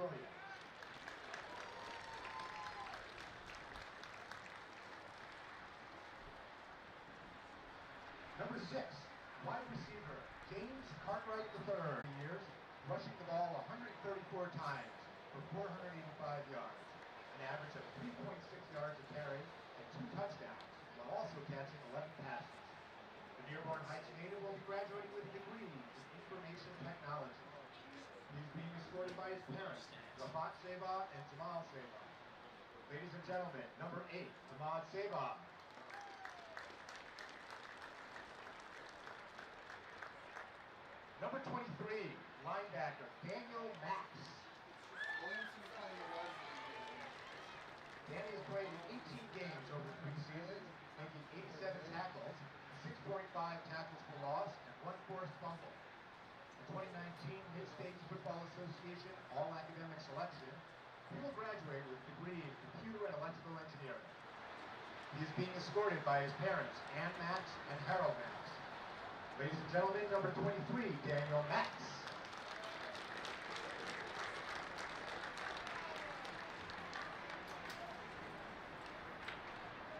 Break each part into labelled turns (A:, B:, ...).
A: Williams. Number 6, wide receiver, James Cartwright III. Years, rushing the ball 134 times for 485 yards, an average of 3.6 yards a carry and 2 touchdowns, while also catching 11 passes. The Dearborn Heights native will be graduating with a degree in information technology. He is being escorted by his parents, Rafat Sabah and Jamal Sabah. Ladies and gentlemen, number 8, Ahmad Sabah. Number 23, linebacker, Daniel Max. Danny has played in 18 games over 3 seasons, making 87 tackles, 6.5 tackles for loss, and 1 forced fumble. In 2019 Mid-States Football Association All-Academic Selection, he will graduate with a degree in Computer and Electrical Engineering. He is being escorted by his parents, Ann Max and Harold Max. Ladies and gentlemen, number 23, Daniel Max.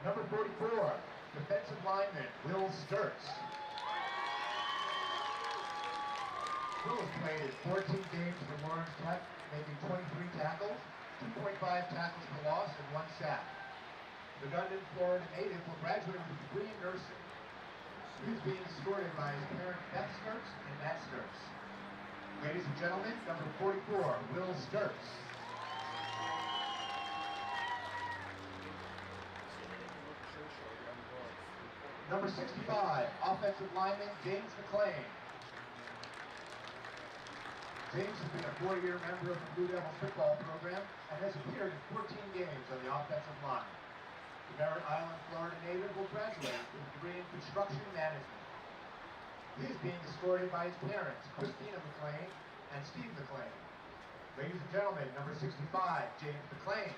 A: Number 44, defensive lineman, Will Sturts. Will has played in 14 games for Lawrence Tech, making 23 tackles, 2.5 tackles for loss, and 1 sack. The Gundan, Florida native will graduate with a degree in nursing. He is being escorted by his parents, Beth Sturts and Matt Sturts. Ladies and gentlemen, number 44, Will Sturts. Number 65, offensive lineman, James McClain. James has been a 4-year member of the Blue Devils football program and has appeared in 14 games on the offensive line. The Merritt Island, Florida native will graduate with a degree in construction management. He is being escorted by his parents, Christina McClain and Steve McClain. Ladies and gentlemen, number 65, James McClain.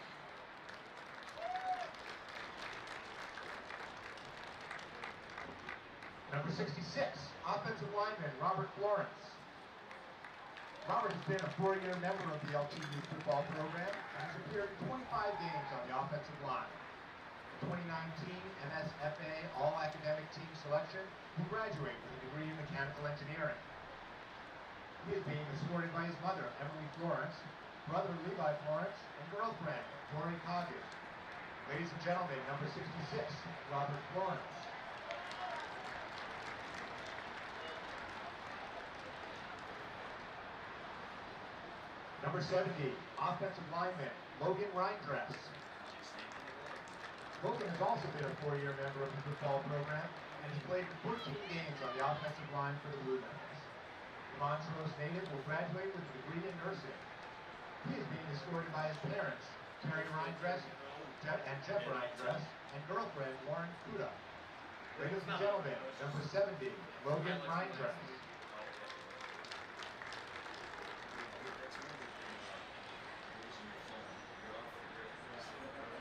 A: Number 66, offensive lineman, Robert Florence. Robert has been a 4-year member of the LTU football program and has appeared in 25 games on the offensive line. The 2019 MSFA All-Academic Team Selection will graduate with a degree in mechanical engineering. He is being escorted by his mother, Emily Florence, brother Levi Florence, and girlfriend, Tori Coggin. Ladies and gentlemen, number 66, Robert Florence. Number 70, offensive lineman, Logan Reindress. Logan has also been a 4-year member of the football program and has played in 14 games on the offensive line for the Blue Devils. The Montrose native will graduate with a degree in nursing. He is being escorted by his parents, Terry Reindress and Jeff Reindress, and girlfriend Lauren Kuda. Ladies and gentlemen, number 70, Logan Reindress.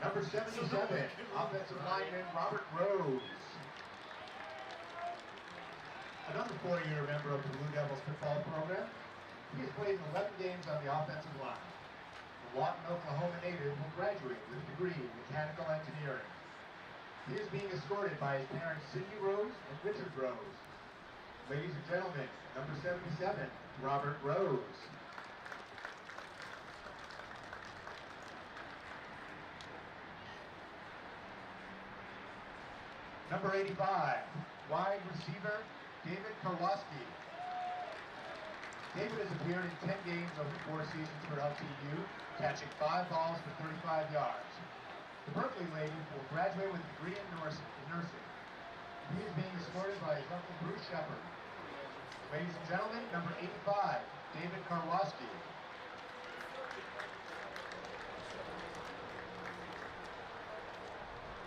A: Number 77, offensive lineman Robert Rose. Another 4-year member of the Blue Devils football program. He has played in 11 games on the offensive line. The Lawton, Oklahoma native will graduate with a degree in mechanical engineering. He is being escorted by his parents Sidney Rose and Richard Rose. Ladies and gentlemen, number 77, Robert Rose. Number 85, wide receiver, David Karwoski. David has appeared in 10 games over 4 seasons for LTU, catching 5 balls for 35 yards. The Berkeley native will graduate with a degree in nursing. He is being escorted by his uncle Bruce Shepard. Ladies and gentlemen, number 85, David Karwoski.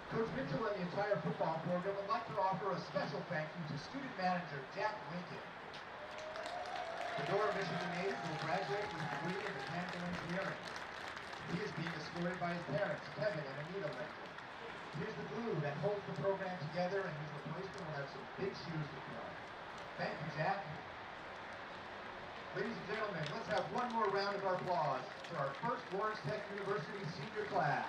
A: Coach Mitchell and the entire football program would like to offer a special thank you to student manager Jack Lincoln. The Dora, Michigan native will graduate with a degree in mechanical engineering. He is being escorted by his parents, Kevin and Anita Lincoln. He is the glue that holds the program together, and his replacement will have some big shoes to fill. Thank you, Jack. Ladies and gentlemen, let's have one more round of applause for our first Lawrence Tech University senior class.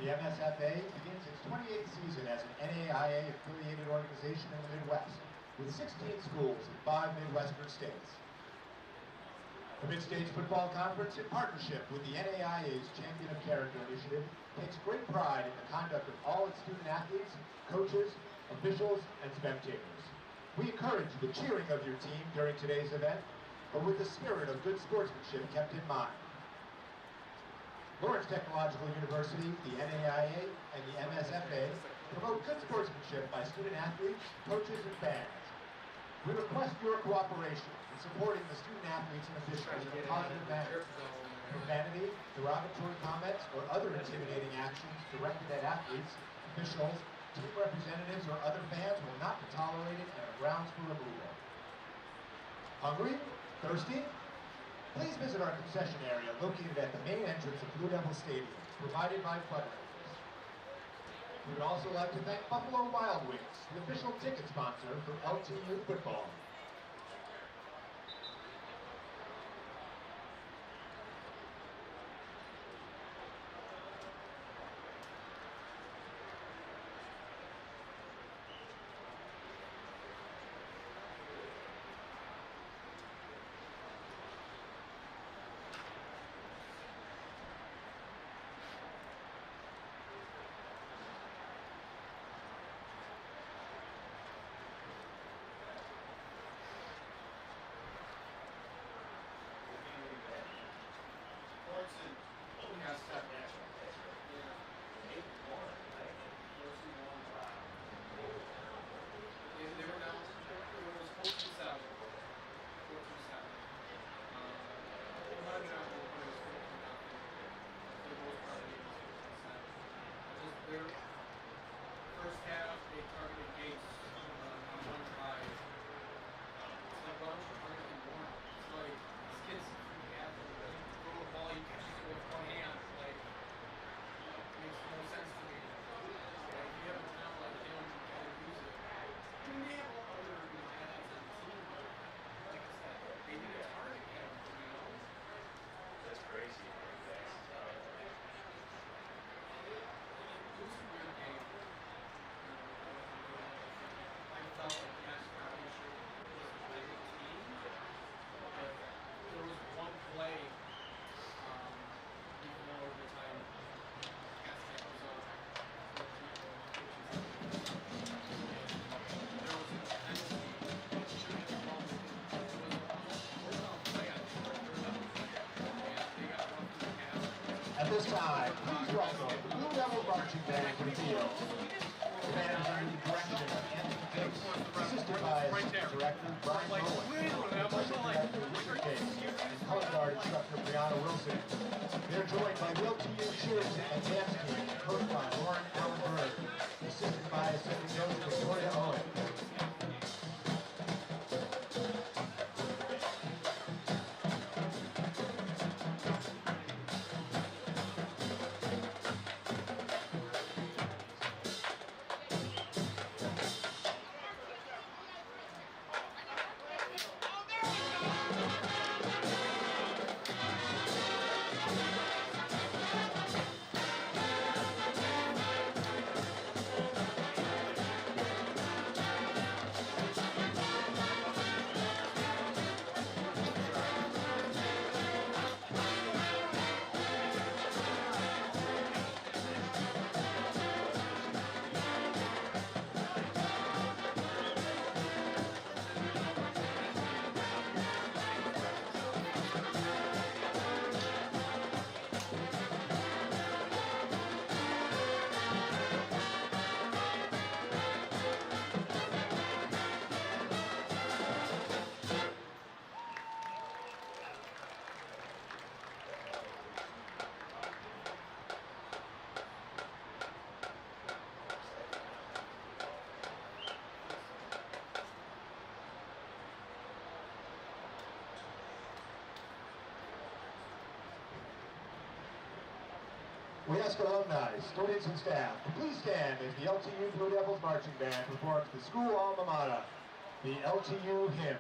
A: The MSFA begins its 28th season as an NAIA-affiliated organization in the Midwest, with 16 schools in 5 Midwestern states. The Mid-States Football Conference, in partnership with the NAIA's Champion of Character initiative, takes great pride in the conduct of all its student athletes, coaches, officials, and spectators. We encourage the cheering of your team during today's event, but with the spirit of good sportsmanship kept in mind. Lawrence Technological University, the NAIA, and the MSFA promote good sportsmanship by student athletes, coaches, and fans. We request your cooperation in supporting the student athletes and officials in a positive manner. Profanity, derogatory comments, or other intimidating actions directed at athletes, officials, team representatives, or other fans will not be tolerated and are grounds for removal. Hungry? Thirsty? Please visit our concession area located at the main entrance of Blue Devil Stadium, provided by fundraisers. We would also like to thank Buffalo Wild Wings, the official ticket sponsor for LTU football.
B: first half, they targeted Gates on one drive. It's like, why don't you target him more? It's like, this kid's a freak athlete. Like, throw the ball, he catches it with one hand. Like, it makes no sense to me. Like, if you have a talent like him, you gotta use it. I mean, they have all other athletes on the team, but like I said, they need a target him, you know?
C: That's crazy.
B: It was a weird game. I felt like yes, probably should it was a better team, but there was one play, even overtime, Cascat was up 14 there was a penalty, it should have been wrong. It was a fourth down play, I think, or third down play, and they got run through the pass.
A: At this time, please welcome the Blue Devil Marching Band to the field. The band is under the direction of Anthony Gates, assisted by Assistant Director Brian Bowen, Assistant Director Richard Gates, and color guard instructor Brianna Wilson. They're joined by the LTU cheers and dance team, coached by Lauren Allen, assisted by Assistant Coach Victoria Owen. We ask alumni, students, and staff to please stand as the LTU Blue Devils Marching Band performs the school alma mater, the LTU hymn.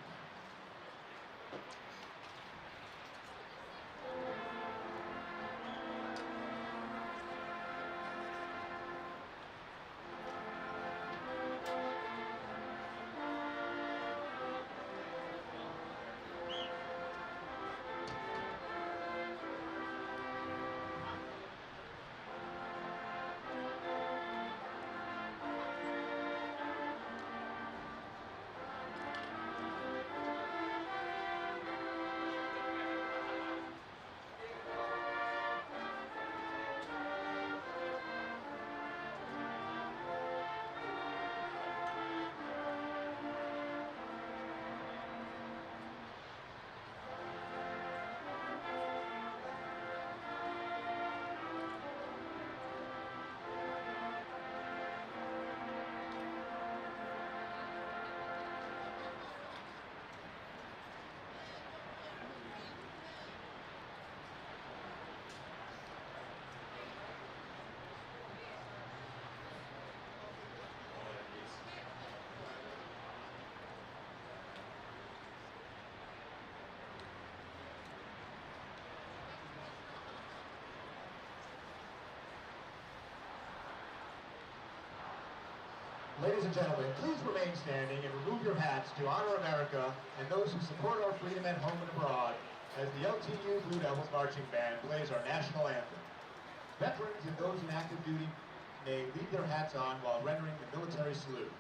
A: Ladies and gentlemen, please remain standing and remove your hats to honor America and those who support our freedom at home and abroad as the LTU Blue Devils Marching Band plays our national anthem. Veterans and those in active duty may leave their hats on while rendering the military salute.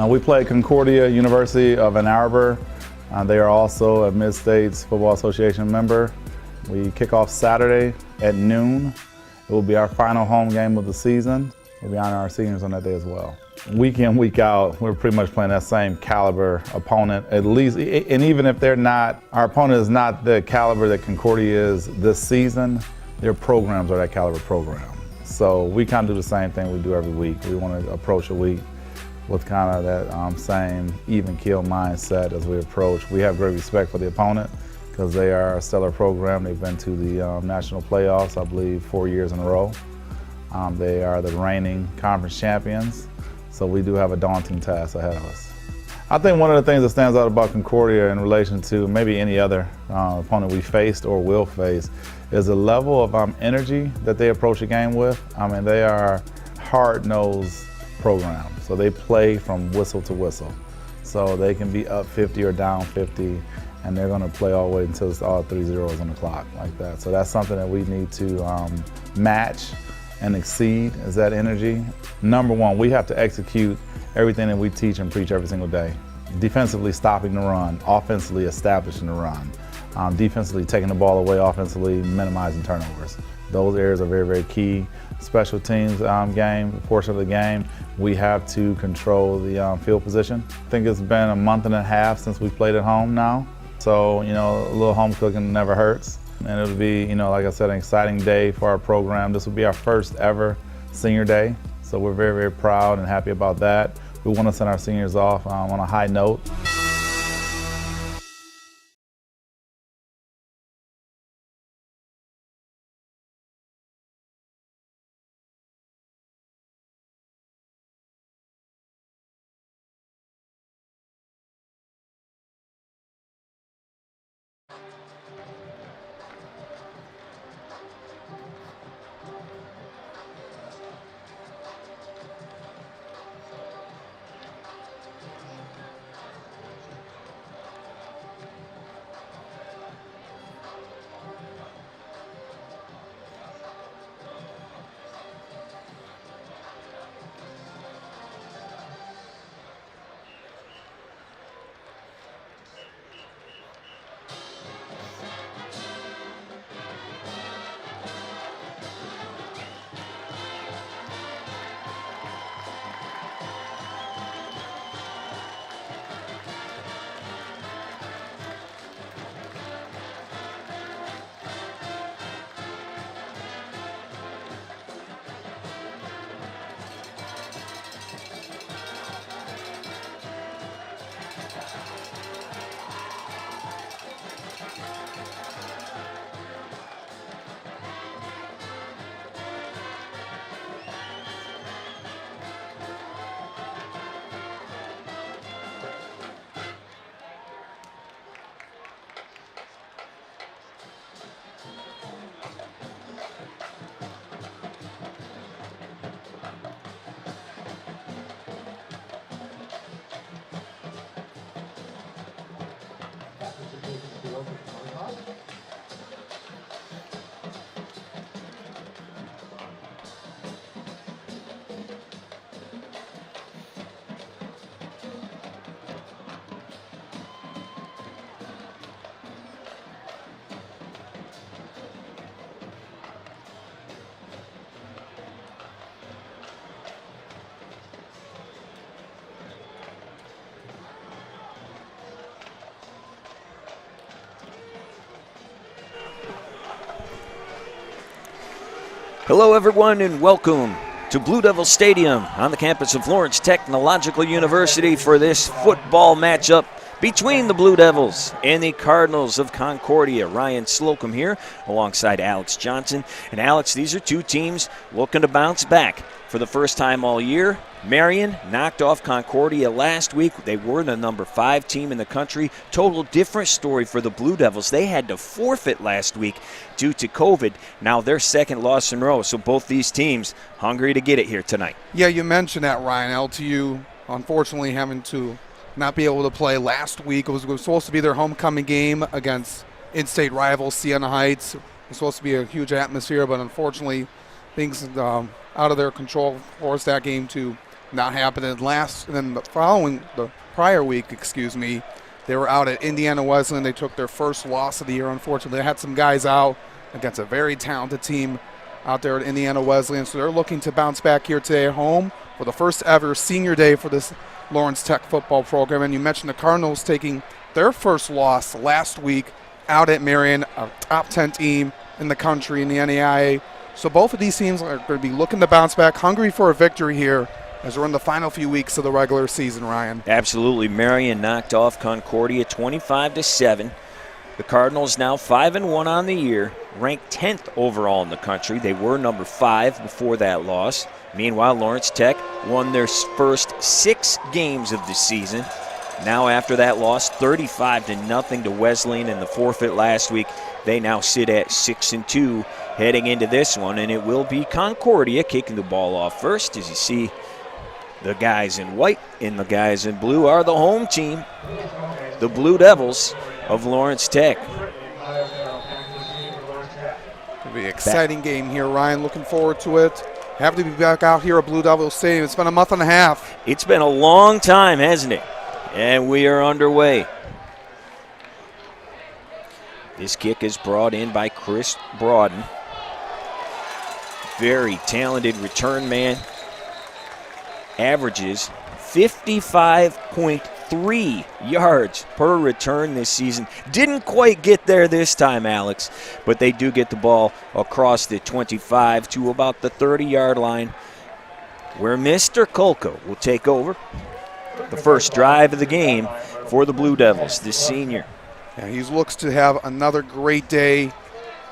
D: We play Concordia University of Ann Arbor. They are also a Mid-States Football Association member. We kick off Saturday at noon. It will be our final home game of the season. We'll be honoring our seniors on that day as well. Week in, week out, we're pretty much playing that same caliber opponent, at least, and even if they're not, our opponent is not the caliber that Concordia is this season, their programs are that caliber program. So we kind of do the same thing we do every week. We want to approach a week with kind of that same even keel mindset as we approach. We have great respect for the opponent because they are a stellar program. They've been to the national playoffs, I believe, 4 years in a row. They are the reigning conference champions, so we do have a daunting task ahead of us. I think one of the things that stands out about Concordia in relation to maybe any other opponent we faced or will face is the level of energy that they approach a game with. I mean, they are hard-nosed program, so they play from whistle to whistle. So they can be up 50 or down 50, and they're going to play all the way until it's all 3 zeros on the clock like that. So that's something that we need to match and exceed, is that energy. Number one, we have to execute everything that we teach and preach every single day. Defensively stopping the run, offensively establishing the run, defensively taking the ball away, offensively minimizing turnovers. Those areas are very, very key. Special teams portion of the game, we have to control the field position. I think it's been a month and a half since we played at home now. So, you know, a little home cooking never hurts. And it'll be, you know, like I said, an exciting day for our program. This will be our first ever senior day. So we're very, very proud and happy about that. We want to send our seniors off on a high note.
E: Hello everyone and welcome to Blue Devil Stadium on the campus of Lawrence Technological University for this football matchup between the Blue Devils and the Cardinals of Concordia. Ryan Slocum here alongside Alex Johnson. And Alex, these are two teams looking to bounce back for the first time all year. Marion knocked off Concordia last week. They were the number 5 team in the country. Total different story for the Blue Devils. They had to forfeit last week due to COVID. Now their second loss in a row. So both these teams hungry to get it here tonight.
F: Yeah, you mentioned that, Ryan. LTU unfortunately having to not be able to play last week. It was supposed to be their homecoming game against in-state rivals Siena Heights. It was supposed to be a huge atmosphere, but unfortunately things out of their control forced that game to Not happening last, and then the prior week, they were out at Indiana Wesleyan. They took their first loss of the year, unfortunately. They had some guys out against a very talented team out there at Indiana Wesleyan, so they're looking to bounce back here today at home for the first ever senior day for this Lawrence Tech football program. And you mentioned the Cardinals taking their first loss last week out at Marion, a top 10 team in the country in the NAIA. So both of these teams are going to be looking to bounce back, hungry for a victory here as we're in the final few weeks of the regular season, Ryan.
E: Absolutely. Marion knocked off Concordia 25-7. The Cardinals now 5-1 on the year, ranked 10th overall in the country. They were number 5 before that loss. Meanwhile, Lawrence Tech won their first 6 games of the season. Now after that loss, 35-0 to Wesleyan in the forfeit last week, they now sit at 6-2 heading into this one, and it will be Concordia kicking the ball off first. As you see, the guys in white and the guys in blue are the home team, the Blue Devils of Lawrence Tech.
F: It'll be an exciting game here, Ryan. Looking forward to it. Happy to be back out here at Blue Devils Stadium. It's been a month and a half.
E: It's been a long time, hasn't it? And we are underway. This kick is brought in by Chris Broaden. Very talented return man. Averages 55.3 yards per return this season. Didn't quite get there this time, Alex, but they do get the ball across the 25 to about the 30-yard line, where Mr. Kolko will take over the first drive of the game for the Blue Devils, this senior.
F: Yeah, he looks to have another great day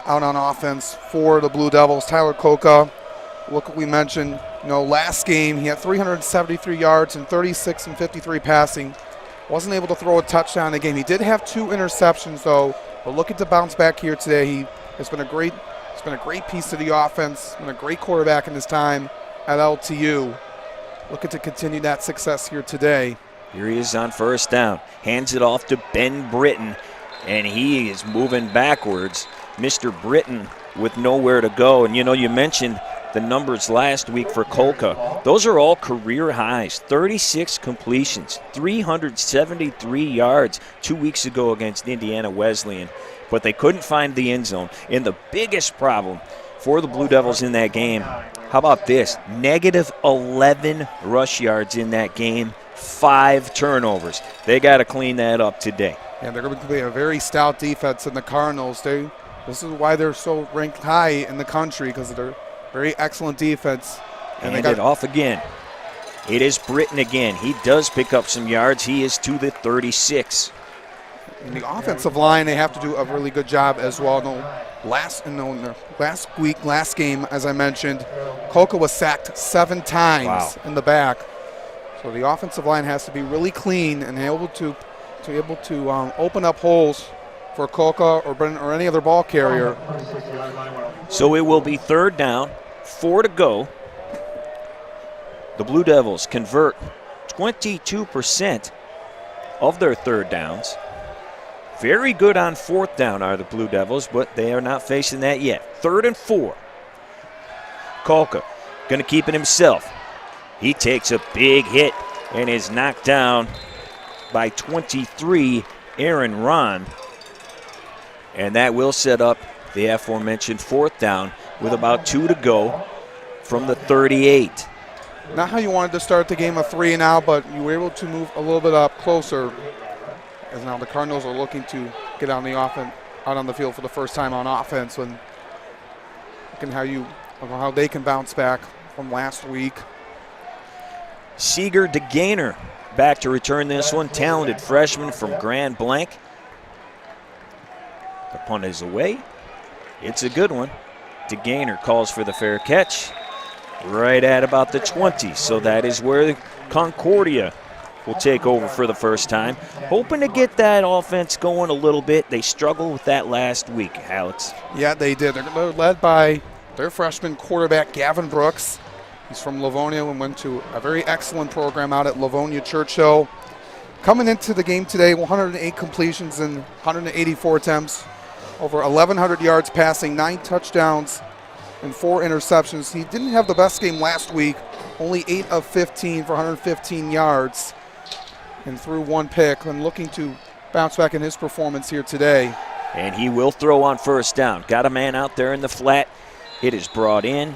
F: out on offense for the Blue Devils. Tyler Kolka, look what we mentioned. Last game he had 373 yards and 36 and 53 passing. Wasn't able to throw a touchdown in the game. He did have 2 interceptions though, but looking to bounce back here today. He has been a great piece of the offense. Been a great quarterback in his time at LTU. Looking to continue that success here today.
E: Here he is on first down. Hands it off to Ben Britton, and he is moving backwards. Mr. Britton with nowhere to go. And you mentioned the numbers last week for Kolka. Those are all career highs. 36 completions, 373 yards 2 weeks ago against Indiana Wesleyan. But they couldn't find the end zone. And the biggest problem for the Blue Devils in that game, how about this? Negative 11 rush yards in that game, 5 turnovers. They got to clean that up today.
F: Yeah, they're going to be a very stout defense in the Cardinals. This is why they're so ranked high in the country, because they're very excellent defense.
E: And they got it off again. It is Britton again. He does pick up some yards. He is to the 36.
F: In the offensive line, they have to do a really good job as well. Last game, as I mentioned, Kolka was sacked 7 times in the back. So the offensive line has to be really clean and able to open up holes for Kolka or Brennan or any other ball carrier.
E: So it will be 3rd down, 4 to go. The Blue Devils convert 22% of their 3rd downs. Very good on 4th down are the Blue Devils, but they are not facing that yet. 3rd and 4. Kolka going to keep it himself. He takes a big hit and is knocked down by 23, Aaron Ron. And that will set up the aforementioned 4th down with about 2 to go from the 38.
F: Not how you wanted to start the game of 3 and out, but you were able to move a little bit up closer. As now the Cardinals are looking to get out on the field for the first time on offense, and looking how they can bounce back from last week.
E: Seeger DeGainer back to return this one. Talented freshman from Grand Blanc. The punt is away. It's a good one. DeGainer calls for the fair catch right at about the 20. So that is where Concordia will take over for the first time. Hoping to get that offense going a little bit. They struggled with that last week, Alex.
F: Yeah, they did. They're led by their freshman quarterback, Gavin Brooks. He's from Livonia and went to a very excellent program out at Livonia Churchill. Coming into the game today, 108 completions and 184 attempts. Over 1,100 yards passing, 9 touchdowns, and 4 interceptions. He didn't have the best game last week, only 8 of 15 for 115 yards and threw 1 pick, and looking to bounce back in his performance here today.
E: And he will throw on first down. Got a man out there in the flat. It is brought in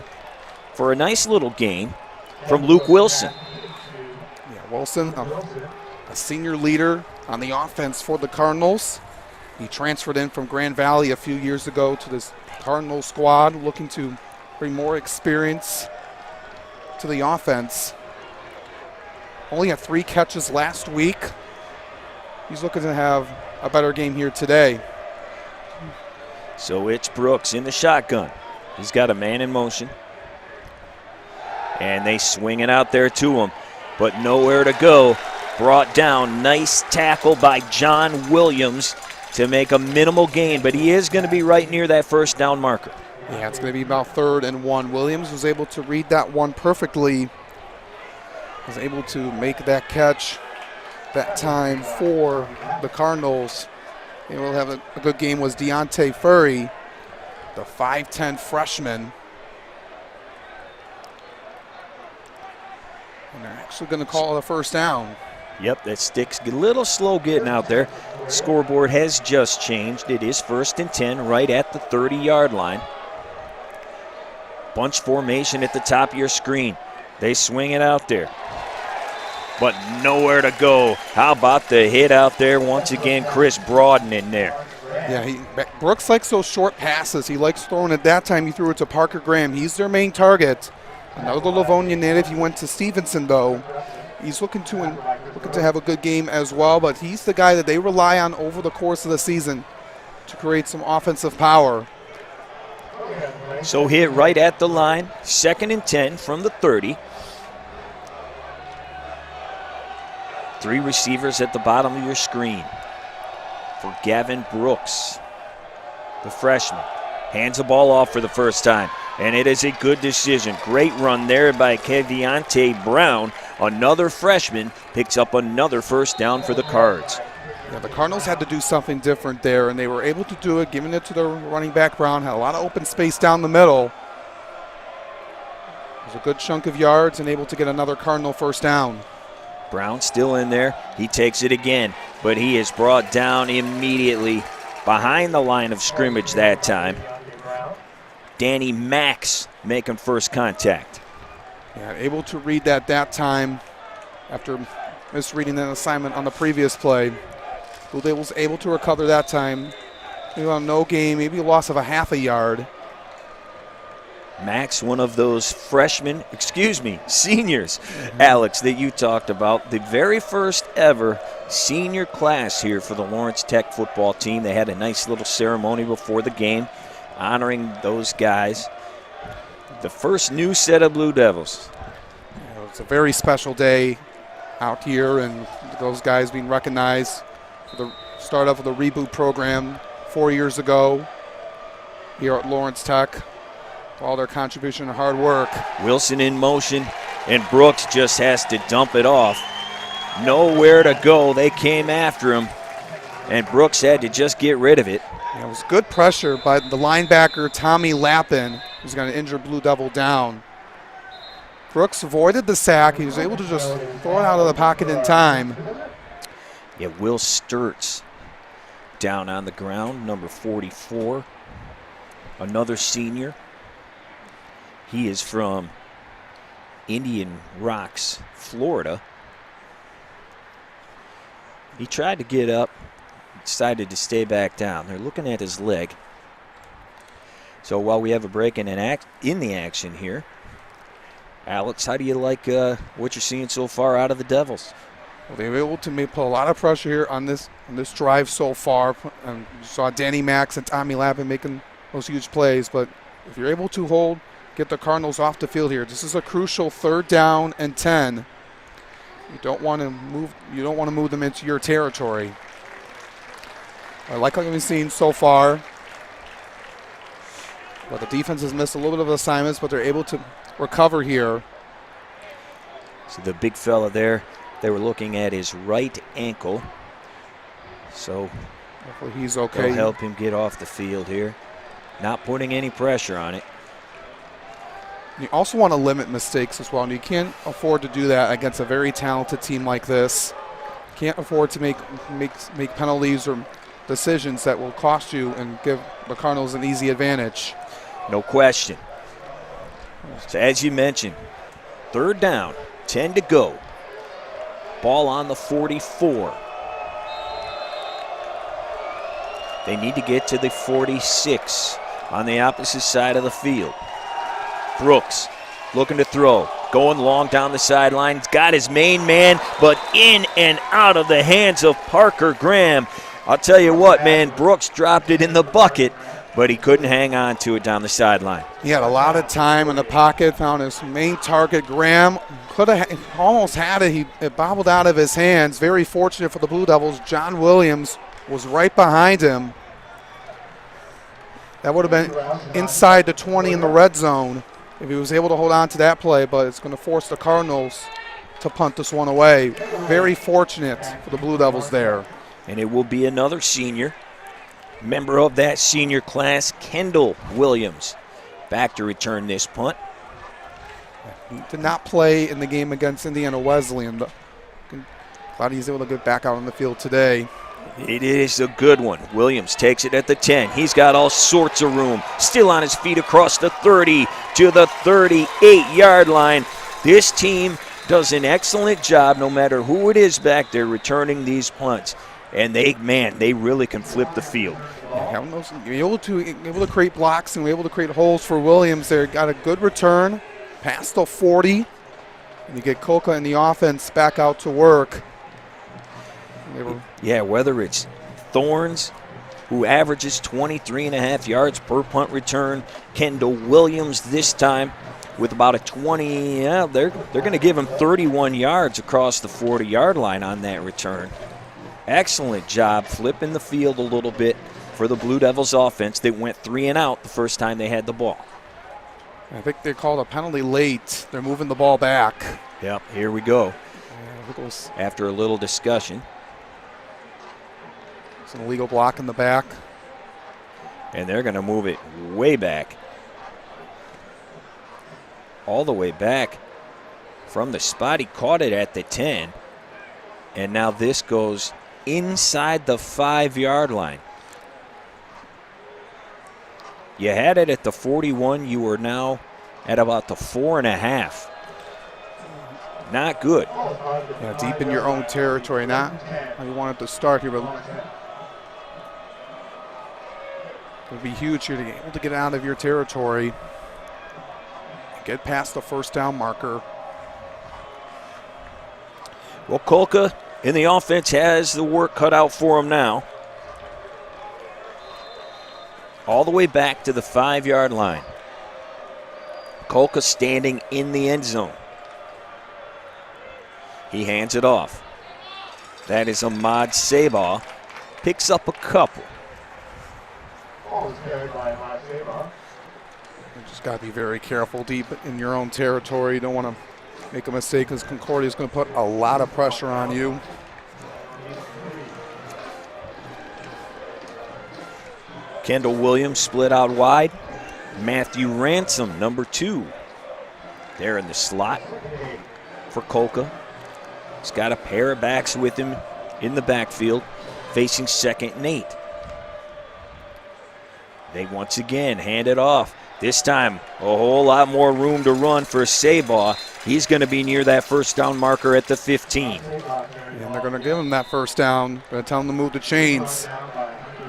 E: for a nice little gain from Luke Wilson.
F: Yeah, Wilson, a senior leader on the offense for the Cardinals. He transferred in from Grand Valley a few years ago to this Cardinals squad, looking to bring more experience to the offense. Only had 3 catches last week. He's looking to have a better game here today.
E: So it's Brooks in the shotgun. He's got a man in motion. And they swing it out there to him, but nowhere to go. Brought down. Nice tackle by John Williams to make a minimal gain, but he is going to be right near that first down marker.
F: Yeah, it's going to be about 3rd and 1. Williams was able to read that one perfectly. Was able to make that catch that time for the Cardinals. They will have a good game was Deontay Furry, the 5'10 freshman. And they're actually going to call it a first down.
E: Yep, that stick's a little slow getting out there. Scoreboard has just changed. It is 1st and 10 right at the 30-yard line. Bunch formation at the top of your screen. They swing it out there, but nowhere to go. How about the hit out there once again? Chris Broaden in there.
F: Yeah, Brooks likes those short passes. He likes throwing it. That time he threw it to Parker Graham. He's their main target. Another Livonia native. He went to Stevenson, though. He's looking to have a good game as well, but he's the guy that they rely on over the course of the season to create some offensive power.
E: So hit right at the line, 2nd and 10 from the 30. 3 receivers at the bottom of your screen for Gavin Brooks, the freshman. Hands the ball off for the first time, and it is a good decision. Great run there by Keviante Brown. Another freshman picks up another first down for the Cards.
F: Yeah, the Cardinals had to do something different there, and they were able to do it, giving it to their running back Brown. Had a lot of open space down the middle. It was a good chunk of yards and able to get another Cardinal first down.
E: Brown still in there. He takes it again, but he is brought down immediately behind the line of scrimmage that time. Danny Max making first contact.
F: Yeah, able to read that time after misreading that assignment on the previous play. Blue was able to recover that time. Maybe on no gain, maybe a loss of a half a yard.
E: Max, one of those seniors, Alex, that you talked about. The very first ever senior class here for the Lawrence Tech football team. They had a nice little ceremony before the game honoring those guys. The first new set of Blue Devils.
F: Yeah, it's a very special day out here, and those guys being recognized for the start of the reboot program 4 years ago here at Lawrence Tech. For all their contribution and hard work.
E: Wilson in motion, and Brooks just has to dump it off. Nowhere to go. They came after him, and Brooks had to just get rid of it.
F: Yeah, it was good pressure by the linebacker, Tommy Lappin, who's going to injure Blue Devil down. Brooks avoided the sack. He was able to just throw it out of the pocket in time.
E: Yeah, Will Sturts down on the ground, number 44. Another senior. He is from Indian Rocks, Florida. He tried to get up, decided to stay back down. They're looking at his leg. So while we have a break in the action here, Alex, how do you like what you're seeing so far out of the Devils?
F: Well, they were able to put a lot of pressure here on this drive so far. You saw Danny Max and Tommy Lappin making those huge plays, but if you're able to get the Cardinals off the field here, this is a crucial 3rd down and 10. You don't want to move them into your territory. I like what we've seen so far. But the defense has missed a little bit of assignments, but they're able to recover here.
E: So the big fella there, they were looking at his right ankle. So
F: hopefully he's okay.
E: They'll help him get off the field here. Not putting any pressure on it.
F: You also want to limit mistakes as well, and you can't afford to do that against a very talented team like this. Can't afford to make penalties or decisions that will cost you and give the Cardinals an easy advantage.
E: No question. So as you mentioned, 3rd down, 10 to go. Ball on the 44. They need to get to the 46 on the opposite side of the field. Brooks looking to throw, going long down the sideline. He's got his main man, but in and out of the hands of Parker Graham. I'll tell you what, man, Brooks dropped it in the bucket, but he couldn't hang on to it down the sideline.
F: He had a lot of time in the pocket, found his main target. Graham could have almost had it. It bobbled out of his hands. Very fortunate for the Blue Devils. John Williams was right behind him. That would have been inside the 20 in the red zone if he was able to hold on to that play, but it's going to force the Cardinals to punt this one away. Very fortunate for the Blue Devils there.
E: And it will be another senior, member of that senior class, Kendall Williams, back to return this punt.
F: He did not play in the game against Indiana Wesleyan, but glad he's able to get back out on the field today.
E: It is a good one. Williams takes it at the 10. He's got all sorts of room. Still on his feet across the 30 to the 38-yard line. This team does an excellent job, no matter who it is back there, returning these punts. And they really can flip the field.
F: You're able to create blocks and we're able to create holes for Williams there. Got a good return past the 40. And you get Coca and the offense back out to work.
E: Yeah, whether it's Thorns, who averages 23.5 yards per punt return, Kendall Williams this time with about a 20, they're going to give him 31 yards across the 40-yard line on that return. Excellent job flipping the field a little bit for the Blue Devils offense that went 3 and out the first time they had the ball.
F: I think they called a penalty late. They're moving the ball back.
E: Yep, here we go. After a little discussion.
F: It's an illegal block in the back.
E: And they're going to move it way back. All the way back from the spot he caught it at the 10. And now this goes inside the 5-yard line. You had it at the 41. You are now at about the 4.5. Not good.
F: Yeah, deep in your own territory. Not how you want it to start here, but it would be huge here to be able to get out of your territory. Get past the first down marker.
E: Well, Kolka in the offense has the work cut out for him now. All the way back to the 5-yard line. Kolka standing in the end zone. He hands it off. That is Ahmad Sabah. Picks up a couple.
F: You just got to be very careful deep in your own territory. You don't want to make a mistake because Concordia is going to put a lot of pressure on you.
E: Kendall Williams split out wide. Matthew Ransom, number 2. There in the slot for Kolka. He's got a pair of backs with him in the backfield, facing 2nd and 8. They once again hand it off. This time, a whole lot more room to run for Sabah. He's going to be near that first down marker at the 15.
F: And they're going to give him that first down. Going to tell him to move the chains.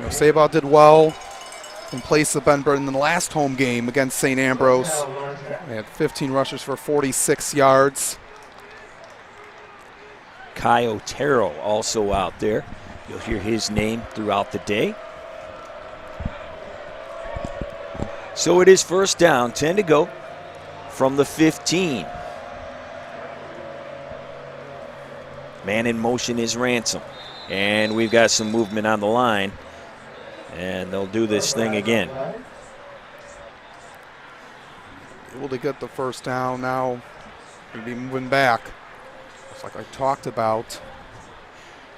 F: Sabah did well in place of Ben Burton in the last home game against St. Ambrose. They had 15 rushes for 46 yards.
E: Kai Otero also out there. You'll hear his name throughout the day. So it is first down, 10 to go from the 15. Man in motion is Ransom. And we've got some movement on the line. And they'll do this thing again.
F: Able to get the first down now. Going to be moving back. Just like I talked about.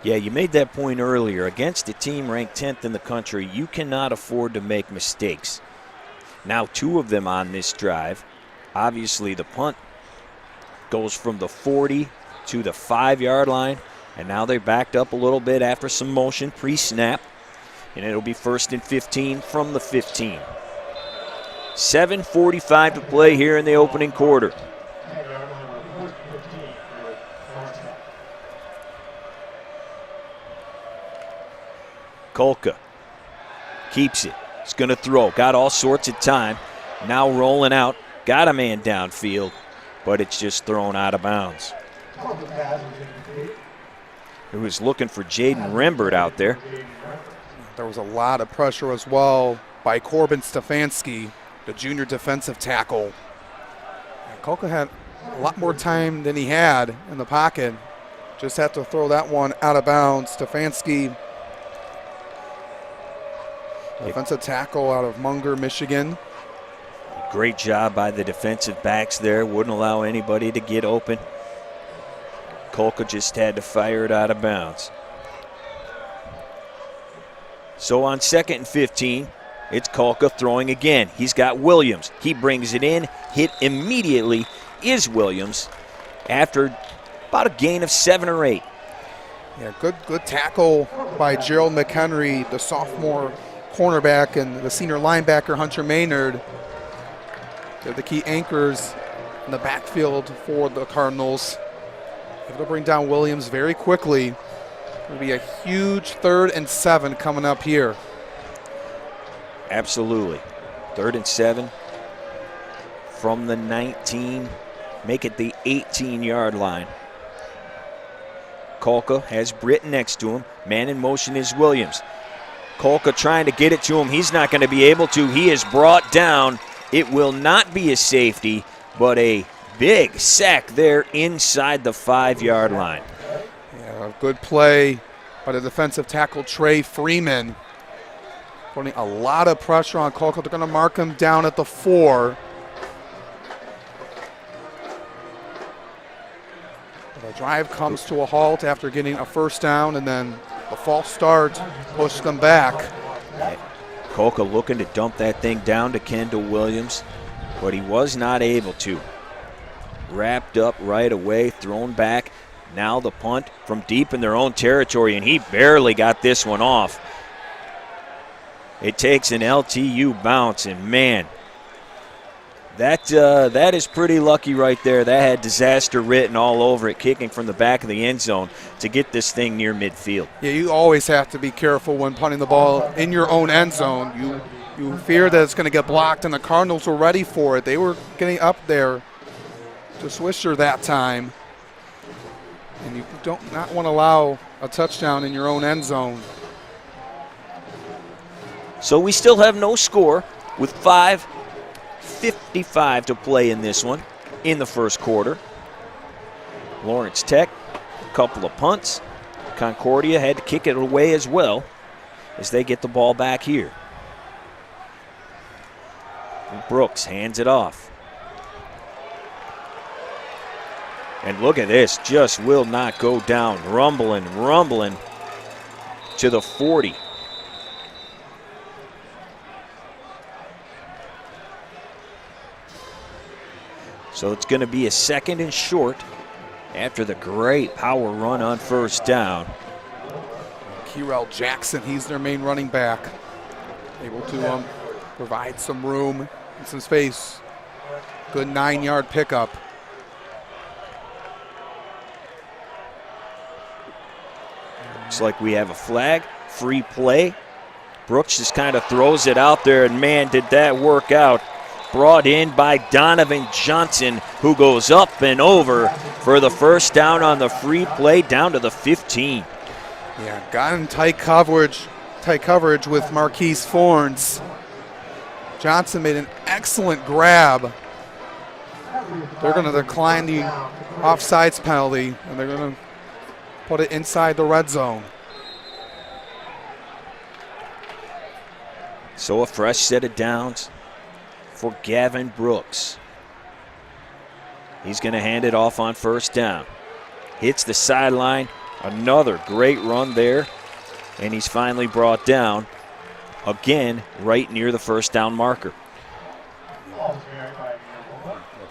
E: Yeah, you made that point earlier. Against a team ranked 10th in the country, you cannot afford to make mistakes. Now 2 of them on this drive Obviously, the punt goes from the 40 to the 5-yard line, and now they're backed up a little bit after some motion pre-snap, and it'll be 1st and 15 from the 15. 7:45 to play here in the opening quarter. Kolka keeps it. He's going to throw. Got all sorts of time. Now rolling out. Got a man downfield, but it's just thrown out of bounds. He was looking for Jaden Rembert out there.
F: There was a lot of pressure as well by Corbin Stefanski, the junior defensive tackle. And Kolka had a lot more time than he had in the pocket. Just had to throw that one out of bounds. Stefanski, defensive tackle out of Munger, Michigan.
E: Great job by the defensive backs there. Wouldn't allow anybody to get open. Kolka just had to fire it out of bounds. So on 2nd and 15, it's Kolka throwing again. He's got Williams. He brings it in. Hit immediately is Williams after about a gain of 7 or 8.
F: Yeah, good tackle by Gerald McHenry, the sophomore cornerback, and the senior linebacker, Hunter Maynard. They're the key anchors in the backfield for the Cardinals. Able to bring down Williams very quickly. It'll be a huge 3rd and 7 coming up here.
E: Absolutely. 3rd and 7 from the 19. Make it the 18-yard line. Kolka has Britt next to him. Man in motion is Williams. Kolka trying to get it to him. He's not going to be able to. He is brought down. It will not be a safety, but a big sack there inside the 5-yard line.
F: Yeah, good play by the defensive tackle, Trey Freeman. Putting a lot of pressure on Kolka. They're going to mark him down at the 4. The drive comes to a halt after getting a 1st down, and then the false start pushed them back.
E: Kolka looking to dump that thing down to Kendall Williams, but he was not able to. Wrapped up right away, thrown back. Now the punt from deep in their own territory, and he barely got this one off. It takes an LTU bounce, and man, that is pretty lucky right there. That had disaster written all over it, kicking from the back of the end zone to get this thing near midfield.
F: Yeah, you always have to be careful when punting the ball in your own end zone. You fear that it's going to get blocked, and the Cardinals were ready for it. They were getting up there to Swisher that time. And you don't not want to allow a touchdown in your own end zone.
E: So we still have no score with 5:55 to play in this one in the 1st quarter. Lawrence Tech, a couple of punts. Concordia had to kick it away as well as they get the ball back here. Brooks hands it off. And look at this, just will not go down. Rumbling to the 40. So it's going to be a 2nd and short after the great power run on 1st down.
F: Kyrell Jackson, he's their main running back. Able to provide some room and some space. Good 9-yard pickup.
E: Looks like we have a flag, free play. Brooks just kind of throws it out there, and man, did that work out. Brought in by Donovan Johnson, who goes up and over for the 1st down on the free play down to the 15.
F: Yeah, got in tight coverage with Marquise Forns. Johnson made an excellent grab. They're going to decline the offsides penalty, and they're going to put it inside the red zone.
E: So a fresh set of downs for Gavin Brooks. He's going to hand it off on 1st down. Hits the sideline. Another great run there. And he's finally brought down again right near the 1st down marker.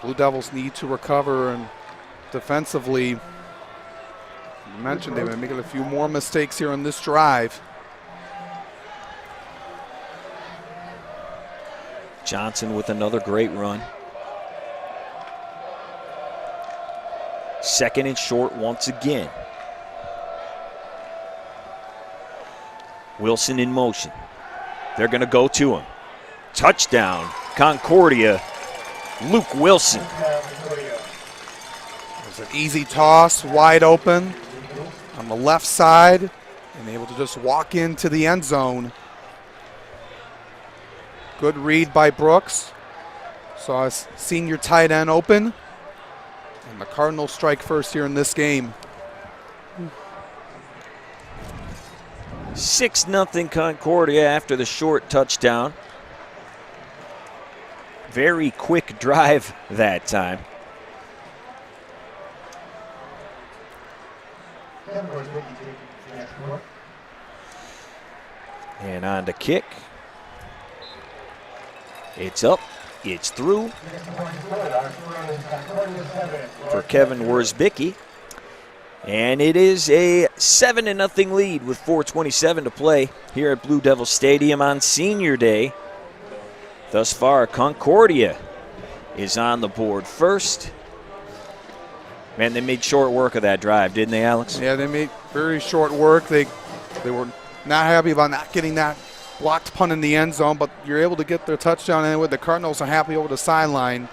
F: A Blue Devils need to recover, and defensively, you mentioned they've been making a few more mistakes here on this drive.
E: Johnson with another great run. Second and short once again. Wilson in motion. They're going to go to him. Touchdown, Concordia, Luke Wilson.
F: It's an easy toss, wide open on the left side, and able to just walk into the end zone. Good read by Brooks. Saw his senior tight end open. And the Cardinals strike first here in this game.
E: 6-0 Concordia after the short touchdown. Very quick drive that time. And on to kick. It's up. It's through for Kevin Worsbicky. And it is a 7-0 lead with 4:27 to play here at Blue Devil Stadium on Senior Day. Thus far, Concordia is on the board first. Man, they made short work of that drive, didn't they, Alex?
F: Yeah, they made very short work. They were not happy about not getting that blocked punt in the end zone, but you're able to get their touchdown anyway. The Cardinals are happy over the sideline.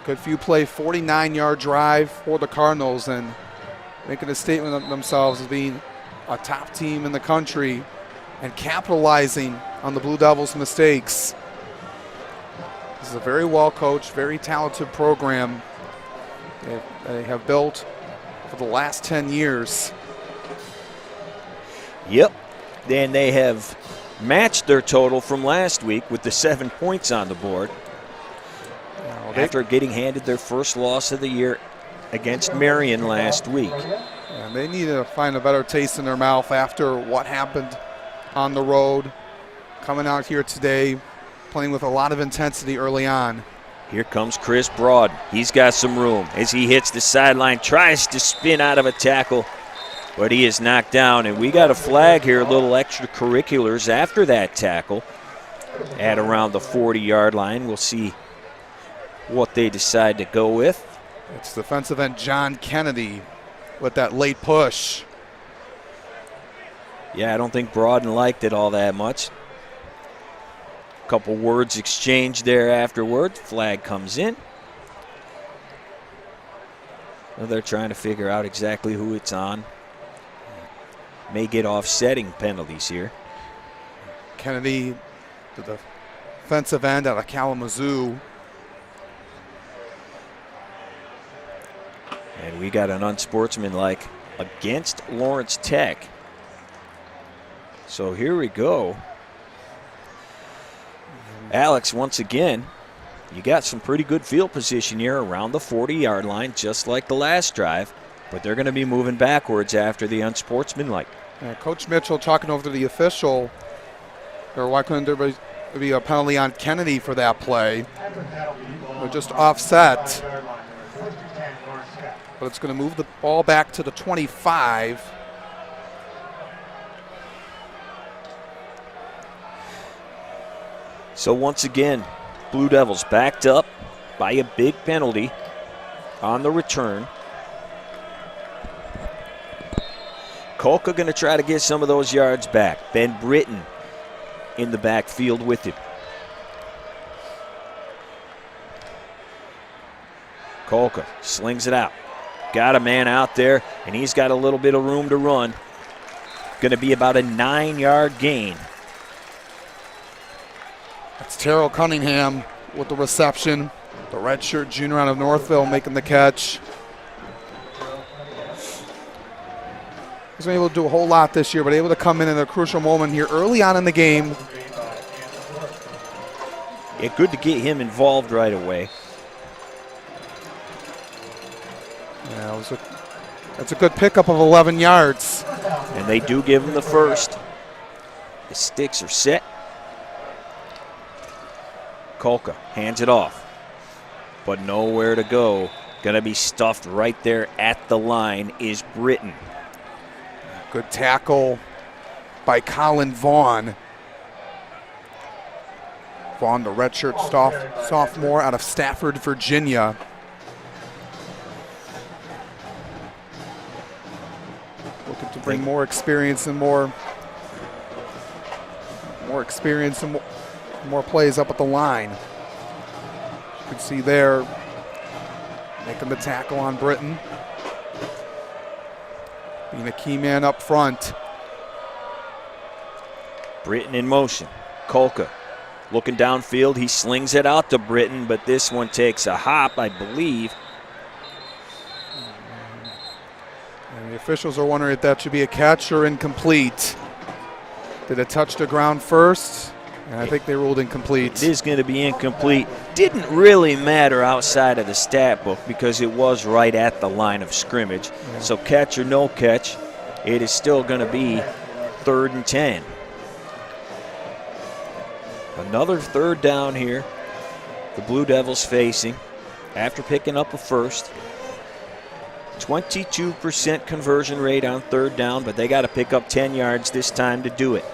F: Good few play, 49-yard drive for the Cardinals, and making a statement of themselves as being a top team in the country and capitalizing on the Blue Devils' mistakes. This is a very well-coached, very talented program they have built for the last 10 years.
E: Yep. Then they have matched their total from last week with the 7 points on the board. After getting handed their first loss of the year against Marion last week.
F: And they need to find a better taste in their mouth after what happened on the road. Coming out here today, playing with a lot of intensity early on.
E: Here comes Chris Broad. He's got some room as he hits the sideline, tries to spin out of a tackle, but he is knocked down. And we got a flag here, a little extracurriculars after that tackle at around the 40-yard line. We'll see what they decide to go with.
F: It's defensive end John Kennedy with that late push.
E: Yeah, I don't think Broaden liked it all that much. A couple words exchanged there afterward. Flag comes in. Well, they're trying to figure out exactly who it's on. May get offsetting penalties here.
F: Kennedy, the defensive end out of Kalamazoo.
E: And we got an unsportsmanlike against Lawrence Tech. So here we go. Alex, once again, you got some pretty good field position here around the 40-yard line, just like the last drive. But they're going to be moving backwards after the unsportsmanlike.
F: Coach Mitchell talking over to the official. Or why couldn't there be a penalty on Kennedy for that play? They're just offset. But it's going to move the ball back to the 25.
E: So once again, Blue Devils backed up by a big penalty on the return. Kolka going to try to get some of those yards back. Ben Britton in the backfield with him. Kolka slings it out. Got a man out there, and he's got a little bit of room to run. Going to be about a 9-yard gain.
F: That's Terrell Cunningham with the reception. The redshirt junior out of Northville making the catch. He's been able to do a whole lot this year, but able to come in at a crucial moment here early on in the game.
E: Yeah, good to get him involved right away.
F: Yeah, that's a good pickup of 11 yards.
E: And they do give him the first. The sticks are set. Kolka hands it off. but nowhere to go. Going to be stuffed right there at the line is Britton.
F: Good tackle by Colin Vaughn. Vaughn, the redshirt sophomore out of Stafford, Virginia. Looking to bring more experience and more plays up at the line. You can see there, making the tackle on Britton. Being a key man up front.
E: Britton in motion. Kolka looking downfield. He slings it out to Britton, but this one takes a hop, I believe.
F: And the officials are wondering if that should be a catch or incomplete. Did it touch the ground first? And I think they ruled incomplete.
E: It is going to be incomplete. Didn't really matter outside of the stat book because it was right at the line of scrimmage.
F: Yeah.
E: So catch or no catch, it is still going to be 3rd and 10. Another 3rd down here. The Blue Devils facing after picking up a first. 22% conversion rate on 3rd down, but they got to pick up 10 yards this time to do it.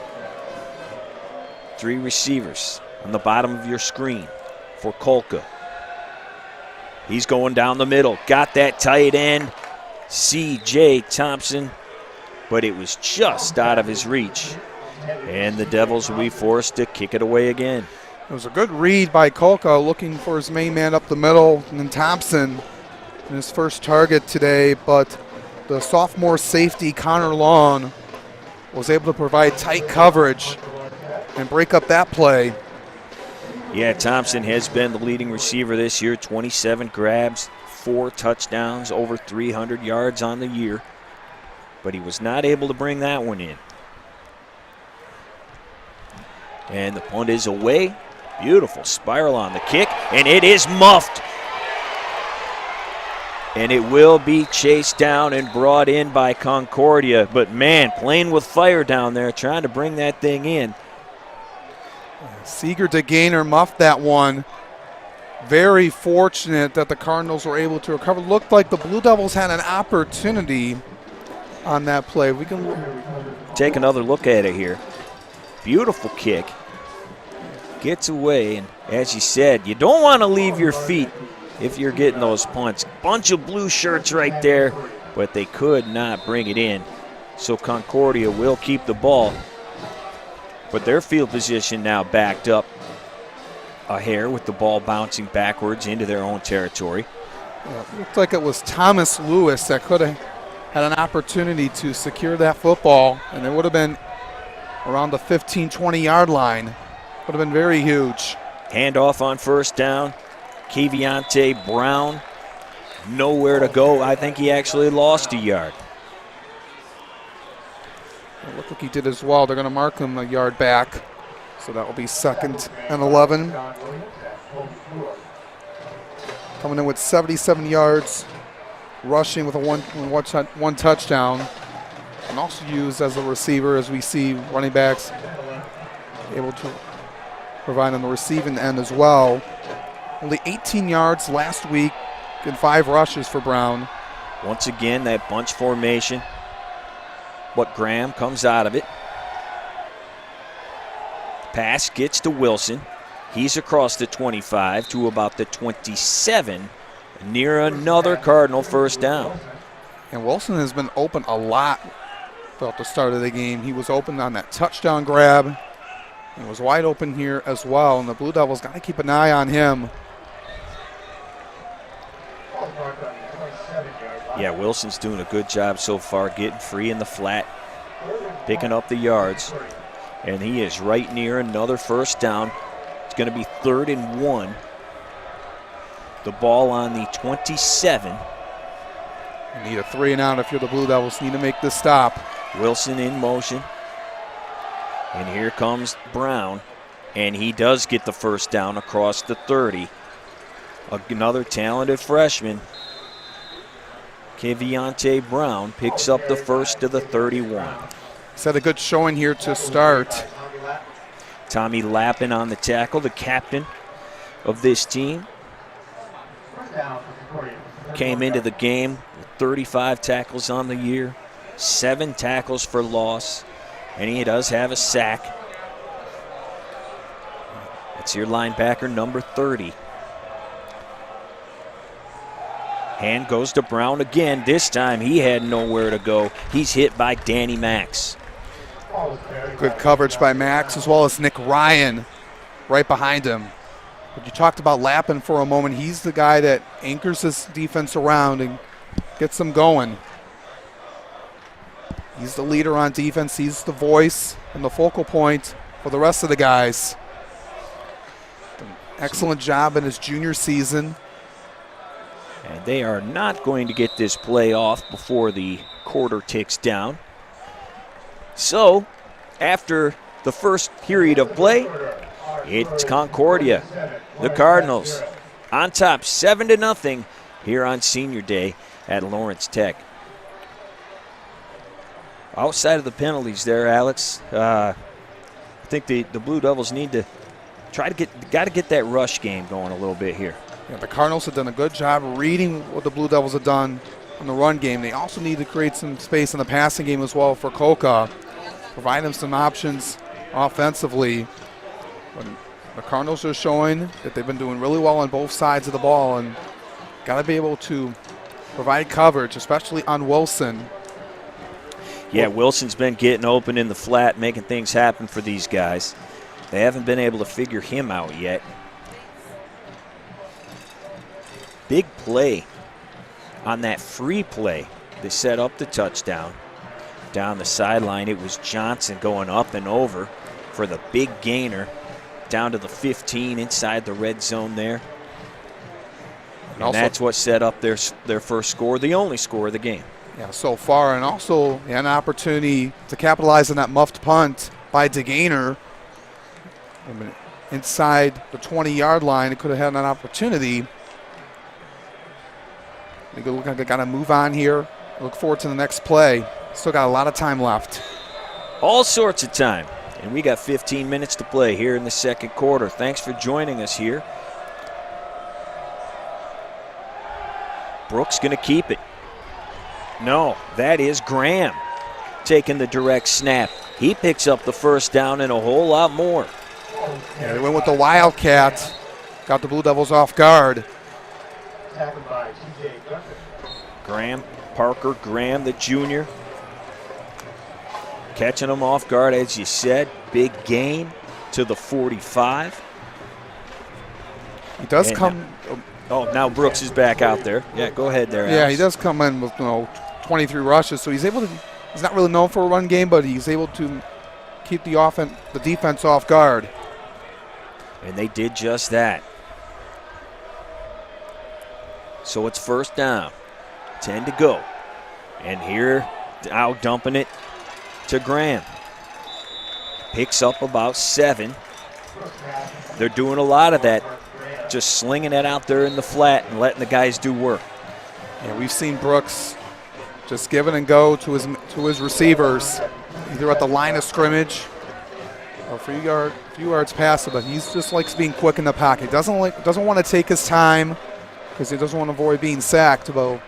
E: 3 receivers on the bottom of your screen for Kolka. He's going down the middle. Got that tight end, C.J. Thompson, but it was just out of his reach. And the Devils will be forced to kick it away again.
F: It was a good read by Kolka, looking for his main man up the middle, and then Thompson in his first target today, but the sophomore safety, Connor Long, was able to provide tight coverage and break up that play.
E: Yeah, Thompson has been the leading receiver this year. 27 grabs, 4 touchdowns, over 300 yards on the year. But he was not able to bring that one in. And the punt is away. Beautiful spiral on the kick, and it is muffed. And it will be chased down and brought in by Concordia. But man, playing with fire down there, trying to bring that thing in.
F: Seeger to Gaynor muffed that one. Very fortunate that the Cardinals were able to recover. Looked like the Blue Devils had an opportunity on that play. We can
E: take another look at it here. Beautiful kick. Gets away, and as you said, you don't want to leave your feet if you're getting those punts. Bunch of blue shirts right there, but they could not bring it in. So Concordia will keep the ball. But their field position now backed up a hair with the ball bouncing backwards into their own territory.
F: Yeah, it looked like it was Thomas Lewis that could have had an opportunity to secure that football, and it would have been around the 15, 20-yard line. Would have been very huge.
E: Handoff on 1st down. Keviante Brown, nowhere to go. I think he actually lost a yard.
F: It looked like he did as well. They're going to mark him a yard back. So that will be 2nd and 11. Coming in with 77 yards, rushing with a one touchdown. And also used as a receiver, as we see running backs able to provide on the receiving end as well. Only 18 yards last week and 5 rushes for Brown.
E: Once again, that bunch formation. But Graham comes out of it. Pass gets to Wilson. He's across the 25 to about the 27, near another Cardinal 1st down.
F: And Wilson has been open a lot throughout the start of the game. He was open on that touchdown grab. He was wide open here as well, and the Blue Devils got to keep an eye on him.
E: Yeah, Wilson's doing a good job so far, getting free in the flat, picking up the yards, and he is right near another 1st down. It's going to be 3rd and 1. The ball on the 27.
F: You need a 3 and out if you're the Blue Devils. Need to make this stop.
E: Wilson in motion. And here comes Brown, and he does get the 1st down across the 30. Another talented freshman. Keviante Brown picks up the 1st to the 31.
F: He's had a good showing here to start.
E: Tommy Lappin on the tackle, the captain of this team.
A: Third down for Concordia.
E: Came into the game with 35 tackles on the year, 7 tackles for loss, and he does have a sack. That's your linebacker, number 30. Hand goes to Brown again. This time he had nowhere to go. He's hit by Danny Max.
F: Good coverage by Max as well as Nick Ryan right behind him. But you talked about Lappin for a moment. He's the guy that anchors this defense around and gets them going. He's the leader on defense. He's the voice and the focal point for the rest of the guys. Excellent job in his junior season.
E: And they are not going to get this play off before the quarter ticks down. So, after the first period of play, it's Concordia, the Cardinals, on top 7-0 here on Senior Day at Lawrence Tech. Outside of the penalties there, Alex, I think the Blue Devils need to got to get that rush game going a little bit here.
F: Yeah, the Cardinals have done a good job reading what the Blue Devils have done in the run game. They also need to create some space in the passing game as well for Coca, provide them some options offensively. But the Cardinals are showing that they've been doing really well on both sides of the ball and got to be able to provide coverage, especially on Wilson.
E: Yeah, Wilson's been getting open in the flat, making things happen for these guys. They haven't been able to figure him out yet. Big play on that free play. They set up the touchdown. Down the sideline, it was Johnson going up and over for the big gainer down to the 15 inside the red zone there. And that's what set up their first score, the only score of the game.
F: Yeah, so far, and also an opportunity to capitalize on that muffed punt by DeGainer. Inside the 20-yard line, it could have had an opportunity. They look like they got to move on here. Look forward to the next play. Still got a lot of time left.
E: All sorts of time. And we got 15 minutes to play here in the second quarter. Thanks for joining us here. Brooks going to keep it. No, that is Graham taking the direct snap. He picks up the first down and a whole lot more.
F: Yeah, they went with the Wildcat. Got the Blue Devils off guard.
E: Graham, Parker Graham, the junior. Catching them off guard, as you said. Big gain to the 45.
F: He does come.
E: Now Brooks is back out there. Yeah, go ahead there, Alex.
F: Yeah, he does come in with 23 rushes, so he's able to. He's not really known for a run game, but he's able to keep the defense off guard.
E: And they did just that. So it's first down. 10 to go. And here, out dumping it to Graham. Picks up about 7. They're doing a lot of that. Just slinging it out there in the flat and letting the guys do work.
F: Yeah, we've seen Brooks just give it and go to his receivers, either at the line of scrimmage or a few yards past it, but he just likes being quick in the pocket. Doesn't want to take his time because he doesn't want to avoid being sacked. But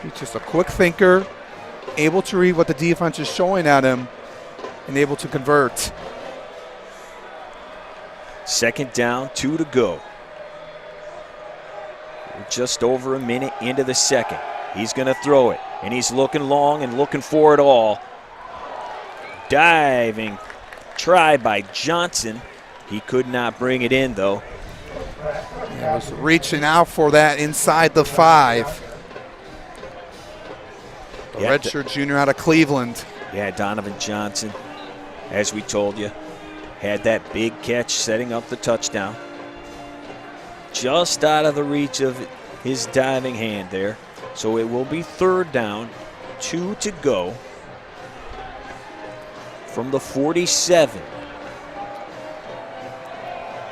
F: he's just a quick thinker, able to read what the defense is showing at him, and able to convert.
E: Second down, 2 to go. We're just over a minute into the second. He's going to throw it, and he's looking long and looking for it all. Diving try by Johnson. He could not bring it in, though.
F: He was reaching out for that inside the 5. The redshirt junior out of Cleveland.
E: Yeah, Donovan Johnson, as we told you, had that big catch setting up the touchdown. Just out of the reach of his diving hand there. So it will be third down, 2 to go from the 47.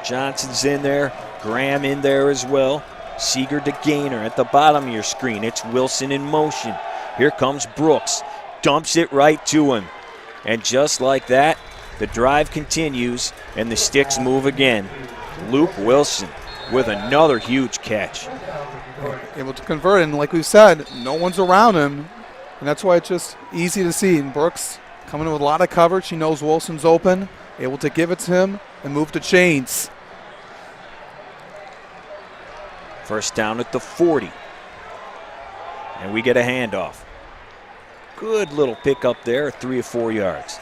E: Johnson's in there, Graham in there as well. Seeger to Gainer at the bottom of your screen. It's Wilson in motion. Here comes Brooks, dumps it right to him. And just like that, the drive continues and the sticks move again. Luke Wilson with another huge catch.
F: Able to convert, and like we've said, no one's around him, and that's why it's just easy to see. And Brooks coming in with a lot of coverage. He knows Wilson's open, able to give it to him and move the chains.
E: First down at the 40. And we get a handoff. Good little pickup there, 3 or 4 yards.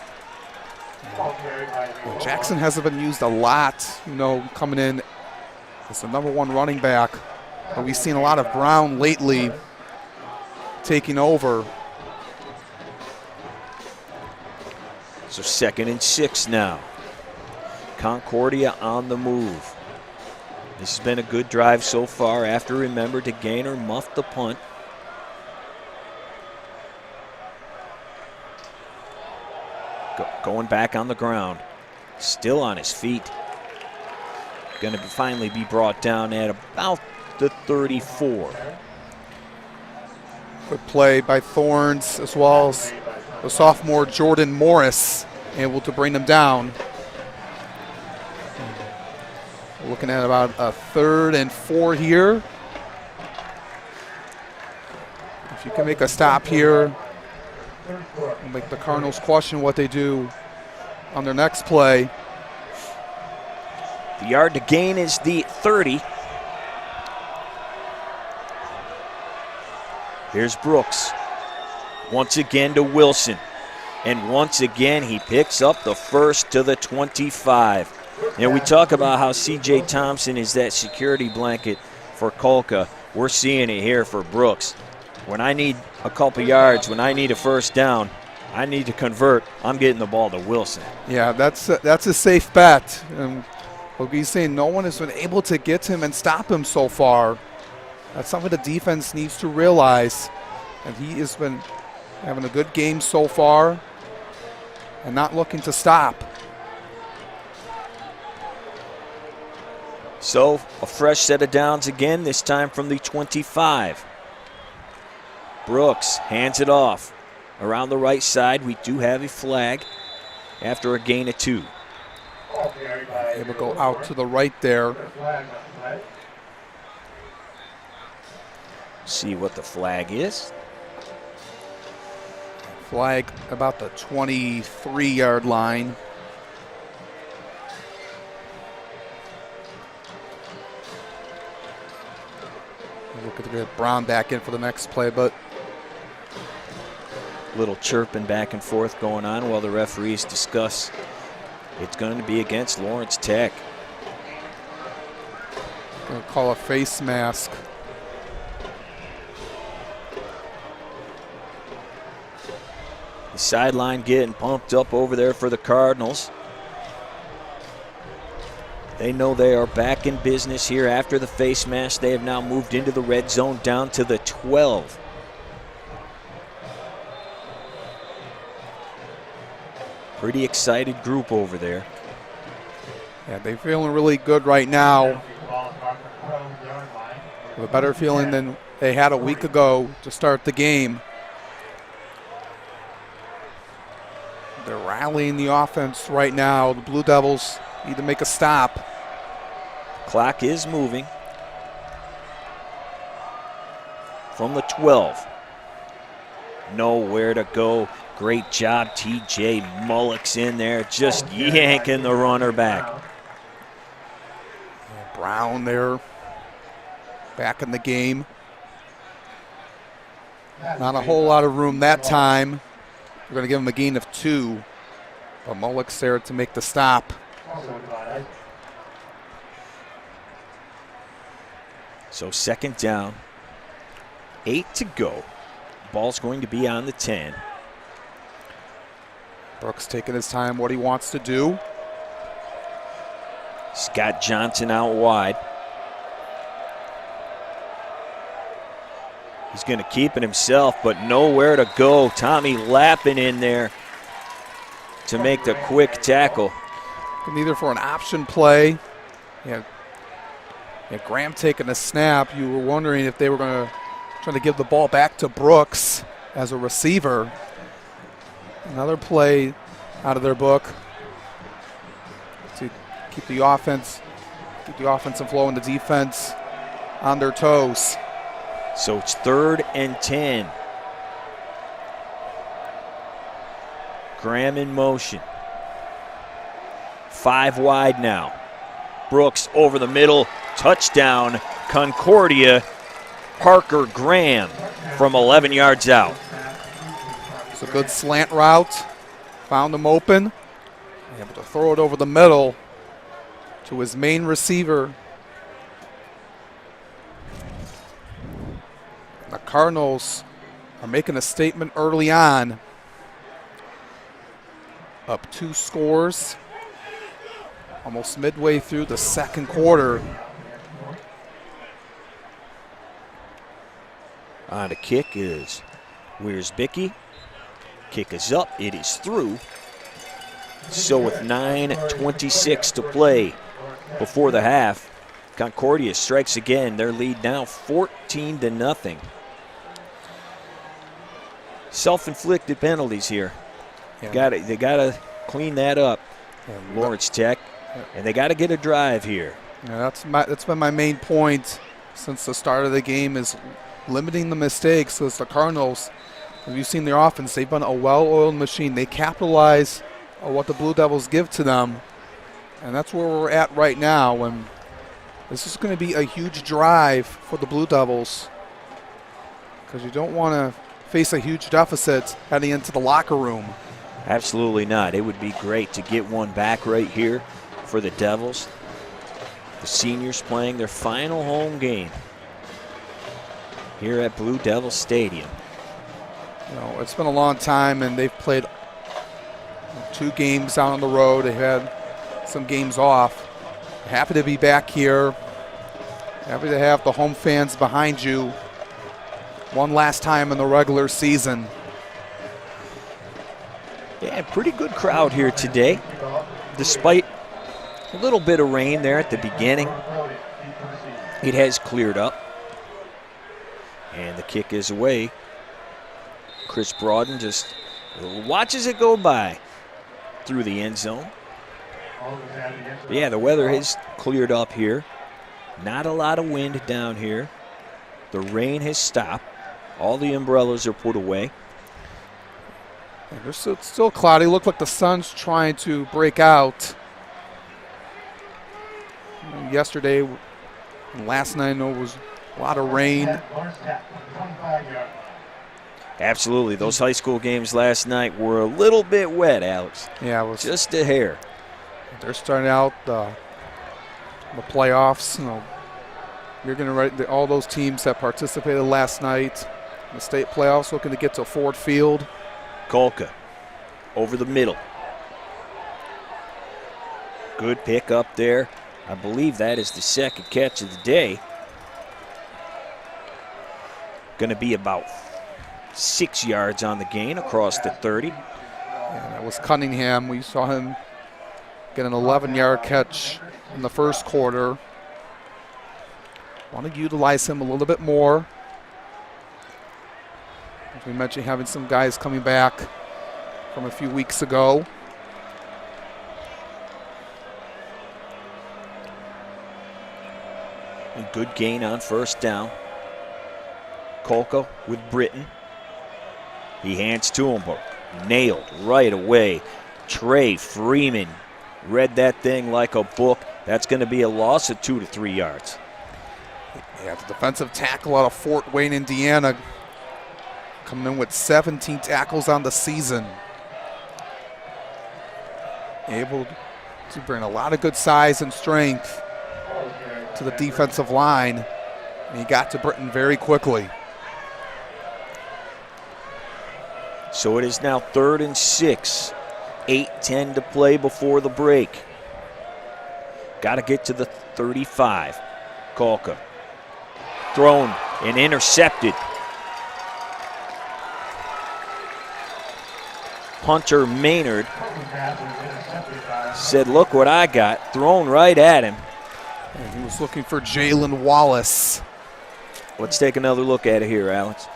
F: Well, Jackson hasn't been used a lot, coming in as the #1 running back. But we've seen a lot of Brown lately taking over.
E: So 2nd and 6 now. Concordia on the move. This has been a good drive so far after remember to Gaynor muffed the punt. Going back on the ground. Still on his feet. Going to finally be brought down at about the 34.
F: Good play by Thorns as well as the sophomore Jordan Morris, able to bring them down. Looking at about a 3rd and 4 here. If you can make a stop here, it'll make the Cardinals question what they do on their next play.
E: The yard to gain is the 30. Here's Brooks. Once again to Wilson. And once again he picks up the first to the 25. We talk about how C.J. Thompson is that security blanket for Kolka. We're seeing it here for Brooks. When I need a couple yards, when I need a first down, I need to convert, I'm getting the ball to Wilson.
F: Yeah, that's a safe bet. And what he's saying, no one has been able to get him and stop him so far. That's something the defense needs to realize. And he has been having a good game so far and not looking to stop.
E: So a fresh set of downs again, this time from the 25. Brooks hands it off. Around the right side, we do have a flag after a gain of 2.
F: Able to go out to the right there.
E: See what the flag is.
F: Flag about the 23-yard line. Look at the Brown back in for the next play, but
E: little chirping back and forth going on while the referees discuss. It's going to be against Lawrence Tech.
F: Gonna call a face mask.
E: The sideline getting pumped up over there for the Cardinals. They know they are back in business here after the face mask. They have now moved into the red zone down to the 12. Pretty excited group over there.
F: Yeah, they're feeling really good right now. With a better feeling than they had a week ago to start the game. They're rallying the offense right now. The Blue Devils need to make a stop.
E: Clock is moving. From the 12. Nowhere to go. Great job, T.J. Mullock's in there, just yanking the runner back.
F: Brown there, back in the game. Not a whole lot of room that time. We're going to give him a gain of 2. But Mullock's there to make the stop.
E: So 2nd down, 8 to go. Ball's going to be on the 10.
F: Brooks taking his time, what he wants to do.
E: Scott Johnson out wide. He's going to keep it himself, but nowhere to go. Tommy Lappin in there to make the quick tackle.
F: Either for an option play. Yeah, Graham taking a snap. You were wondering if they were going to try to give the ball back to Brooks as a receiver. Another play out of their book to keep the offense keep the offensive flow and the defense on their toes.
E: So it's 3rd and 10. Graham in motion. 5 wide now. Brooks over the middle. Touchdown, Concordia. Parker Graham from 11 yards out.
F: It's a good slant route. Found him open. Able to throw it over the middle to his main receiver. The Cardinals are making a statement early on. Up 2 scores. Almost midway through the second quarter.
E: On the kick is Wiersbicki. Kick is up. It is through. So with 9:26 to play before the half, Concordia strikes again. Their lead now 14-0. Self-inflicted penalties here.
F: Yeah.
E: They gotta clean that up. Lawrence Tech, and they gotta get a drive here.
F: Yeah, that's been my main point since the start of the game, is limiting the mistakes. Because the Cardinals, as you've seen their offense, they've been a well-oiled machine. They capitalize on what the Blue Devils give to them, and that's where we're at right now. And this is going to be a huge drive for the Blue Devils, because you don't want to face a huge deficit heading into the locker room.
E: Absolutely not. It would be great to get one back right here for the Devils. The seniors playing their final home game here at Blue Devil Stadium.
F: You know, it's been a long time, and they've played 2 games out on the road. They had some games off. Happy to be back here. Happy to have the home fans behind you one last time in the regular season.
E: Yeah, pretty good crowd here today, despite a little bit of rain there at the beginning. It has cleared up, and the kick is away. Chris Broaden just watches it go by through the end zone. Yeah, the weather has cleared up here. Not a lot of wind down here. The rain has stopped. All the umbrellas are put away.
F: It's still cloudy. Look like the sun's trying to break out. Yesterday and last night, I know it was a lot of rain.
E: Absolutely. Those high school games last night were a little bit wet, Alex.
F: Yeah, it was
E: just a hair.
F: They're starting out the playoffs. You know, you're going to write all those teams that participated last night in the state playoffs, looking to get to Ford Field.
E: Kolka over the middle. Good pick up there. I believe that is the second catch of the day. Going to be about 6 yards on the gain across the 30.
F: And that was Cunningham. We saw him get an 11-yard catch in the first quarter. Want to utilize him a little bit more. As we mentioned, having some guys coming back from a few weeks ago.
E: And good gain on first down. Kolka with Britton. He hands to him, but nailed right away. Trey Freeman read that thing like a book. That's going to be a loss of 2 to 3 yards.
F: Yeah, the defensive tackle out of Fort Wayne, Indiana, coming in with 17 tackles on the season. Able to bring a lot of good size and strength to the defensive line. And he got to Britton very quickly.
E: So it is now 3rd and 6. 8:10 to play before the break. Got to get to the 35. Kolka. Thrown and intercepted. Hunter Maynard said, look what I got. Thrown right at him.
F: And he was looking for Jalen Wallace.
E: Let's take another look at it here, Alex.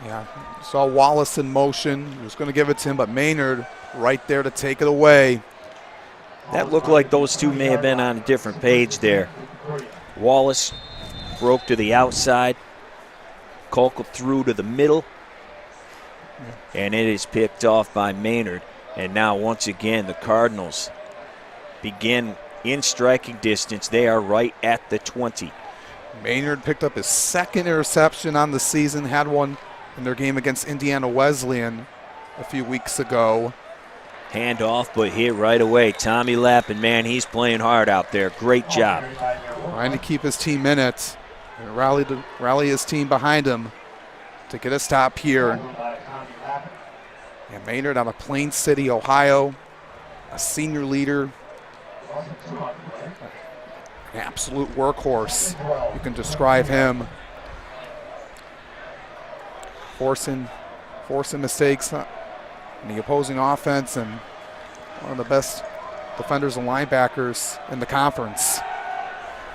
F: Yeah, saw Wallace in motion. He was going to give it to him, but Maynard right there to take it away.
E: That looked like those two may have been on a different page there. Wallace broke to the outside. Kolkel through to the middle. And it is picked off by Maynard. And now once again the Cardinals begin in striking distance. They are right at the 20.
F: Maynard picked up his second interception on the season, had one in their game against Indiana Wesleyan a few weeks ago.
E: Handoff, but hit right away. Tommy Lappin, man, he's playing hard out there. Great job.
F: Trying to keep his team in it and rally his team behind him to get a stop here. And Maynard out of Plain City, Ohio, a senior leader, an absolute workhorse. You can describe him. Forcing mistakes in the opposing offense, and one of the best defenders and linebackers in the conference.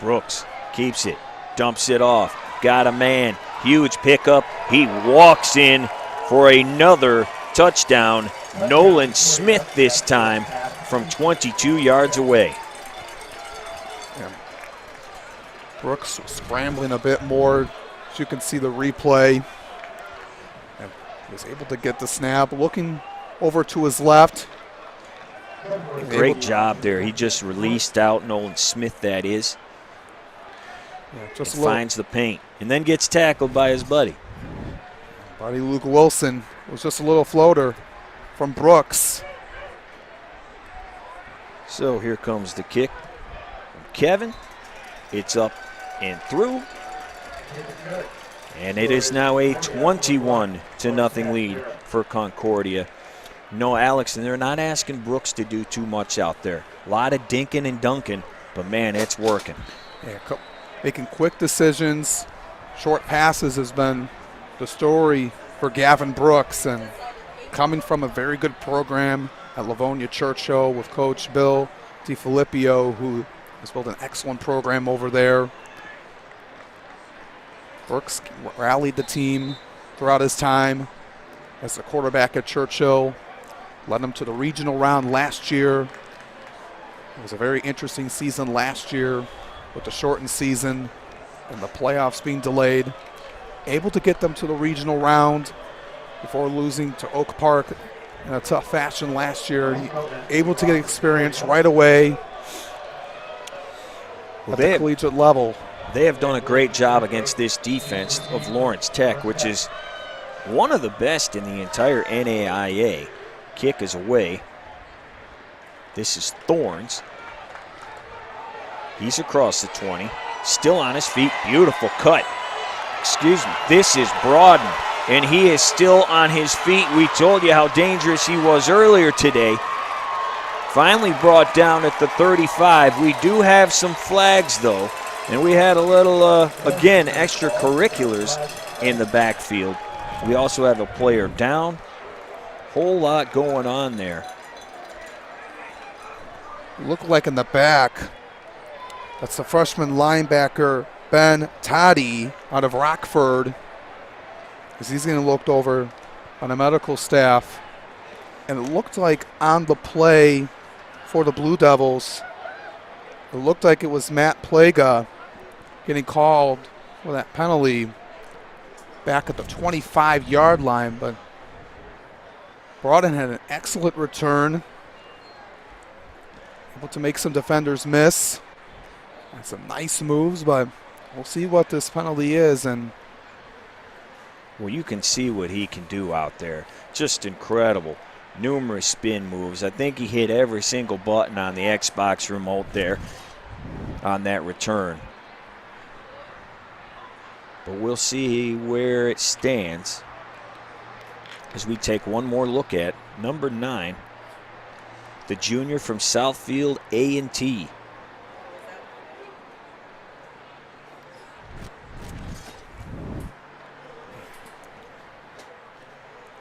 E: Brooks keeps it, dumps it off, got a man, huge pickup. He walks in for another touchdown. Nolan Smith this time from 22 yards away.
F: Brooks scrambling a bit more, as you can see the replay. And was able to get the snap, looking over to his left.
E: Great job there. He just released out Nolan Smith, that is.
F: Yeah, just
E: finds the paint and then gets tackled by his buddy.
F: Buddy Luke Wilson was just a little floater from Brooks.
E: So here comes the kick from Kevin. It's up and through. And it is now a 21-0 lead for Concordia. No, Alex, and they're not asking Brooks to do too much out there. A lot of dinking and dunking, but man, it's working.
F: Yeah, making quick decisions. Short passes has been the story for Gavin Brooks, and coming from a very good program at Livonia Churchill with Coach Bill DiFilippio, who has built an excellent program over there. Brooks rallied the team throughout his time as the quarterback at Churchill, led them to the regional round last year. It was a very interesting season last year with the shortened season and the playoffs being delayed. Able to get them to the regional round before losing to Oak Park in a tough fashion last year. Able to get experience right away at the collegiate level.
E: They have done a great job against this defense of Lawrence Tech, which is one of the best in the entire NAIA. Kick is away. This is Thorns. He's across the 20. Still on his feet. Beautiful cut. Excuse me. This is Broaden, and he is still on his feet. We told you how dangerous he was earlier today. Finally brought down at the 35. We do have some flags, though, and we had a little, again, extracurriculars in the backfield. We also have a player down. Whole lot going on there.
F: Look like in the back, that's the freshman linebacker Ben Toddy out of Rockford, as he's getting looked over on the medical staff. And it looked like on the play for the Blue Devils, it looked like it was Matt Plaga getting called for that penalty back at the 25-yard line, but Broaden had an excellent return, able to make some defenders miss. And some nice moves, but we'll see what this penalty is. And
E: well, you can see what he can do out there. Just incredible. Numerous spin moves. I think he hit every single button on the Xbox remote there on that return. But we'll see where it stands as we take one more look at number 9, the junior from Southfield A&T.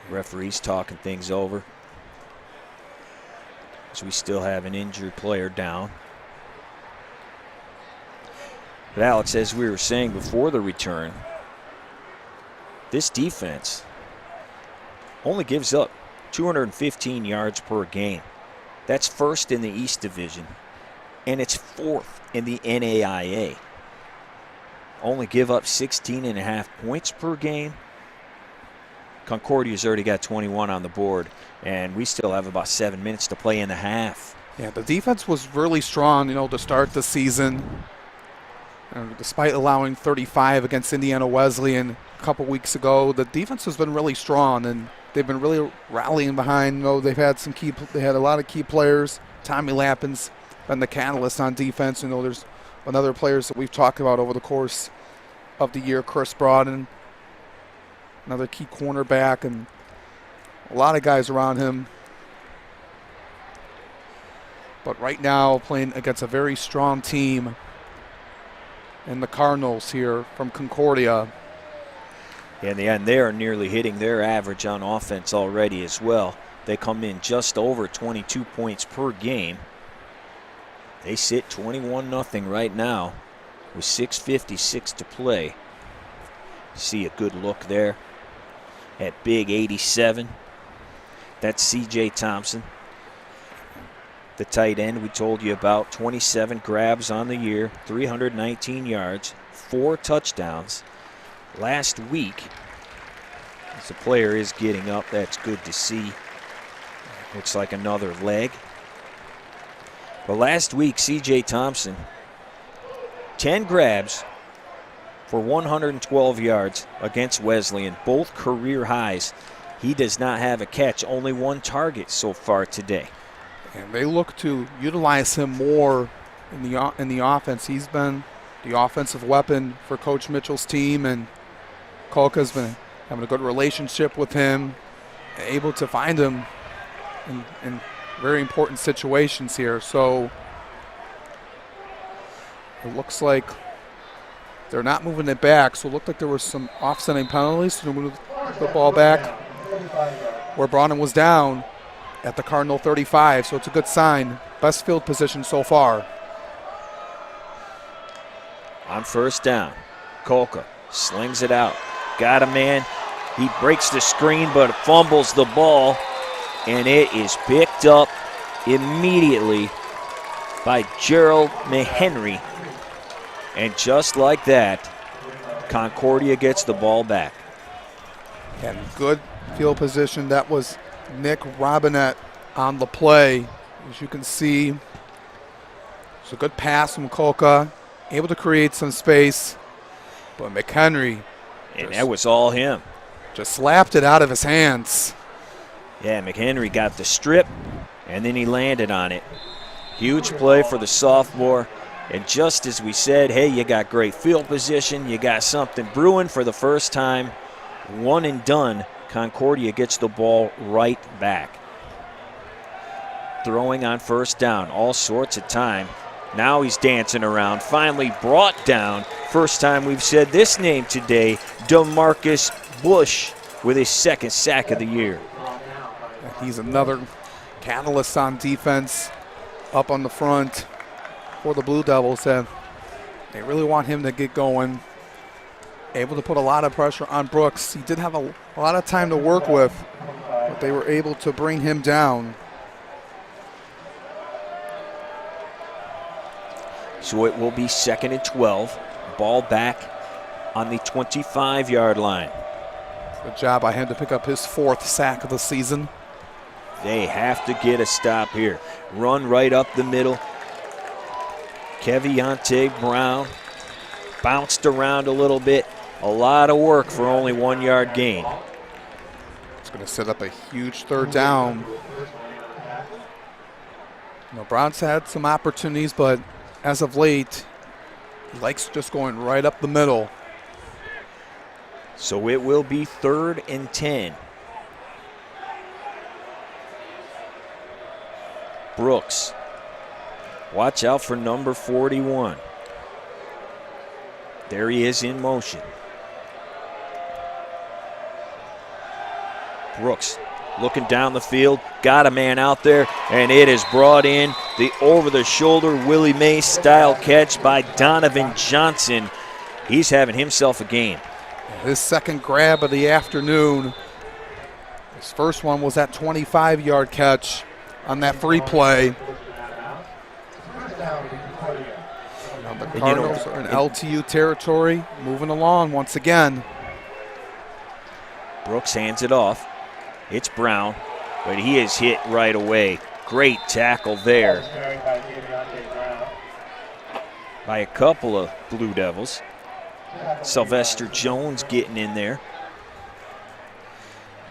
E: Referees talking things over, as we still have an injured player down. But Alex, as we were saying before the return, this defense only gives up 215 yards per game. That's first in the East Division. and it's 4th in the NAIA. Only give up 16.5 points per game. Concordia's already got 21 on the board, and we still have about 7 minutes to play in the half.
F: Yeah, the defense was really strong, to start the season. Despite allowing 35 against Indiana Wesleyan a couple weeks ago, the defense has been really strong, and they've been really rallying behind. They've had they had a lot of key players. Tommy Lappin's been the catalyst on defense. There's other players that we've talked about over the course of the year. Chris Broaden, another key cornerback, and a lot of guys around him. But right now, playing against a very strong team in the Cardinals here from Concordia.
E: In the end, they are nearly hitting their average on offense already as well. They come in just over 22 points per game. They sit 21-0 right now with 6:56 to play. See a good look there at big 87. That's C.J. Thompson, the tight end we told you about. 27 grabs on the year, 319 yards, 4 touchdowns. Last week, as the player is getting up, that's good to see. Looks like another leg. But last week, C.J. Thompson, 10 grabs for 112 yards against Wesleyan, both career highs. He does not have a catch, only 1 target so far today.
F: And they look to utilize him more in the offense. He's been the offensive weapon for Coach Mitchell's team, and Kolka's been having a good relationship with him, able to find him in very important situations here. So it looks like they're not moving it back. So it looked like there were some offsetting penalties to move the ball back where Bronnen was down at the Cardinal 35. So it's a good sign. Best field position so far.
E: On first down, Kolka slings it out. Got a man. He breaks the screen but fumbles the ball, and it is picked up immediately by Gerald McHenry. And just like that, Concordia gets the ball back.
F: And good field position. That was Nick Robinette on the play. As you can see, it's a good pass from Kolka, able to create some space, but McHenry,
E: and that was all him.
F: Just slapped it out of his hands.
E: Yeah, McHenry got the strip, and then he landed on it. Huge play for the sophomore. And just as we said, hey, you got great field position, you got something brewing for the first time. One and done, Concordia gets the ball right back. Throwing on first down, all sorts of time. Now he's dancing around, finally brought down. First time we've said this name today, DeMarcus Bush with his 2nd sack of the year.
F: He's another catalyst on defense up on the front for the Blue Devils. They really want him to get going. Able to put a lot of pressure on Brooks. He did have a lot of time to work with, but they were able to bring him down.
E: So it will be 2nd and 12. Ball back on the 25-yard line.
F: Good job by him to pick up his 4th sack of the season.
E: They have to get a stop here. Run right up the middle. Keviante Brown bounced around a little bit. A lot of work for only 1-yard gain.
F: It's going to set up a huge 3rd down. Brown's had some opportunities, but as of late, he likes just going right up the middle.
E: So it will be 3rd and 10. Brooks. Watch out for number 41. There he is in motion. Brooks looking down the field, got a man out there, and it is brought in. The over-the-shoulder Willie Mays style catch by Donovan Johnson. He's having himself a game.
F: His 2nd grab of the afternoon. His first one was that 25-yard catch on that free play. Cardinals are in LTU territory, moving along once again.
E: Brooks hands it off. It's Brown, but he is hit right away. Great tackle there by a couple of Blue Devils. Sylvester Jones getting in there.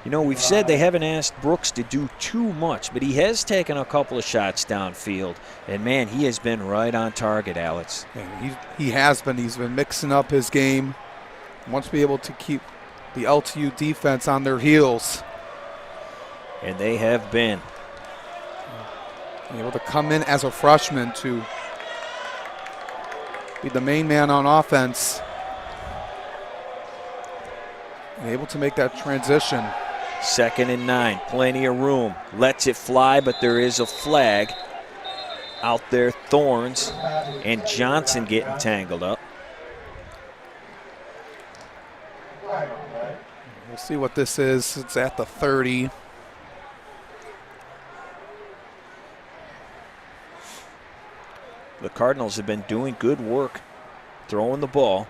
E: You know, we've said they haven't asked Brooks to do too much, but he has taken a couple of shots downfield. And, man, he has been right on target, Alex.
F: And he has been. He's been mixing up his game. Wants to be able to keep the LTU defense on their heels.
E: And they have been.
F: Able to come in as a freshman to be the main man on offense. And able to make that transition.
E: 2nd and 9, plenty of room. Lets it fly, but there is a flag out there. Thorns and Johnson getting tangled up.
F: We'll see what this is. It's at the 30.
E: The Cardinals have been doing good work throwing the ball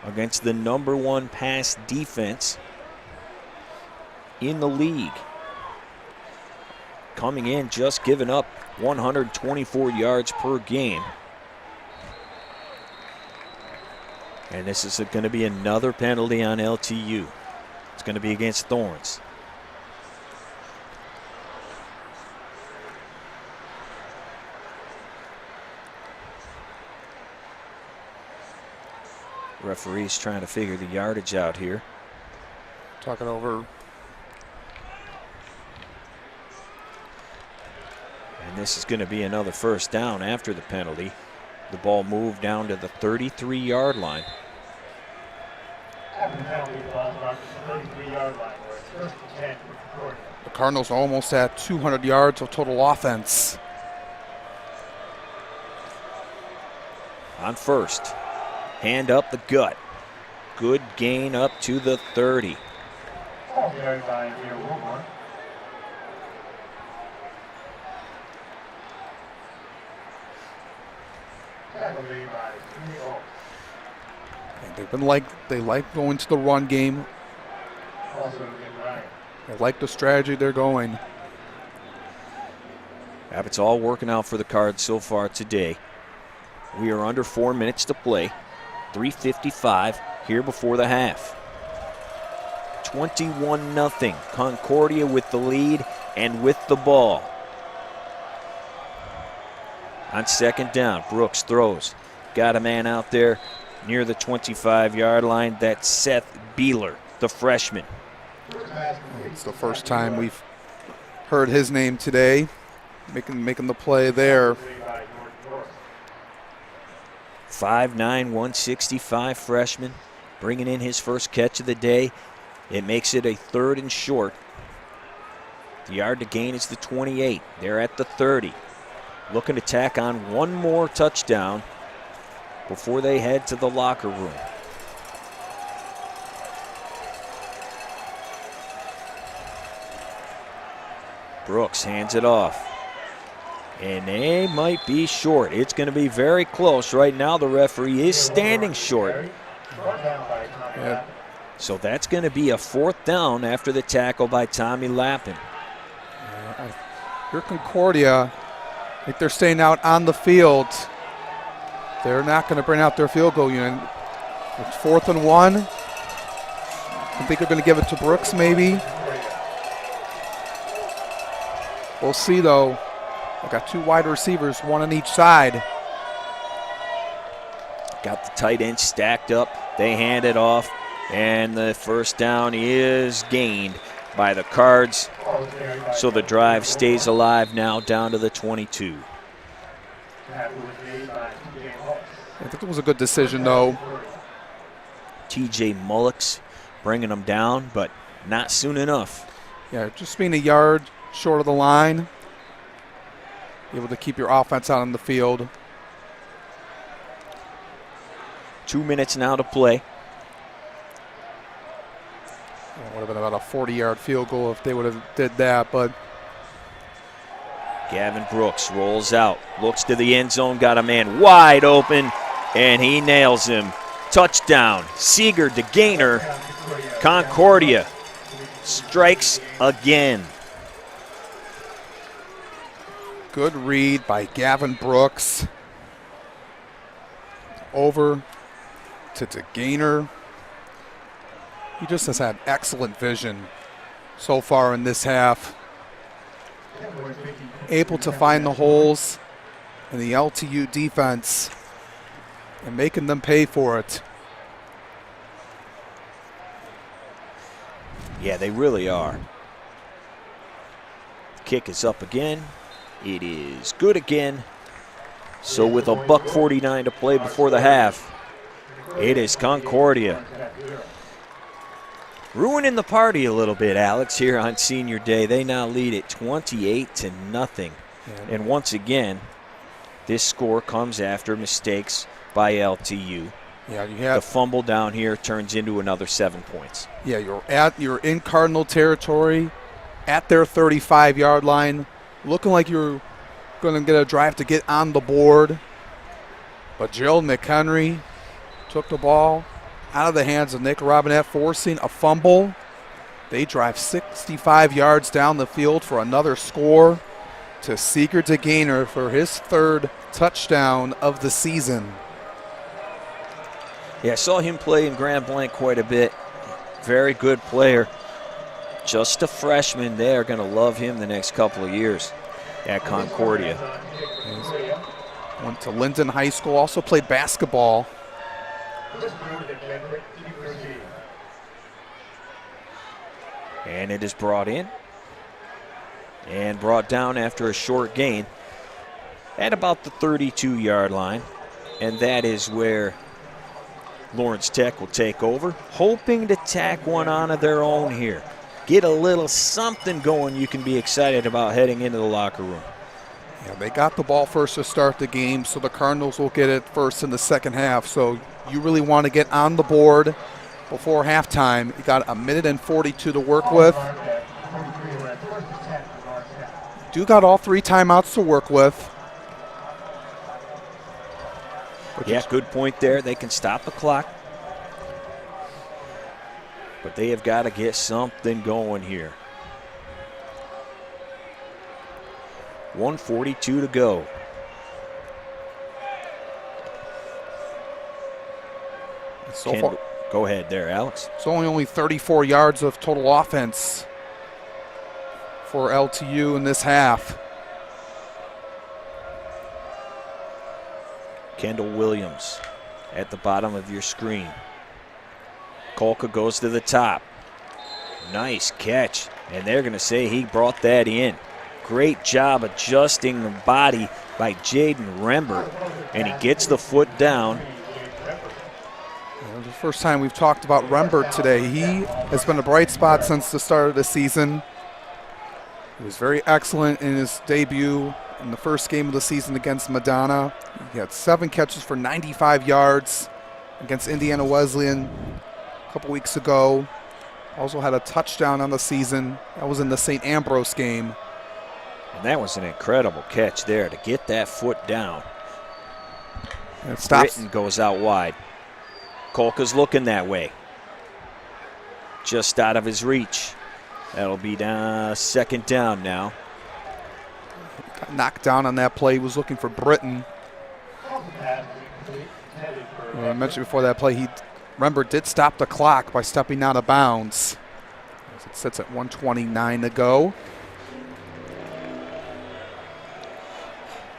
E: against the #1 pass defense in the league. Coming in, just giving up 124 yards per game. And this is going to be another penalty on LTU. It's going to be against Thorns. Referee's trying to figure the yardage out here.
F: Talking over.
E: And this is going to be another first down after the penalty. The ball moved down to the 33-yard line.
A: After the penalty, the ball's around the 33-yard line, where it's first and 10 for Concordia.
F: The Cardinals are almost at 200 yards of total offense.
E: On first. Hand up the gut. Good gain up to the 30.
A: Yard line here, Wilmore. Tackle made by CUAA.
F: They like going to the run game.
A: Also in right.
F: They like the strategy they're going.
E: It's all working out for the Cards so far today. We are under 4 minutes to play. 3:55 here before the half. 21-0. Concordia with the lead and with the ball. On 2nd down, Brooks throws. Got a man out there near the 25-yard line. That's Seth Beeler, the freshman.
F: It's the first time we've heard his name today, making the play there.
E: 5'9", 165 freshman, bringing in his first catch of the day. It makes it a 3rd and short. The yard to gain is the 28. They're at the 30. Looking to tack on one more touchdown before they head to the locker room. Brooks hands it off. And they might be short. It's going to be very close. Right now, the referee is standing short.
F: Yeah.
E: So that's going to be a 4th down after the tackle by Tommy Lappin.
F: Here Concordia, I think they're staying out on the field. They're not going to bring out their field goal unit. It's 4th and 1. I think they're going to give it to Brooks maybe. We'll see though. I've got 2 wide receivers, 1 on each side.
E: Got the tight end stacked up. They hand it off, and the first down is gained by the Cards. So the drive stays alive now down to the 22.
F: I think it was a good decision though.
E: TJ Mullix bringing them down, but not soon enough.
F: Yeah, just being a yard short of the line. Able to keep your offense out on the field.
E: 2 minutes now to play.
F: It would have been about a 40-yard field goal if they would have did that, but
E: Gavin Brooks rolls out, looks to the end zone, got a man wide open, and he nails him. Touchdown, Seeger to Gaynor. Concordia strikes again.
F: Good read by Gavin Brooks. Over to Gaynor. He just has had excellent vision so far in this half. Able to find the holes in the LTU defense and making them pay for it.
E: Yeah, they really are. Kick is up again. It is good again. So with a $1:49 to play before the half, it is Concordia ruining the party a little bit, Alex, here on senior day. They now lead it 28-0. And once again, this score comes after mistakes by LTU.
F: Yeah, you have
E: the fumble down here turns into another 7 points.
F: Yeah, you're in Cardinal territory at their 35-yard line, looking like you're going to get a drive to get on the board. But Gerald McHenry took the ball out of the hands of Nick Robinette, forcing a fumble. They drive 65 yards down the field for another score to Seeger to Gaynor for his third touchdown of the season.
E: Yeah, I saw him play in Grand Blanc quite a bit. Very good player. Just a freshman. They are going to love him the next couple of years at Concordia.
F: Went to Linden High School, also played basketball.
E: And it is brought in and brought down after a short gain at about the 32-yard line. And that is where Lawrence Tech will take over, hoping to tack one on of their own here. Get a little something going you can be excited about heading into the locker room.
F: Yeah, they got the ball first to start the game, so the Cardinals will get it first in the second half. So you really want to get on the board before halftime. You got a minute and 42 to work with. Do got all 3 timeouts to work with.
E: Yeah, good point there. They can stop the clock. But they have got to get something going here. 1:42 to go.
F: So far,
E: go ahead there, Alex.
F: It's only 34 yards of total offense for LTU in this half.
E: Kendall Williams at the bottom of your screen. Kolka goes to the top. Nice catch. And they're going to say he brought that in. Great job adjusting the body by Jaden Rembert. And he gets the foot down.
F: The first time we've talked about Rembert today. He has been a bright spot since the start of the season. He was very excellent in his debut in the first game of the season against Madonna. He had 7 catches for 95 yards against Indiana Wesleyan a couple weeks ago. Also had a touchdown on the season. That was in the St. Ambrose game.
E: And that was an incredible catch there to get that foot down.
F: And it stops.
E: Britton goes out wide. Kolka's looking that way. Just out of his reach. That'll be second down now.
F: Got knocked down on that play. He was looking for Britton. I mentioned before that play, Rembert did stop the clock by stepping out of bounds. As it sits at 1:29 to go.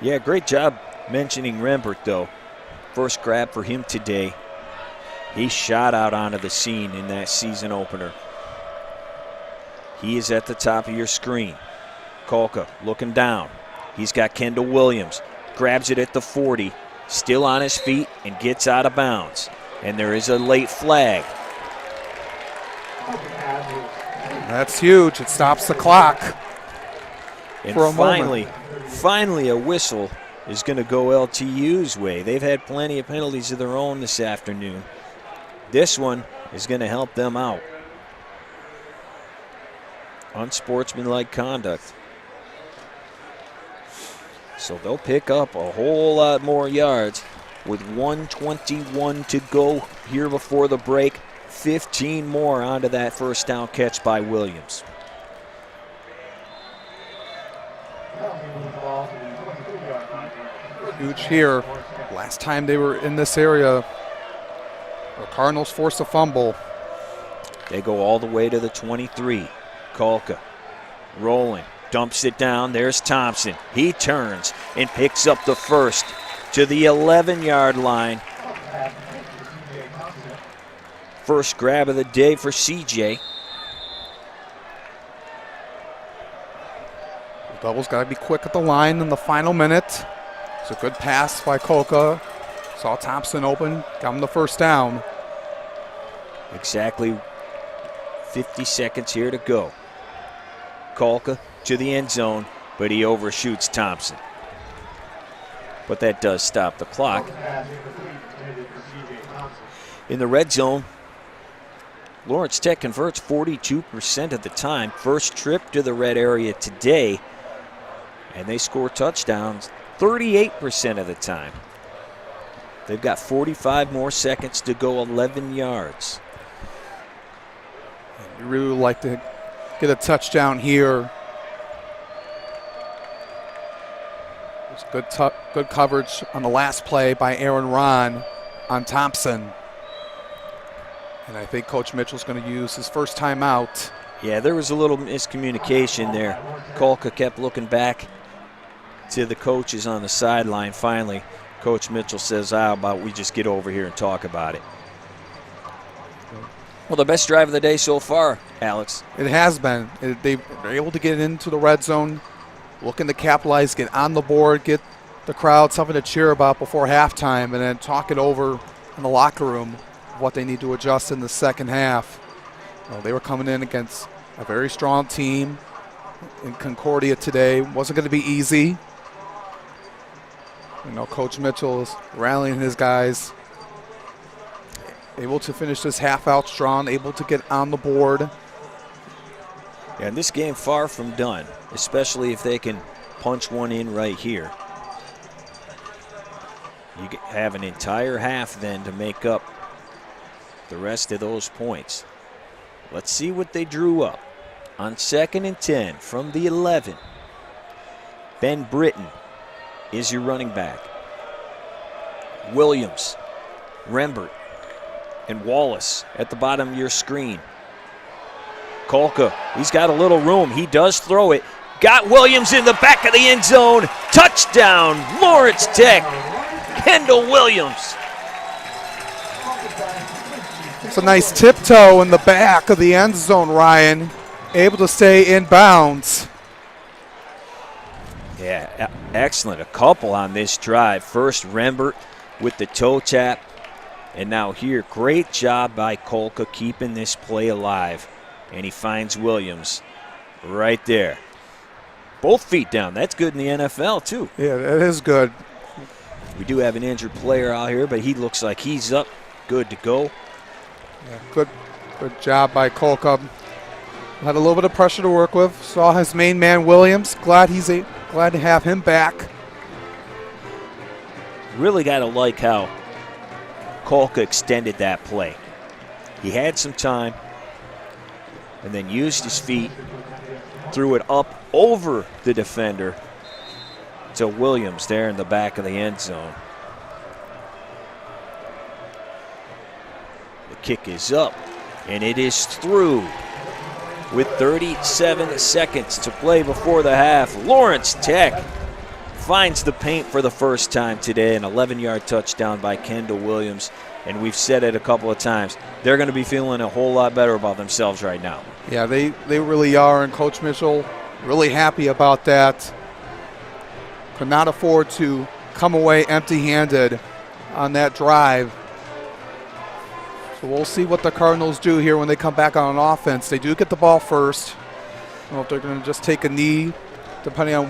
E: Yeah, great job mentioning Rembert, though. First grab for him today. He shot out onto the scene in that season opener. He is at the top of your screen. Kolka looking down. He's got Kendall Williams. Grabs it at the 40. Still on his feet and gets out of bounds. And there is a late flag.
F: That's huge. It stops the clock.
E: And
F: for a
E: finally a whistle is going to go LTU's way. They've had plenty of penalties of their own this afternoon. This one is going to help them out. Unsportsmanlike conduct. So they'll pick up a whole lot more yards with 1:21 to go here before the break. 15 more onto that first down catch by Williams.
F: Huge here. Last time they were in this area, the Cardinals forced a fumble.
E: They go all the way to the 23. Kolka rolling, dumps it down. There's Thompson. He turns and picks up the first to the 11-yard line. First grab of the day for CJ.
F: The Devils got to be quick at the line in the final minute. It's a good pass by Kolka. Saw Thompson open, got him the first down.
E: Exactly 50 seconds here to go. Kolka to the end zone, but he overshoots Thompson. But that does stop the clock. In the red zone, Lawrence Tech converts 42% of the time. First trip to the red area today, and they score touchdowns 38% of the time. They've got 45 more seconds to go, 11 yards.
F: You really would like to get a touchdown here. There's good coverage on the last play by Aaron Ron on Thompson. And I think Coach Mitchell's going to use his first timeout.
E: Yeah, there was a little miscommunication there. Kolka kept looking back to the coaches on the sideline. Finally, Coach Mitchell says, how about we just get over here and talk about it. Well, the best drive of the day so far, Alex.
F: It has been. They're able to get into the red zone, looking to capitalize, get on the board, get the crowd something to cheer about before halftime, and then talk it over in the locker room, what they need to adjust in the second half. They were coming in against a very strong team in Concordia today. Wasn't going to be easy. Coach Mitchell is rallying his guys, able to finish this half out strong, able to get on the board.
E: Yeah, and this game far from done, especially if they can punch one in right here. You have an entire half then to make up the rest of those points. Let's see what they drew up. On 2nd and 10 from the 11, Ben Britton is your running back. Williams, Rembert, and Wallace at the bottom of your screen. Kolka, he's got a little room. He does throw it. Got Williams in the back of the end zone. Touchdown, Lawrence Tech. Kendall Williams.
F: It's a nice tiptoe in the back of the end zone, Ryan. Able to stay in bounds.
E: Yeah, excellent. A couple on this drive. First, Rembert with the toe tap. And now here, great job by Kolka keeping this play alive. And he finds Williams right there. Both feet down. That's good in the NFL, too.
F: Yeah, that is good.
E: We do have an injured player out here, but he looks like he's up, good to go.
F: Yeah, good job by Kolka. Had a little bit of pressure to work with. Saw his main man, Williams. Glad to have him back.
E: Really got to like how Kolka extended that play. He had some time and then used his feet, threw it up over the defender to Williams there in the back of the end zone. The kick is up, and it is through with 37 seconds to play before the half. Lawrence Tech finds the paint for the first time today, an 11-yard touchdown by Kendall Williams. And we've said it a couple of times, they're going to be feeling a whole lot better about themselves right now.
F: Yeah, they really are, and Coach Mitchell really happy about that. Could not afford to come away empty-handed on that drive. So we'll see what the Cardinals do here when they come back on offense. They do get the ball first. I don't know if they're going to just take a knee, depending on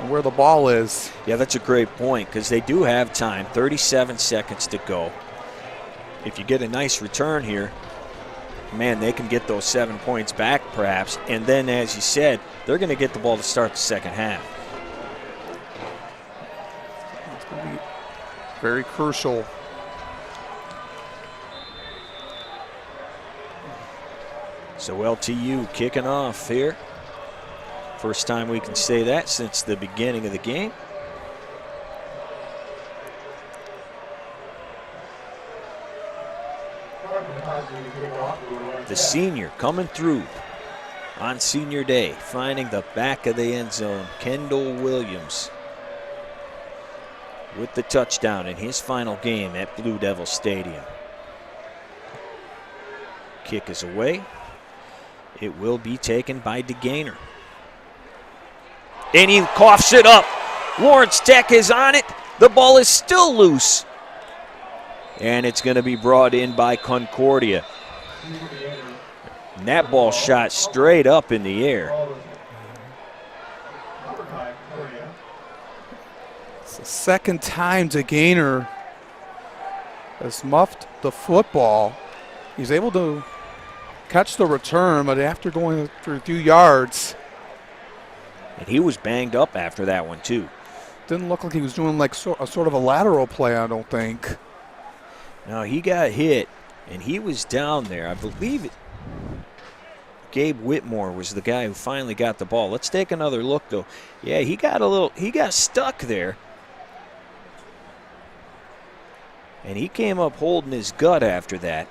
F: where the ball is.
E: Yeah, that's a great point, because they do have time, 37 seconds to go. If you get a nice return here, man, they can get those 7 points back perhaps. And then, as you said, they're going to get the ball to start the second half.
F: Very crucial.
E: So LTU kicking off here. First time we can say that since the beginning of the game. The senior coming through on senior day, finding the back of the end zone. Kendall Williams with the touchdown in his final game at Blue Devil Stadium. Kick is away. It will be taken by DeGainer. And he coughs it up. Lawrence Tech is on it. The ball is still loose. And it's going to be brought in by Concordia. And that ball shot straight up in the air.
F: It's the second time DeGainer has muffed the football. He's able to catch the return, but after going for a few yards.
E: And he was banged up after that one, too.
F: Didn't look like he was doing like a sort of a lateral play, I don't think.
E: No, he got hit, and he was down there. I believe it. Gabe Whitmore was the guy who finally got the ball. Let's take another look, though. Yeah, he got stuck there. And he came up holding his gut after that.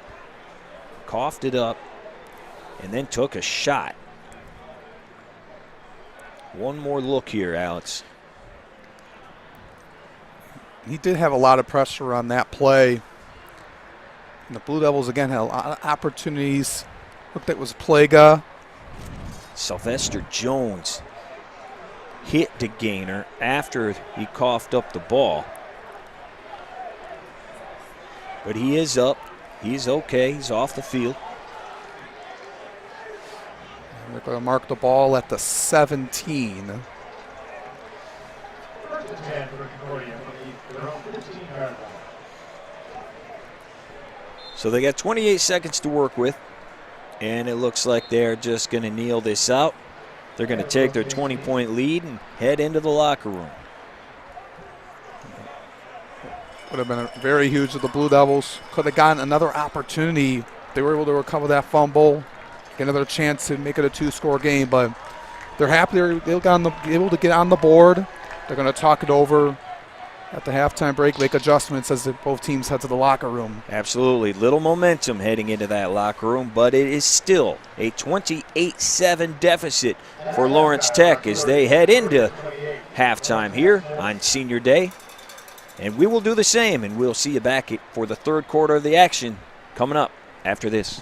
E: Coughed it up, and then took a shot. One more look here, Alex.
F: He did have a lot of pressure on that play. And the Blue Devils, again, had a lot of opportunities. Looked like it was Plaga.
E: Sylvester Jones hit DeGainer after he coughed up the ball. But he is up. He's okay. He's off the field.
F: They're going to mark the ball at the 17.
E: So they got 28 seconds to work with, and it looks like they're just going to kneel this out. They're going to take their 20-point lead and head into the locker room.
F: Would have been very huge of the Blue Devils. Could have gotten another opportunity. They were able to recover that fumble, get another chance to make it a two-score game, but they're happy they got able to get on the board. They're going to talk it over at the halftime break, make adjustments as both teams head to the locker room.
E: Absolutely. Little momentum heading into that locker room, but it is still a 28-7 deficit for Lawrence Tech as they head into halftime here on senior day. And we will do the same, and we'll see you back for the third quarter of the action coming up after this.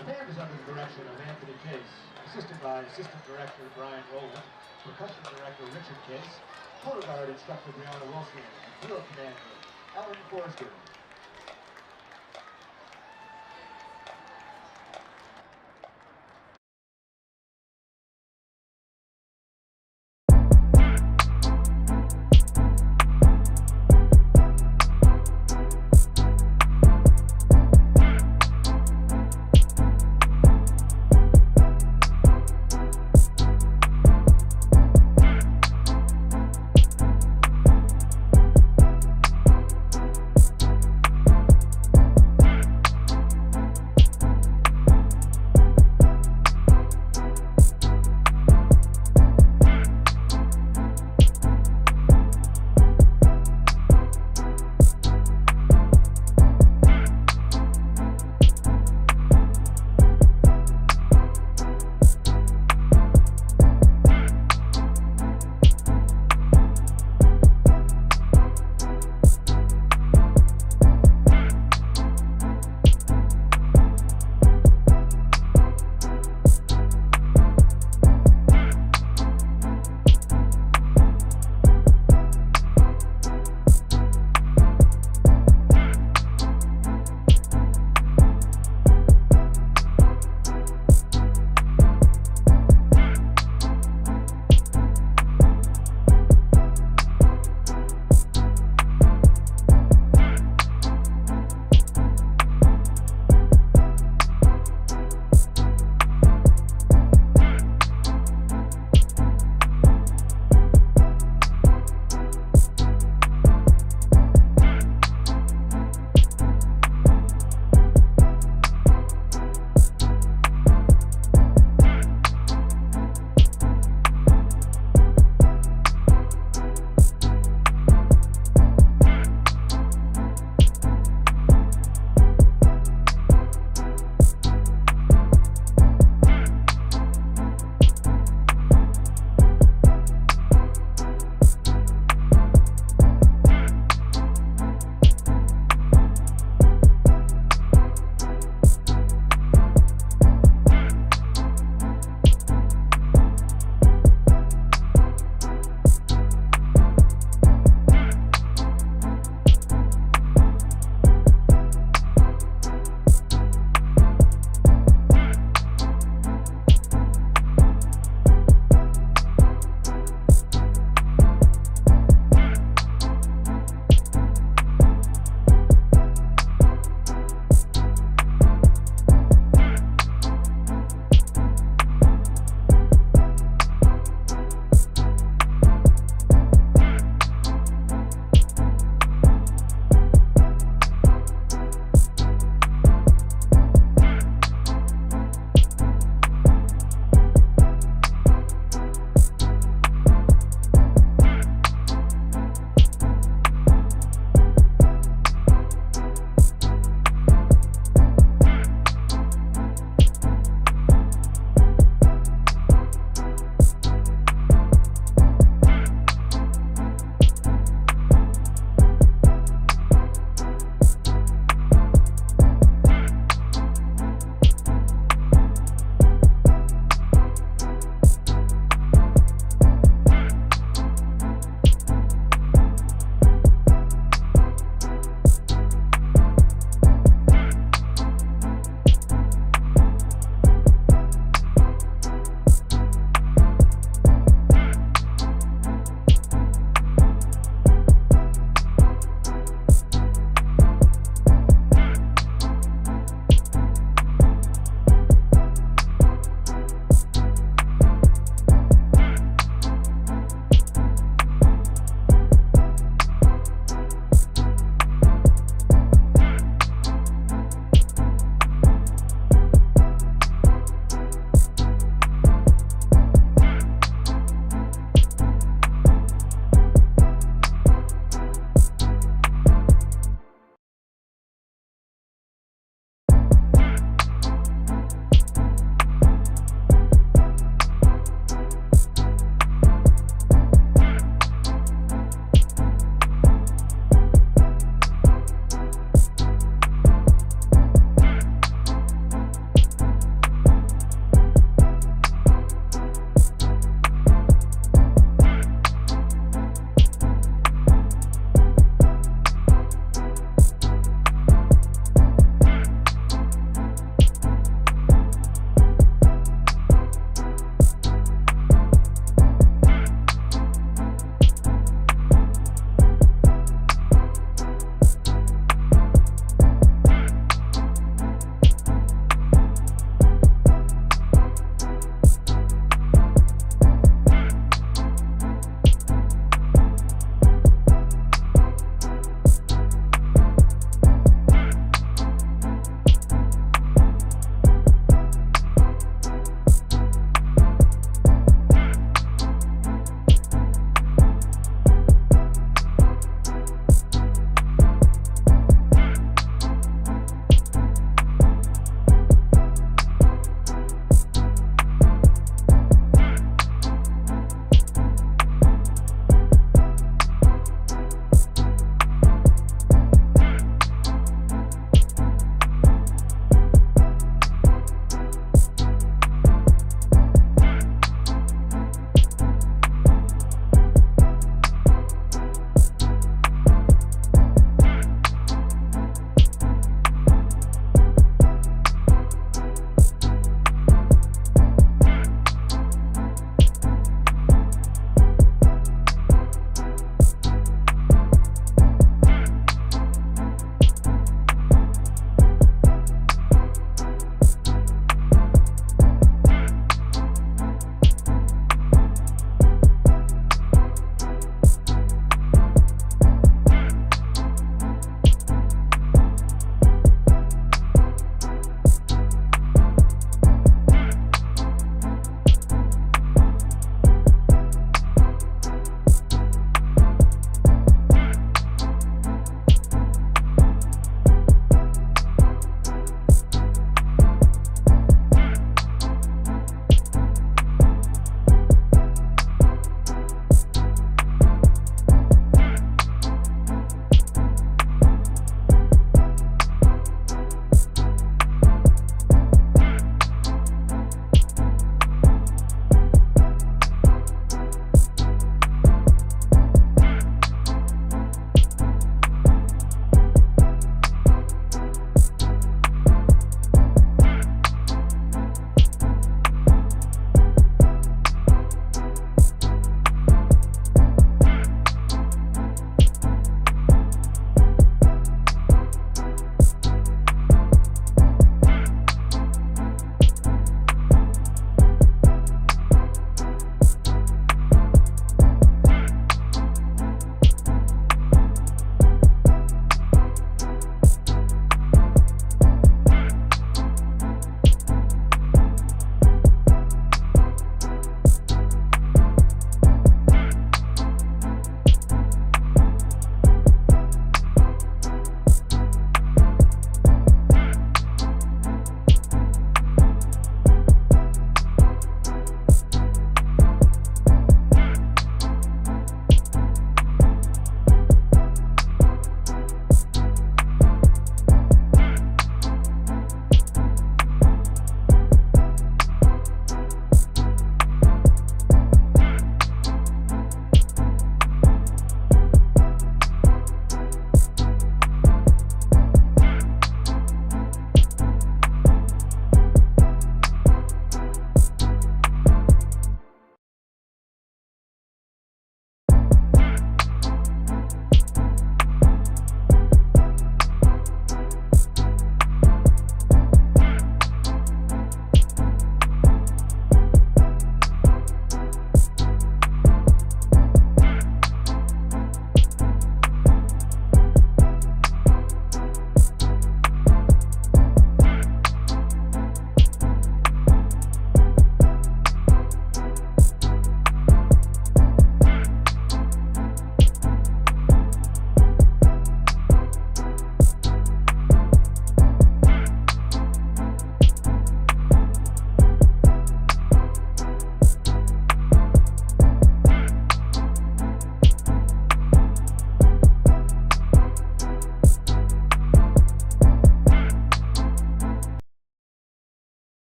A: The band is under the direction of Anthony Case, assisted by Assistant Director Brian Rowland, Percussion Director Richard Case, Color Guard Instructor Brianna Wilson, and Field Commander Ellen Forrester.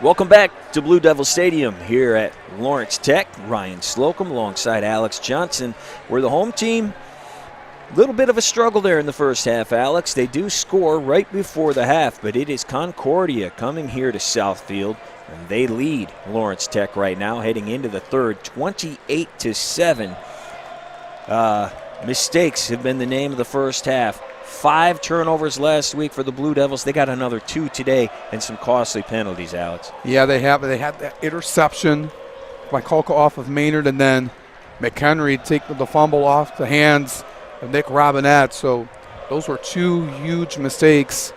E: Welcome back to Blue Devil Stadium here at Lawrence Tech. Ryan Slocum alongside Alex Johnson. We're the home team. A little bit of a struggle there in the first half, Alex. They do score right before the half, but it is Concordia coming here to Southfield, and they lead Lawrence Tech right now, heading into the third, 28-7. Mistakes have been the name of the first half. 5 turnovers last week for the Blue Devils. They got another 2 today and some costly penalties, Alex.
F: Yeah, they have. They had that interception by Kolka off of Maynard, and then McHenry taking the fumble off the hands of Nick Robinette. So those were 2 huge mistakes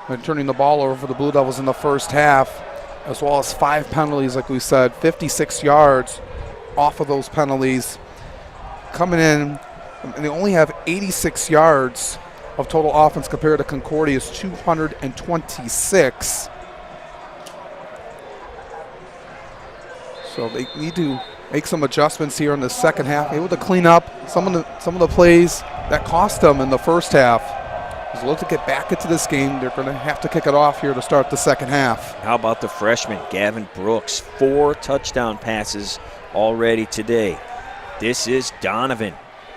F: when turning the ball over for the Blue Devils in the first half, as well as 5 penalties, like we said, 56 yards off of those penalties. Coming in, and they only have 86 yards of total offense compared to Concordia's 226. So they need to make some adjustments here in the second half, able to clean up some of the plays that cost them in the first half. As they look to get back into this game, they're going to have to kick it off here to start the second half.
E: How about the freshman, Gavin Brooks? 4 touchdown passes already today. This is Donovan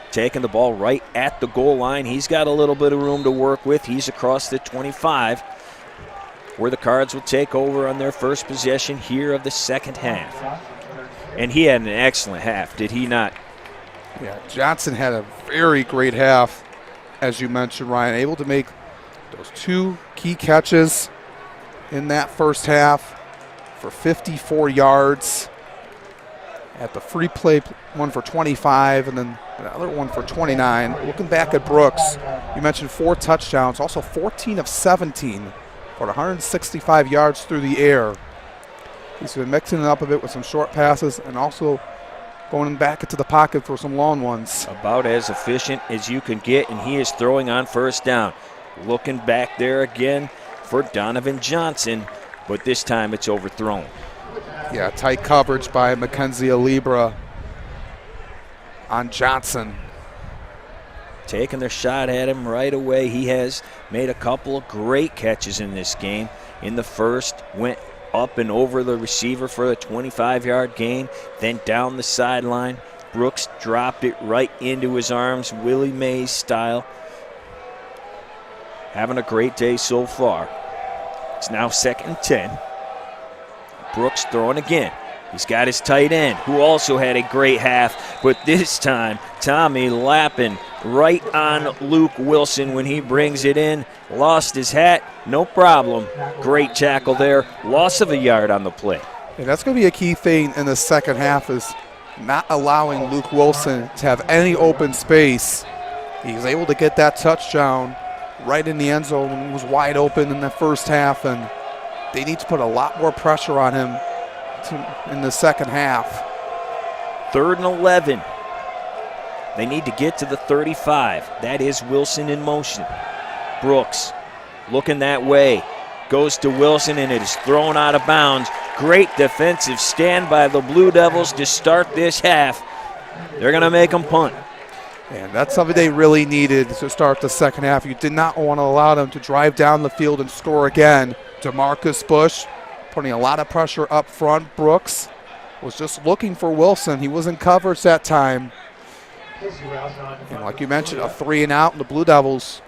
E: taking the ball right at the goal line. He's got a little bit of room to work with. He's across the 25, where the Cards will take over on their first possession here of the second half. And he had an excellent half, did he not?
F: Yeah, Johnson had a very great half, as you mentioned, Ryan. Able to make those 2 key catches in that first half for 54 yards. At the free play, one for 25, and then another one for 29. Looking back at Brooks, you mentioned 4 touchdowns, also 14 of 17 for 165 yards through the air. He's been mixing it up a bit with some short passes and also going back into the pocket for some long ones.
E: About as efficient as you can get, and he is throwing on first down. Looking back there again for Donovan Johnson, but this time it's overthrown.
F: Yeah, tight coverage by Mackenzie Alibra on Johnson.
E: Taking their shot at him right away. He has made a couple of great catches in this game. In the first, went up and over the receiver for a 25-yard gain, then down the sideline. Brooks dropped it right into his arms, Willie Mays style. Having a great day so far. It's now 2nd and 10. Brooks throwing again. He's got his tight end, who also had a great half, but this time Tommy Lappin right on Luke Wilson when he brings it in. Lost his hat, no problem. Great tackle there. Loss of a yard on the play.
F: And that's going to be a key thing in the second half, is not allowing Luke Wilson to have any open space. He was able to get that touchdown right in the end zone when he was wide open in the first half, and they need to put a lot more pressure on him in the second half.
E: 3rd and 11. They need to get to the 35. That is Wilson in motion. Brooks looking that way. Goes to Wilson, and it is thrown out of bounds. Great defensive stand by the Blue Devils to start this half. They're going to make them punt.
F: And that's something they really needed to start the second half. You did not want to allow them to drive down the field and score again. DeMarcus Bush putting a lot of pressure up front. Brooks was just looking for Wilson. He was in coverage that time. And like you mentioned, a 3 and out, and the Blue Devils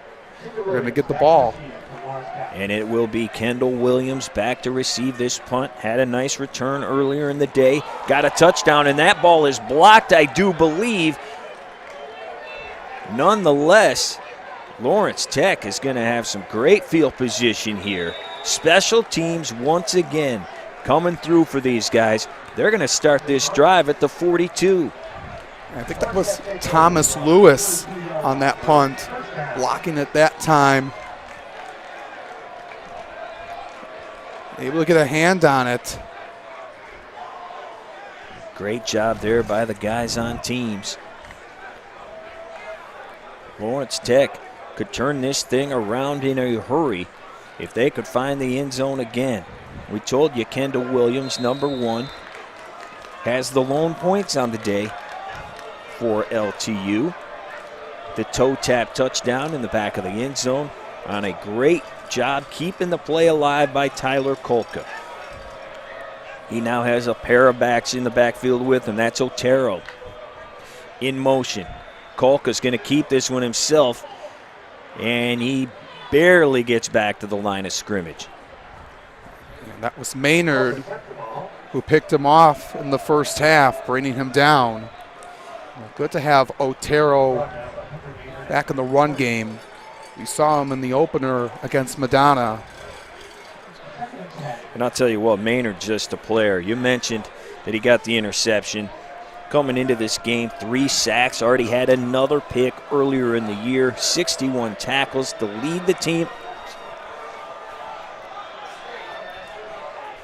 F: are going to get the ball.
E: And it will be Kendall Williams back to receive this punt. Had a nice return earlier in the day. Got a touchdown, and that ball is blocked, I do believe. Nonetheless, Lawrence Tech is going to have some great field position here. Special teams once again coming through for these guys. They're going to start this drive at the 42.
F: I think that was Thomas Lewis on that punt, blocking at that time. Able to get a hand on it.
E: Great job there by the guys on teams. Lawrence Tech could turn this thing around in a hurry if they could find the end zone again. We told you Kendall Williams, number 1, has the lone points on the day for LTU. The toe tap touchdown in the back of the end zone on a great job keeping the play alive by Tyler Kolka. He now has a pair of backs in the backfield with him. That's Otero in motion. Kolka's going to keep this one himself, and he barely gets back to the line of scrimmage.
F: And that was Maynard who picked him off in the first half, bringing him down. Good to have Otero back in the run game. We saw him in the opener against Madonna.
E: And I'll tell you what, Maynard's just a player. You mentioned that he got the interception. Coming into this game, 3 sacks, already had another pick earlier in the year, 61 tackles to lead the team.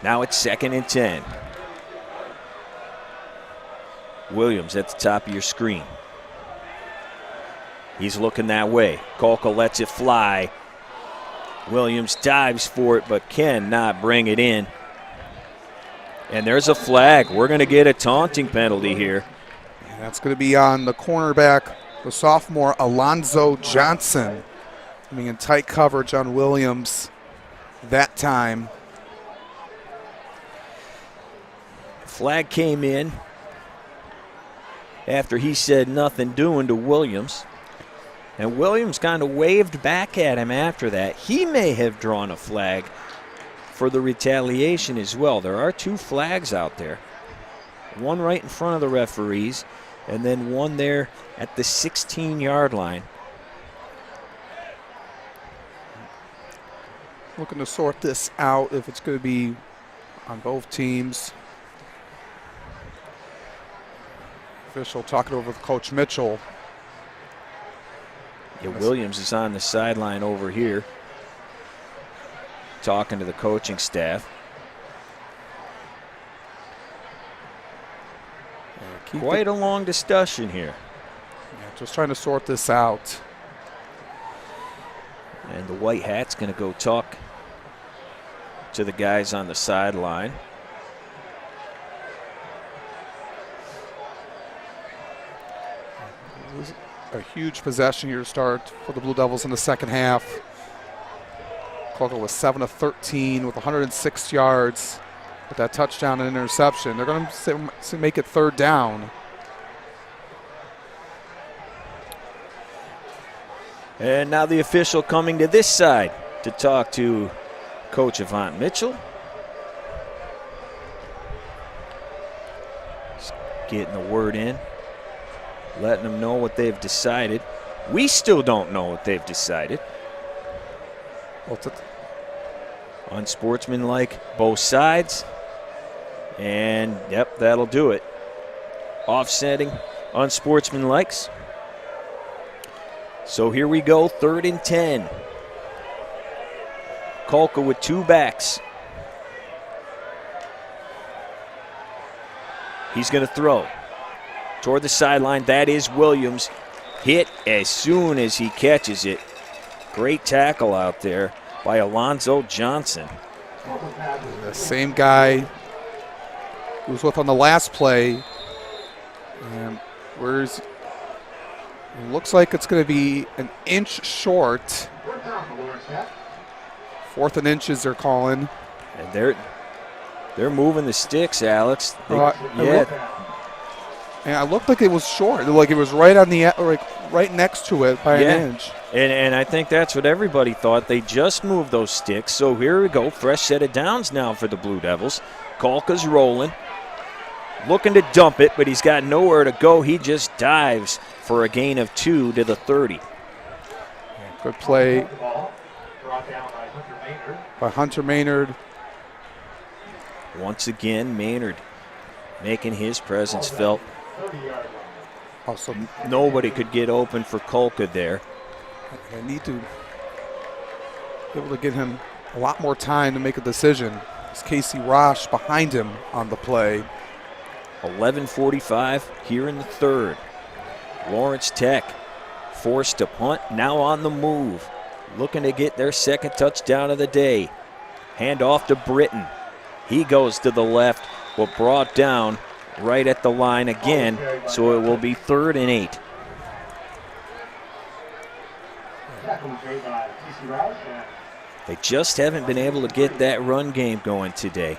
E: Now it's 2nd and 10. Williams at the top of your screen. He's looking that way. Kolka lets it fly. Williams dives for it, but cannot bring it in. And there's a flag. We're going to get a taunting penalty here.
F: And that's going to be on the cornerback, the sophomore Alonzo Johnson. Coming in tight coverage on Williams that time.
E: Flag came in after he said nothing doing to Williams. And Williams kind of waved back at him after that. He may have drawn a flag for the retaliation as well. There are 2 flags out there. One right in front of the referees, and then one there at the 16-yard line.
F: Looking to sort this out if it's going to be on both teams. Official talking over with Coach Mitchell.
E: Yeah, Williams is on the sideline over here, talking to the coaching staff. Quite a long discussion here.
F: Yeah, just trying to sort this out.
E: And the white hat's going to go talk to the guys on the sideline.
F: This is a huge possession here to start for the Blue Devils in the second half. Kolka was 7 of 13 with 106 yards with that touchdown and interception. They're going to make it 3rd down.
E: And now the official coming to this side to talk to Coach Avant Mitchell. Just getting the word in, letting them know what they've decided. We still don't know what they've decided. Unsportsmanlike, both sides. And, yep, that'll do it. Offsetting, unsportsmanlikes. So here we go, 3rd and 10. Kolka with 2 backs. He's going to throw toward the sideline. That is Williams. Hit as soon as he catches it. Great tackle out there by Alonzo Johnson.
F: The same guy who was with on the last play. And where's it looks like it's going to be an inch short. 4th and inches they're calling.
E: And they're moving the sticks, Alex.
F: And it looked like it was short. Like it was right on the right next to it by an inch.
E: And I think that's what everybody thought. They just moved those sticks. So here we go. Fresh set of downs now for the Blue Devils. Kolka's rolling. Looking to dump it, but he's got nowhere to go. He just dives for a gain of 2 to the 30.
F: Good play by Hunter Maynard.
E: Once again, Maynard making his presence felt.
F: Also,
E: nobody could get open for Kolka there.
F: They need to be able to give him a lot more time to make a decision. It's Casey Rosh behind him on the play.
E: 11:45 here in the 3rd. Lawrence Tech forced to punt, now on the move. Looking to get their 2nd touchdown of the day. Hand off to Britton. He goes to the left, but brought down right at the line again, so it will be 3rd and 8. They just haven't been able to get that run game going today.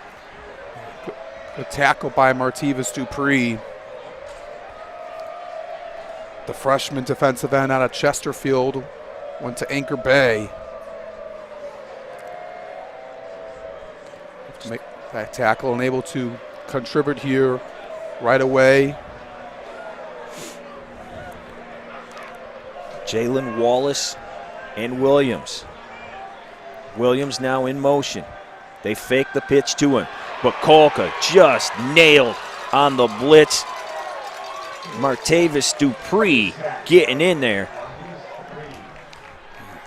F: The tackle by Martavis Dupree. The freshman defensive end out of Chesterfield went to Anchor Bay. To make that tackle and able to contribute here right away.
E: Jalen Wallace and Williams. Williams now in motion. They fake the pitch to him, but Kolka just nailed on the blitz. Martavis Dupree getting in there.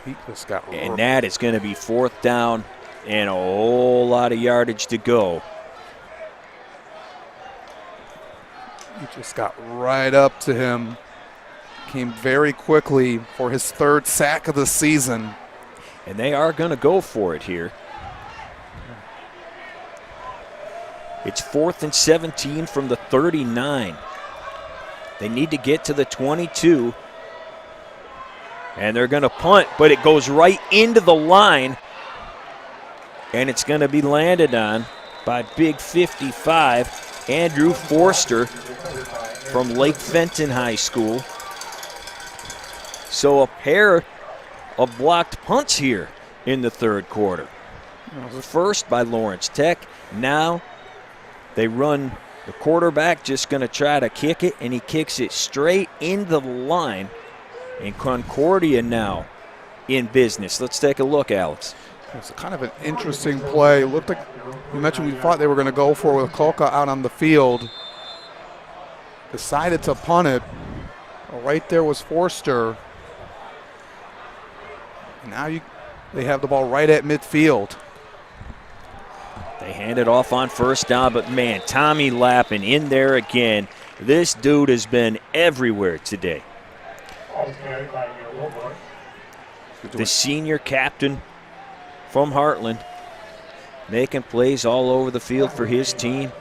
F: He just got
E: and that is going to be 4th down and a whole lot of yardage to go.
F: He just got right up to him. Came very quickly for his 3rd sack of the season.
E: And they are going to go for it here. It's 4th and 17 from the 39. They need to get to the 22. And they're going to punt, but it goes right into the line. And it's going to be landed on by big 55, Andrew Forster from Lake Fenton High School. So a pair of blocked punts here in the 3rd quarter. First by Lawrence Tech. Now they run the quarterback, just going to try to kick it, and he kicks it straight into the line. And Concordia now in business. Let's take a look, Alex.
F: It's kind of an interesting play. It looked like you mentioned we thought they were going to go for it with Kolka out on the field. Decided to punt it. Right there was Forster. Now they have the ball right at midfield.
E: They hand it off on 1st down, but man, Tommy Lappin in there again. This dude has been everywhere today. The senior captain from Heartland, making plays all over the field for his team,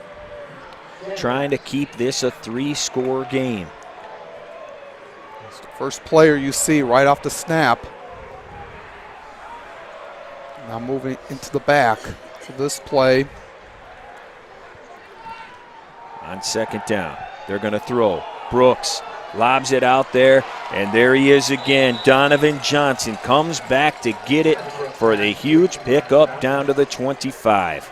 E: trying to keep this a 3-score game.
F: It's the first player you see right off the snap. Now moving into the back for this play.
E: On 2nd down, they're going to throw. Brooks lobs it out there, and there he is again. Donovan Johnson comes back to get it for the huge pickup down to the 25.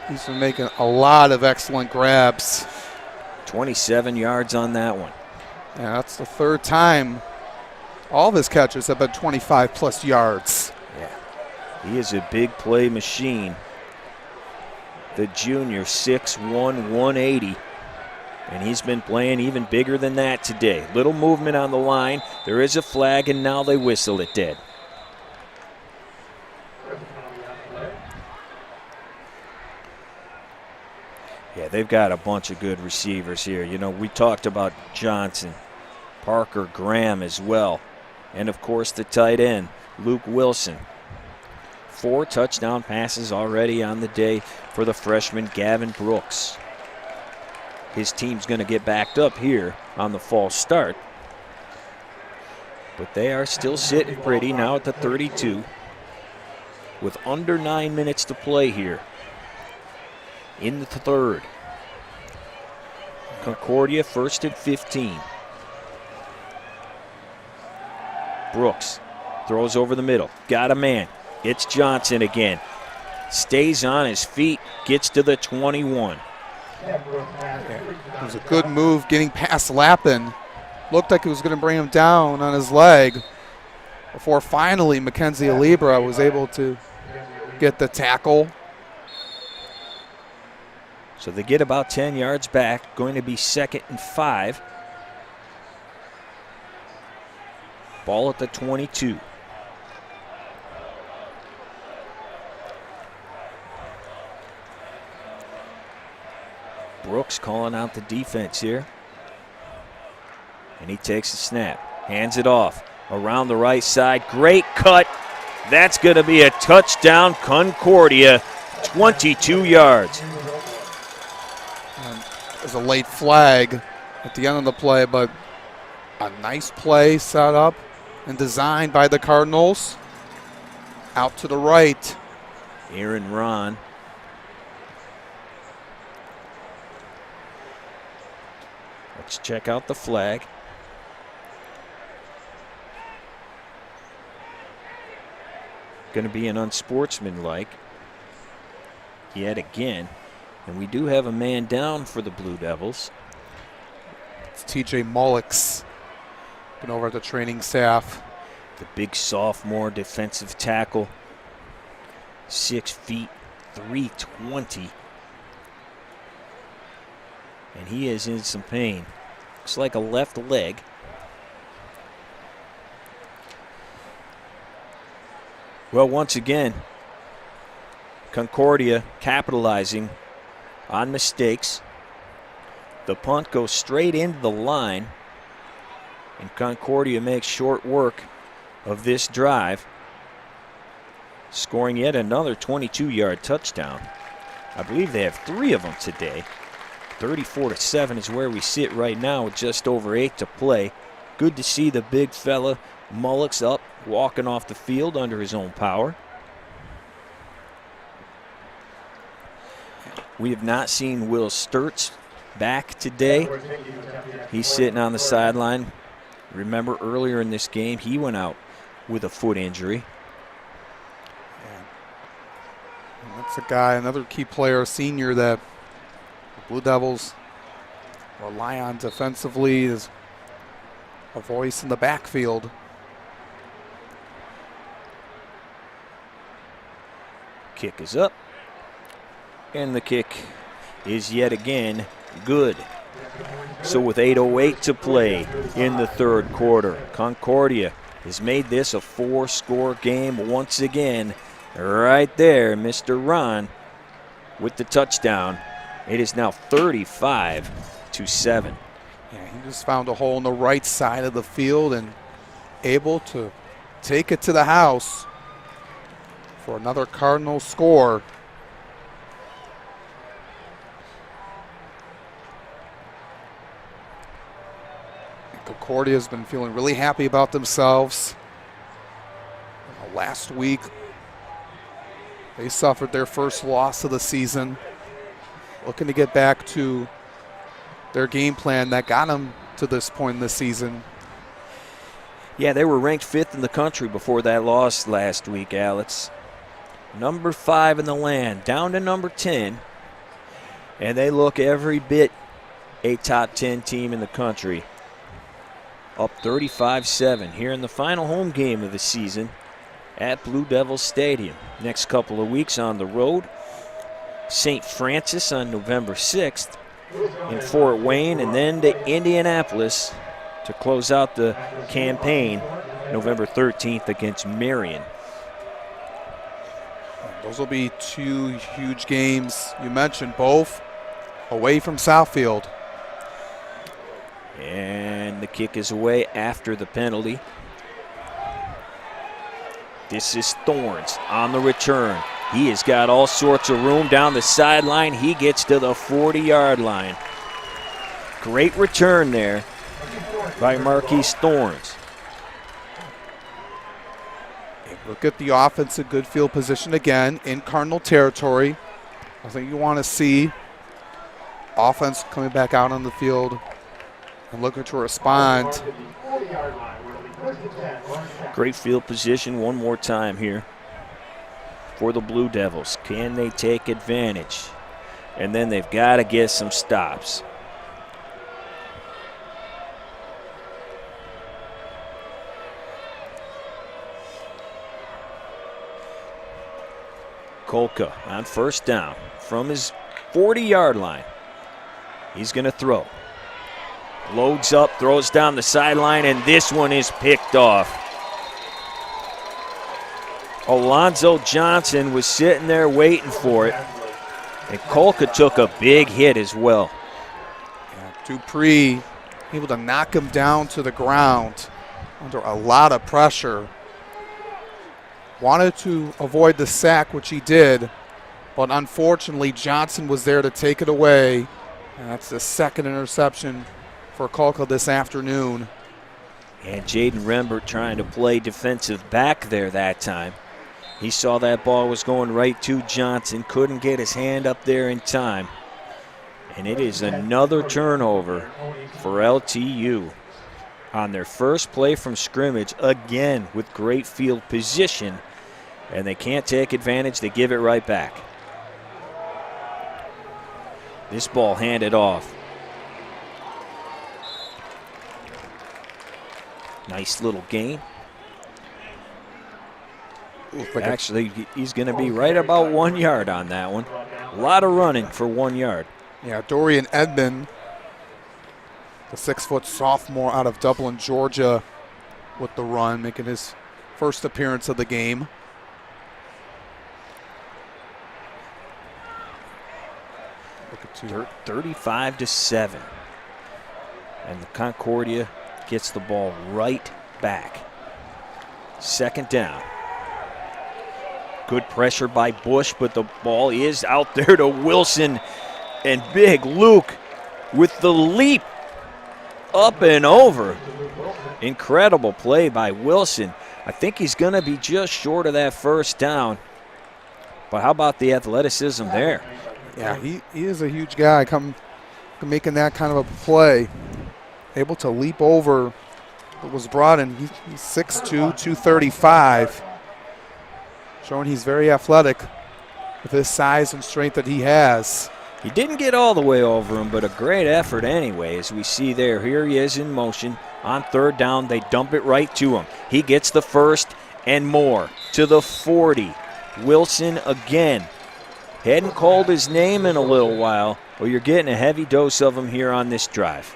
F: He's been making a lot of excellent grabs.
E: 27 yards on that one.
F: Yeah, that's the 3rd time all of his catches have been 25-plus yards.
E: Yeah, he is a big play machine. The junior, 6'1", 180. And he's been playing even bigger than that today. Little movement on the line. There is a flag, and now they whistle it dead. Yeah, they've got a bunch of good receivers here. You know, we talked about Johnson, Parker Graham as well. And, of course, the tight end, Luke Wilson. 4 touchdown passes already on the day for the freshman Gavin Brooks. His team's going to get backed up here on the false start. But they are still sitting pretty now at the 32 with under 9 minutes to play here in the 3rd. Concordia 1st and 15. Brooks throws over the middle. Got a man. It's Johnson again. Stays on his feet. Gets to the 21.
F: It was a good move getting past Lappin. Looked like it was going to bring him down on his leg before finally Mackenzie Alibra was able to get the tackle.
E: So they get about 10 yards back. Going to be 2nd and 5. Ball at the 22. Brooks calling out the defense here. And he takes a snap. Hands it off. Around the right side. Great cut. That's going to be a touchdown, Concordia. 22 yards.
F: There's a late flag at the end of the play, but a nice play set up and designed by the Cardinals. Out to the right.
E: Aaron Ron Let's check out the flag. Going to be an unsportsmanlike yet again. And we do have a man down for the Blue Devils.
F: It's TJ Mullix, been over at the training staff.
E: The big sophomore defensive tackle, 6 feet, 320. And he is in some pain. Looks like a left leg. Well, once again, Concordia capitalizing on mistakes. The punt goes straight into the line, and Concordia makes short work of this drive, scoring yet another 22-yard touchdown. I believe they have 3 of them today. 34-7 is where we sit right now with just over 8 to play. Good to see the big fella Mullix up, walking off the field under his own power. We have not seen Will Sturts back today. He's sitting on the sideline. Remember earlier in this game, he went out with a foot injury.
F: And that's a guy, another key player, senior, that the Blue Devils rely on defensively, is a voice in the backfield.
E: Kick is up, and the kick is yet again good. So with 8:08 to play in the third quarter, Concordia has made this a 4-score game once again. Right there, Mr. Ron with the touchdown. It is now 35-7.
F: Yeah, he just found a hole in the right side of the field and able to take it to the house for another Cardinals score. Concordia has been feeling really happy about themselves. Last week, they suffered their first loss of the season. Looking to get back to their game plan that got them to this point in the season.
E: Yeah, they were ranked 5th in the country before that loss last week, Alex. Number 5 in the land, down to number 10. And they look every bit a top 10 team in the country. Up 35-7 here in the final home game of the season at Blue Devils Stadium. Next couple of weeks on the road. St. Francis on November 6th in Fort Wayne, and then to Indianapolis to close out the campaign November 13th against Marion.
F: Those will be 2 huge games. You mentioned both away from Southfield.
E: And the kick is away after the penalty. This is Thorns on the return. He has got all sorts of room down the sideline. He gets to the 40-yard line. Great return there by Marquise Thorns.
F: Look at the offense in good field position again in Cardinal territory. I think you want to see offense coming back out on the field and looking to respond.
E: Great field position one more time here for the Blue Devils. Can they take advantage? And then they've got to get some stops. Kolka on first down from his 40-yard line. He's going to throw. Loads up, throws down the sideline, and this one is picked off. Alonzo Johnson was sitting there waiting for it, and Kolka took a big hit as well.
F: Yeah, Dupree able to knock him down to the ground under a lot of pressure. Wanted to avoid the sack, which he did, but unfortunately Johnson was there to take it away. And that's the second interception for Kolka this afternoon.
E: And Jaden Rembert trying to play defensive back there that time. He saw that ball was going right to Johnson, couldn't get his hand up there in time. And it is another turnover for LTU on their first play from scrimmage, again with great field position, and they can't take advantage. They give it right back. This ball handed off. Nice little gain. Actually, he's going to be right about 1 yard on that one. A lot of running for 1 yard.
F: Yeah, Dorian Edmond, the 6-foot sophomore out of Dublin, Georgia, with the run, making his first appearance of the game. Look at
E: 35-7. And the Concordia gets the ball right back. Second down. Good pressure by Bush, but the ball is out there to Wilson. And big Luke with the leap up and over. Incredible play by Wilson. I think he's going to be just short of that first down. But how about the athleticism there?
F: Yeah, he is a huge guy making that kind of a play. Able to leap over what was brought in. He's 6'2", 235. Showing he's very athletic with his size and strength that he has.
E: He didn't get all the way over him, but a great effort anyway, as we see there. Here he is in motion. On third down, they dump it right to him. He gets the first and more to the 40. Wilson again. Hadn't called his name in a little while, but you're getting a heavy dose of him here on this drive.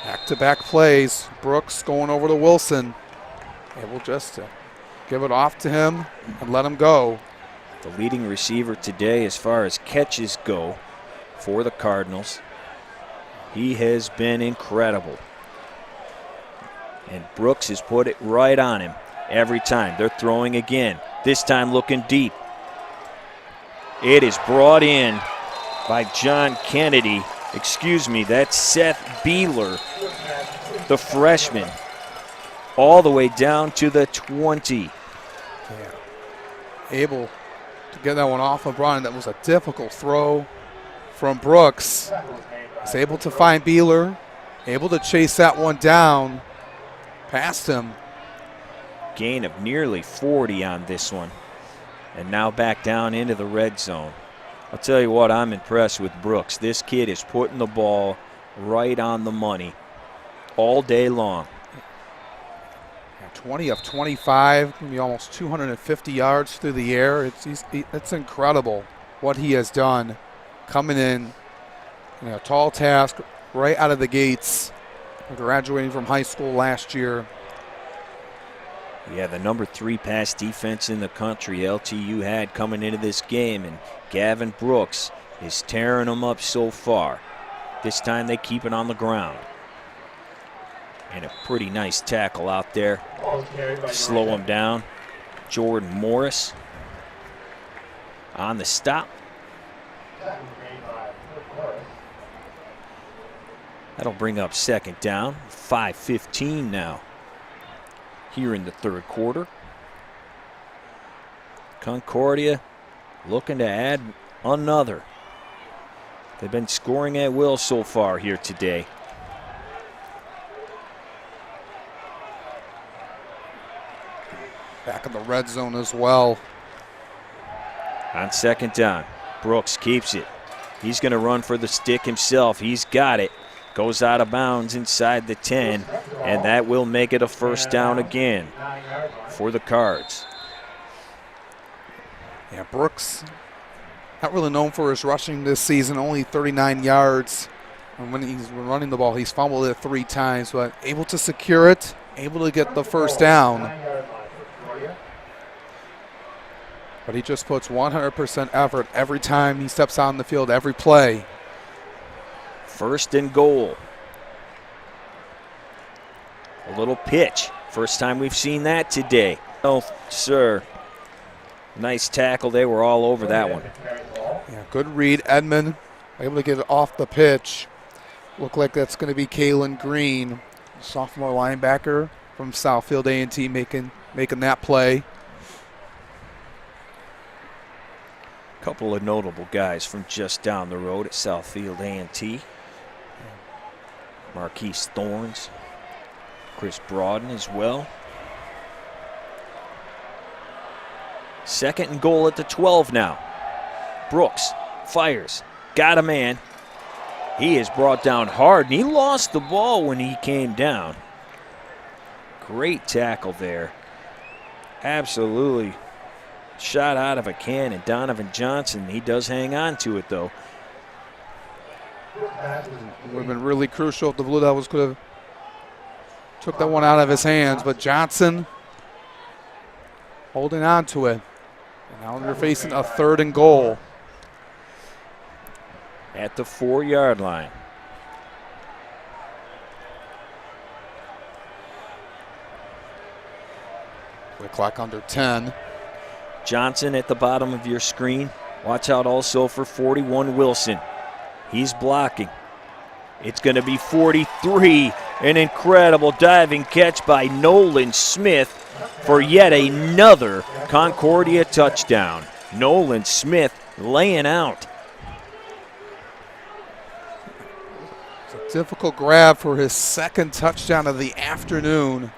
F: Back-to-back plays. Brooks going over to Wilson. Able just to give it off to him and let him go.
E: The leading receiver today as far as catches go for the Cardinals. He has been incredible. And Brooks has put it right on him every time. They're throwing again, this time looking deep. It is brought in by John Kennedy. Excuse me, that's Seth Beeler, the freshman, all the way down to the 20.
F: Yeah. Able to get that one off of Brian. That was a difficult throw from Brooks. He's able to find Beeler, able to chase that one down past him.
E: Gain of nearly 40 on this one. And now back down into the red zone. I'll tell you what, I'm impressed with Brooks. This kid is putting the ball right on the money all day long.
F: 20 of 25, going to be almost 250 yards through the air. It's incredible what he has done, coming in, tall task right out of the gates, graduating from high school last year.
E: Yeah, the number 3 pass defense in the country LTU had coming into this game, and Gavin Brooks is tearing them up so far. This time they keep it on the ground. And a pretty nice tackle out there. Slow him down. Jordan Morris on the stop. That'll bring up second down. 5:15 now here in the third quarter. Concordia looking to add another. They've been scoring at will so far here today.
F: Back in the red zone as well.
E: On second down, Brooks keeps it. He's going to run for the stick himself. He's got it. Goes out of bounds inside the 10, and that will make it a first down again for the Cards.
F: Yeah, Brooks, not really known for his rushing this season, only 39 yards. And when he's running the ball, he's fumbled it 3 times, but able to secure it, able to get the first down. But he just puts 100% effort every time he steps on the field, every play.
E: First and goal. A little pitch. First time we've seen that today. Oh, sir. Nice tackle. They were all over that one.
F: Yeah, good read. Edmond able to get it off the pitch. Look like that's going to be Kalen Green, sophomore linebacker from Southfield A&T, making that play.
E: Couple of notable guys from just down the road at Southfield A&T. Marquise Thorns, Chris Broaden as well. 2nd and goal at the 12 now. Brooks fires, got a man. He is brought down hard, and he lost the ball when he came down. Great tackle there. Absolutely shot out of a cannon. Donovan Johnson, he does hang on to it, though.
F: It would have been really crucial if the Blue Devils could have took that one out of his hands, but Johnson holding on to it. And now they're facing a 3rd and goal.
E: At the 4-yard line.
F: The clock under 10.
E: Johnson at the bottom of your screen. Watch out also for 41 Wilson. He's blocking. It's going to be 43. An incredible diving catch by Nolan Smith for yet another Concordia touchdown. Nolan Smith laying out.
F: It's a difficult grab for his 2nd touchdown of the afternoon.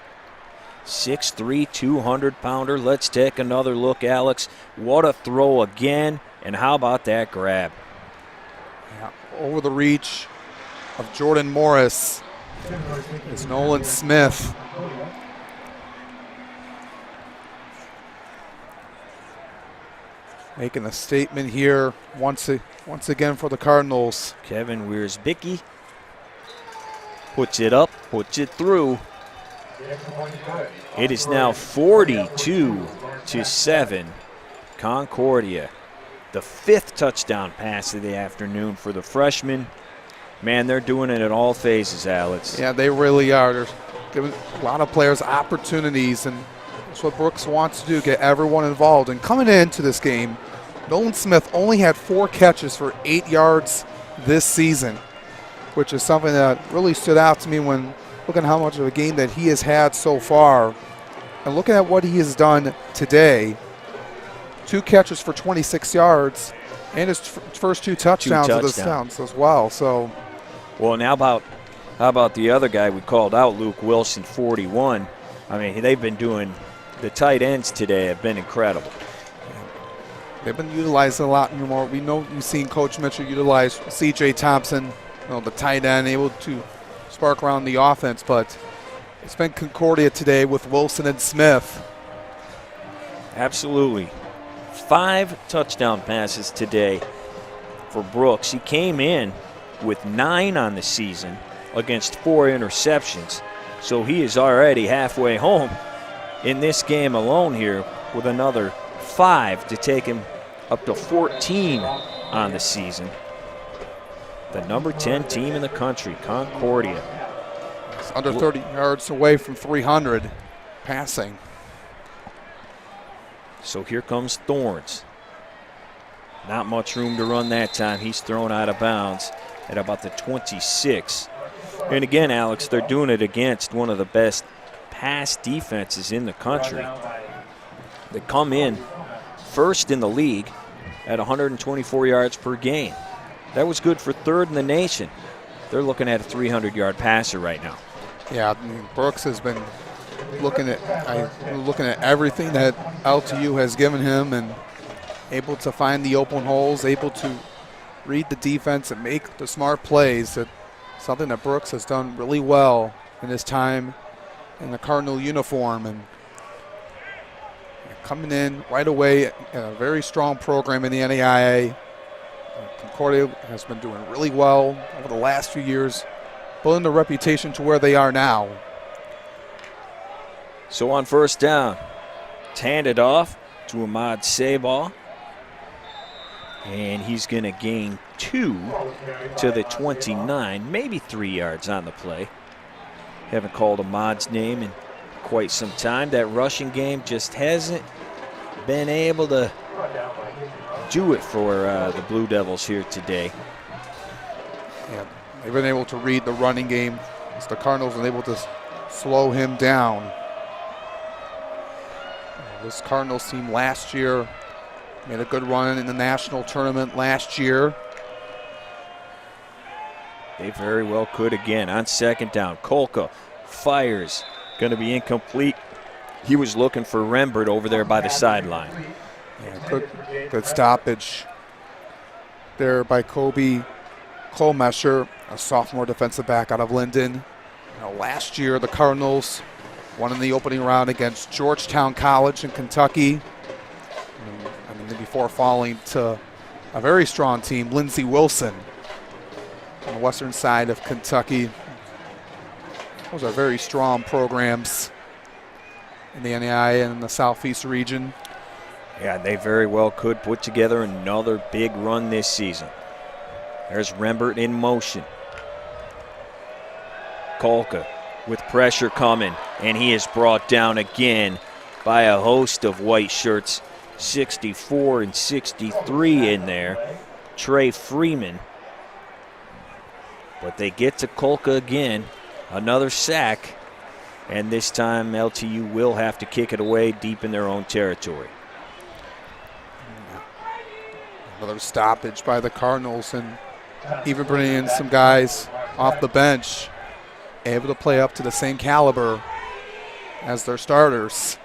E: 6'3", 200-pounder. Let's take another look, Alex. What a throw again, and how about that grab?
F: Yeah, over the reach of Jordan Morris is Nolan Smith. Making a statement here once again for the Cardinals.
E: Kevin Wiersbicki puts it up, puts it through. It is now 42-7. Concordia. The 5th touchdown pass of the afternoon for the freshman. Man, they're doing it at all phases, Alex.
F: Yeah, they really are. They're giving a lot of players opportunities, and that's what Brooks wants to do, get everyone involved. And coming into this game, Nolan Smith only had 4 catches for 8 yards this season, which is something that really stood out to me when looking at how much of a game that he has had so far. And looking at what he has done today, 2 catches for 26 yards and his first 2 touchdowns of the downs as well. So,
E: well, and how about the other guy we called out, Luke Wilson, 41. I mean, they've been doing, the tight ends today have been incredible.
F: They've been utilized a lot more. We know you've seen Coach Mitchell utilize C.J. Thompson, the tight end, able to spark around the offense, but it's been Concordia today with Wilson and Smith.
E: Absolutely. 5 touchdown passes today for Brooks. He came in with 9 on the season against 4 interceptions, so he is already halfway home in this game alone here with another 5 to take him up to 14 on the season. The number 10 team in the country, Concordia.
F: It's under 30 yards away from 300 passing.
E: So here comes Thorns. Not much room to run that time. He's thrown out of bounds at about the 26. And again, Alex, they're doing it against one of the best pass defenses in the country. They come in first in the league at 124 yards per game. That was good for 3rd in the nation. They're looking at a 300-yard passer right now.
F: Yeah, I mean, Brooks has been looking at everything that LTU has given him and able to find the open holes, able to read the defense and make the smart plays. That's something that Brooks has done really well in his time in the Cardinal uniform, and coming in right away in a very strong program in the NAIA. Concordia has been doing really well over the last few years, building the reputation to where they are now.
E: So on first down, it's handed off to Ahmad Sabah, and he's going to gain 2 to the 29, maybe 3 yards on the play. Haven't called Ahmad's name in quite some time. That rushing game just hasn't been able to do it for the Blue Devils here today.
F: Yeah, they've been able to read the running game as the Cardinals have been able to slow him down. This Cardinals team last year Made a good run in the national tournament last year.
E: They very well could again on second down. Kolka fires, going to be incomplete. He was looking for Rembert over there by the sideline.
F: Yeah, good stoppage there by Kobe Colmesher, a sophomore defensive back out of Linden. Last year, the Cardinals won in the opening round against Georgetown College in Kentucky. Before falling to a very strong team, Lindsey Wilson, on the western side of Kentucky. Those are very strong programs in the NAIA and in the Southeast region.
E: Yeah, they very well could put together another big run this season. There's Rembert in motion. Kolka with pressure coming, and he is brought down again by a host of white shirts. 64 and 63 in there. Trey Freeman. But they get to Kolka again. Another sack. And this time LTU will have to kick it away deep in their own territory.
F: Another stoppage by the Cardinals, and even bringing in some guys off the bench, able to play up to the same caliber as their starters.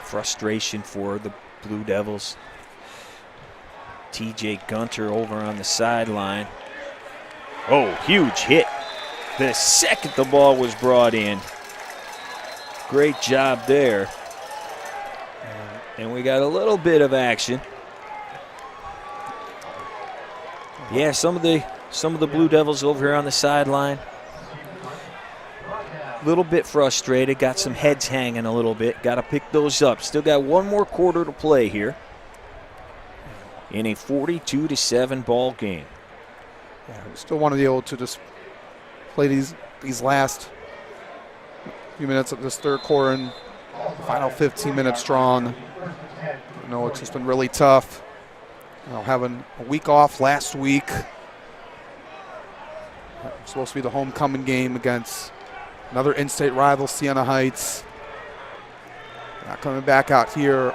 E: Frustration for the Blue Devils. TJ Gunter over on the sideline. Oh, huge hit. The second the ball was brought in. Great job there. And we got a little bit of action. Yeah, some of the Blue Devils over here on the sideline. Little bit frustrated, got some heads hanging a little bit. Got to pick those up. Still got one more quarter to play here in a 42-7 ball game.
F: Yeah, we still want to be able to just play these last few minutes of this third quarter and the final 15 minutes strong. I know it's just been really tough. Having a week off last week. It's supposed to be the homecoming game against another in-state rival, Siena Heights. Not coming back out here.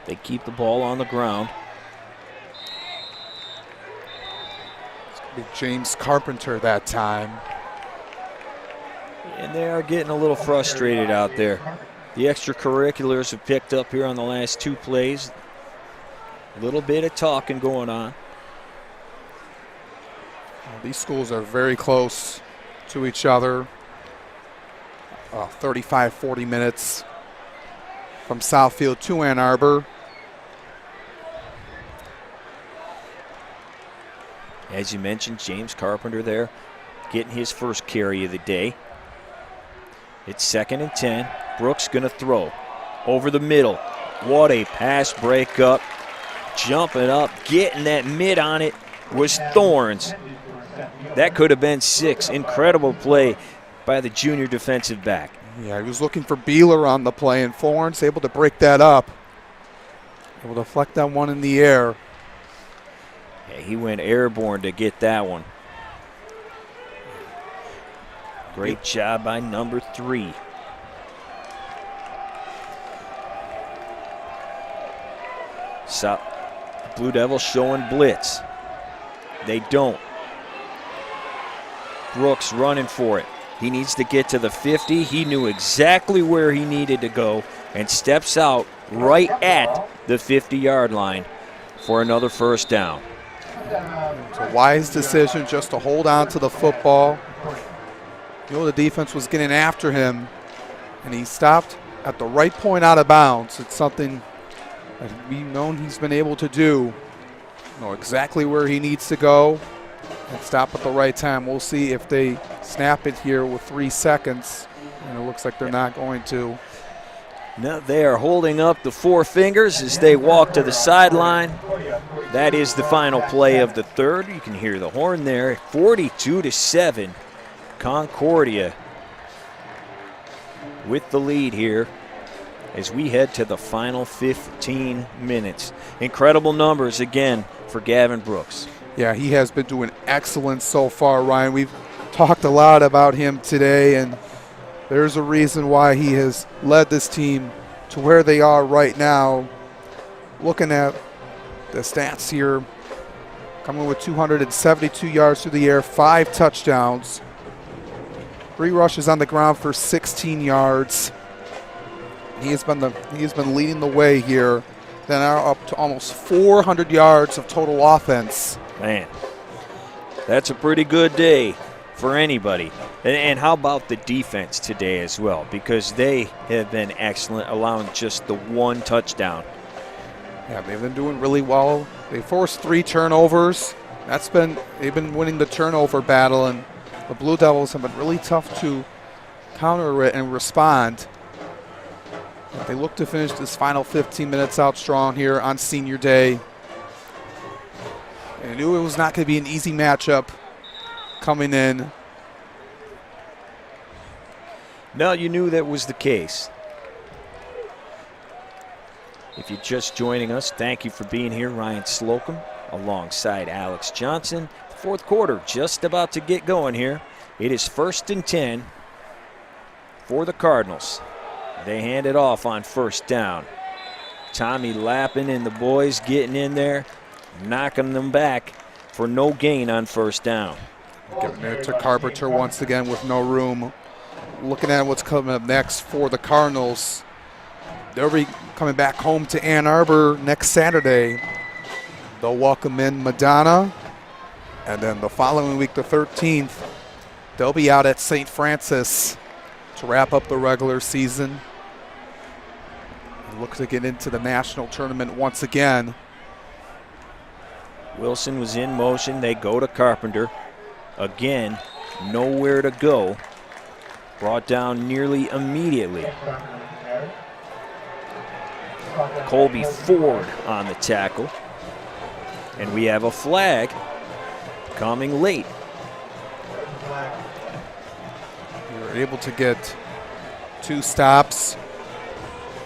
E: They keep the ball on the ground.
F: It's going to be James Carpenter that time.
E: And they are getting a little frustrated out there. The extracurriculars have picked up here on the last two plays. A little bit of talking going on.
F: These schools are very close to each other. 35-40 minutes from Southfield to Ann Arbor.
E: As you mentioned, James Carpenter there getting his first carry of the day. It's 2nd and 10. Brooks going to throw over the middle. What a pass breakup. Jumping up, getting that mid on it was Thorns. That could have been 6. Incredible play by the junior defensive back.
F: Yeah, he was looking for Beeler on the play, and Thorns able to break that up. Able to fleck that one in the air.
E: Yeah, he went airborne to get that one. Great job by number 3. Blue Devils showing blitz. They don't. Brooks running for it. He needs to get to the 50. He knew exactly where he needed to go and steps out right at the 50-yard line for another first down.
F: It's a wise decision just to hold on to the football. The defense was getting after him, and he stopped at the right point out of bounds. It's something that we've known he's been able to do. Know exactly where he needs to go and stop at the right time. We'll see if they snap it here with 3 seconds, and it looks like they're not going to.
E: No, they are holding up the 4 fingers as they walk to the sideline. That is the final play of the third. You can hear the horn there. 42-7. Concordia with the lead here as we head to the final 15 minutes. Incredible numbers again for Gavin Brooks.
F: Yeah, he has been doing excellent so far, Ryan. We've talked a lot about him today, and there's a reason why he has led this team to where they are right now. Looking at the stats here, coming with 272 yards through the air, 5 touchdowns, 3 rushes on the ground for 16 yards. He has been leading the way here. Then are up to almost 400 yards of total offense.
E: Man, that's a pretty good day for anybody. And how about the defense today as well? Because they have been excellent, allowing just the 1 touchdown.
F: Yeah, they've been doing really well. They forced 3 turnovers. They've been winning the turnover battle, and the Blue Devils have been really tough to counter it and respond. They look to finish this final 15 minutes out strong here on senior day. They knew it was not going to be an easy matchup coming in.
E: No, you knew that was the case. If you're just joining us, thank you for being here. Ryan Slocum alongside Alex Johnson. Fourth quarter just about to get going here. It is 1st and 10 for the Cardinals. They hand it off on 1st down. Tommy Lappin and the boys getting in there, knocking them back for no gain on 1st down.
F: Giving it to Carpenter once again with no room. Looking at what's coming up next for the Cardinals. They'll be coming back home to Ann Arbor next Saturday. They'll welcome in Madonna. And then the following week, the 13th, they'll be out at St. Francis to wrap up the regular season. Look to get into the national tournament once again.
E: Wilson was in motion. They go to Carpenter. Again, nowhere to go. Brought down nearly immediately. Colby Ford on the tackle. And we have a flag coming late.
F: We were able to get 2 stops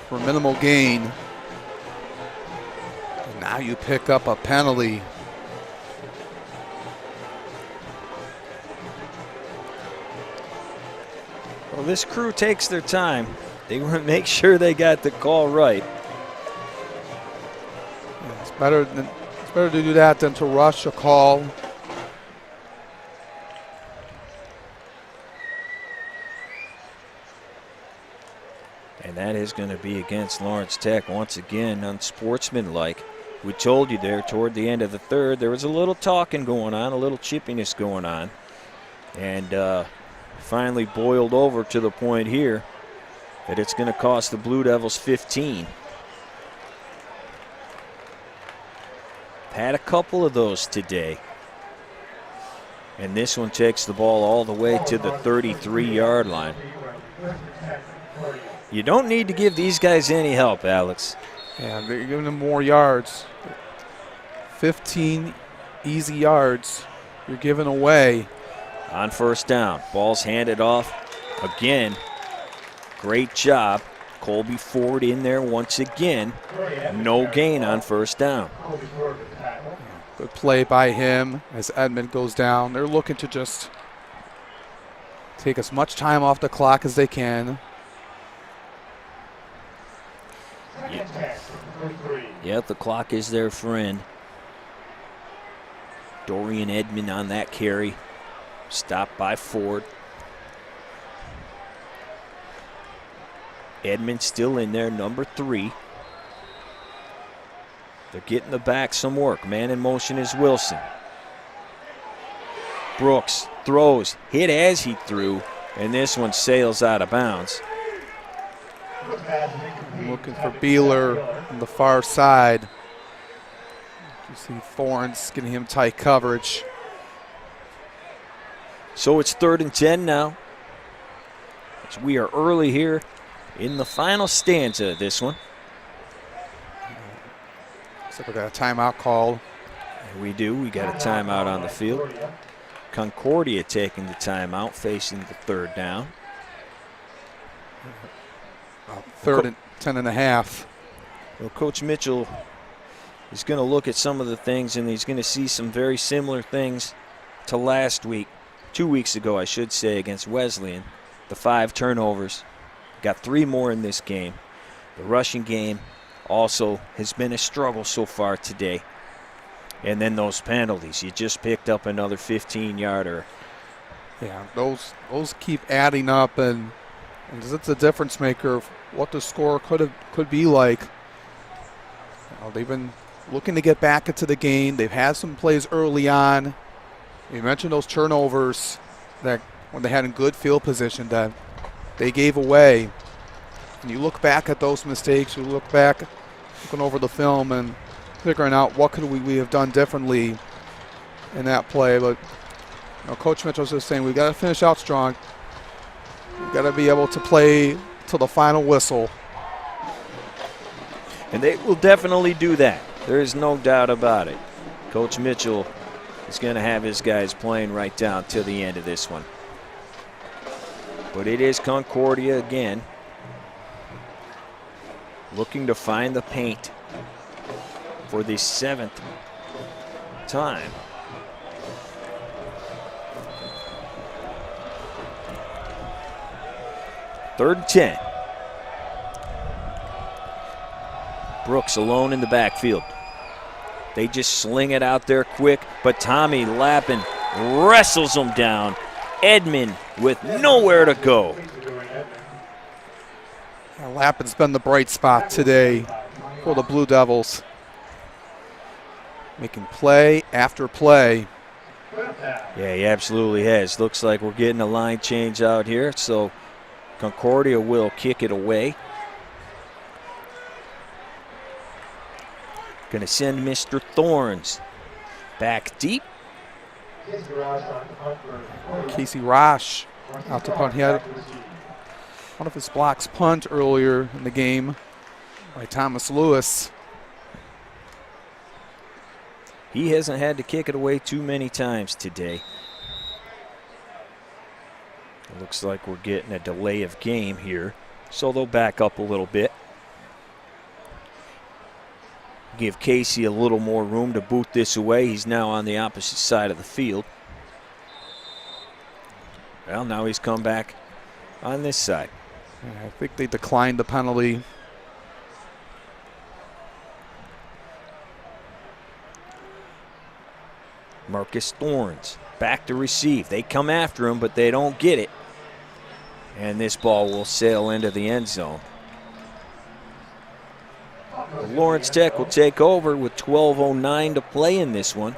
F: for minimal gain. And now you pick up a penalty.
E: Well, this crew takes their time. They want to make sure they got the call right.
F: It's better to do that than to rush a call.
E: And that is going to be against Lawrence Tech once again, unsportsmanlike. We told you there toward the end of the third, there was a little talking going on, a little chippiness going on. And finally boiled over to the point here that it's going to cost the Blue Devils 15. Had a couple of those today. And this one takes the ball all the way to the 33-yard line. You don't need to give these guys any help, Alex.
F: Yeah, they're giving them more yards. 15 easy yards you're giving away.
E: On 1st down, ball's handed off again. Great job. Colby Ford in there once again. No gain on 1st down.
F: Good play by him as Edmond goes down. They're looking to just take as much time off the clock as they can.
E: Yep, the clock is their friend. Dorian Edmond on that carry. Stopped by Ford. Edmond still in there, number 3. They're getting the back some work. Man in motion is Wilson. Brooks throws, hit as he threw, and this one sails out of bounds.
F: Looking for Beeler on the far side. You see Thorns getting him tight coverage.
E: So it's 3rd and 10 now. As we are early here in the final stanza of this one.
F: Looks like we got a timeout called.
E: We do. We got a timeout on the field. Concordia taking the timeout, facing the 3rd down.
F: 3rd and 10 and a half.
E: Well, Coach Mitchell is going to look at some of the things, and he's going to see some very similar things to last week. 2 weeks ago, I should say, against Wesleyan. the 5 turnovers. Got 3 more in this game. The rushing game also has been a struggle so far today. And then those penalties. You just picked up another 15-yarder.
F: Yeah, those keep adding up, and it's a difference maker of what the score could be like. They've been looking to get back into the game. They've had some plays early on. You mentioned those turnovers that when they had in good field position that they gave away. And you look back at those mistakes, you look back, looking over the film and figuring out what could we have done differently in that play. But Coach Mitchell's just saying we've got to finish out strong. We've got to be able to play till the final whistle.
E: And they will definitely do that. There is no doubt about it. Coach Mitchell is going to have his guys playing right down till the end of this one. But it is Concordia again, looking to find the paint for the 7th time. Third and 10. Brooks alone in the backfield. They just sling it out there quick, but Tommy Lappin wrestles them down. Edmond with nowhere to go.
F: Lappin's been the bright spot today for the Blue Devils. Making play after play.
E: Yeah, he absolutely has. Looks like we're getting a line change out here, so Concordia will kick it away. Going to send Mr. Thorns back deep.
F: Casey Rosh out to punt. He had one of his blocks punt earlier in the game by Thomas Lewis.
E: He hasn't had to kick it away too many times today. It looks like we're getting a delay of game here, so they'll back up a little bit. Give Casey a little more room to boot this away. He's now on the opposite side of the field. Well, now he's come back on this side.
F: Yeah, I think they declined the penalty.
E: Marcus Thorns back to receive. They come after him, but they don't get it. And this ball will sail into the end zone. Lawrence Tech will take over with 12:09 to play in this one.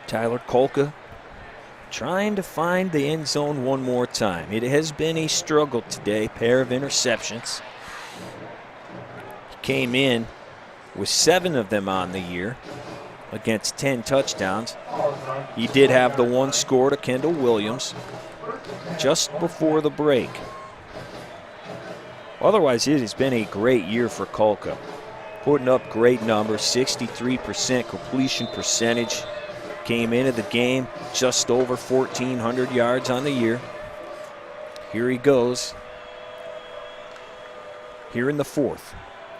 E: Tyler Kolka trying to find the end zone one more time. It has been a struggle today, pair of interceptions. He came in with 7 of them on the year against 10 touchdowns. He did have the one score to Kendall Williams just before the break. Otherwise, it has been a great year for Kolka. Putting up great numbers, 63% completion percentage. Came into the game just over 1,400 yards on the year. Here he goes. Here in the 4th.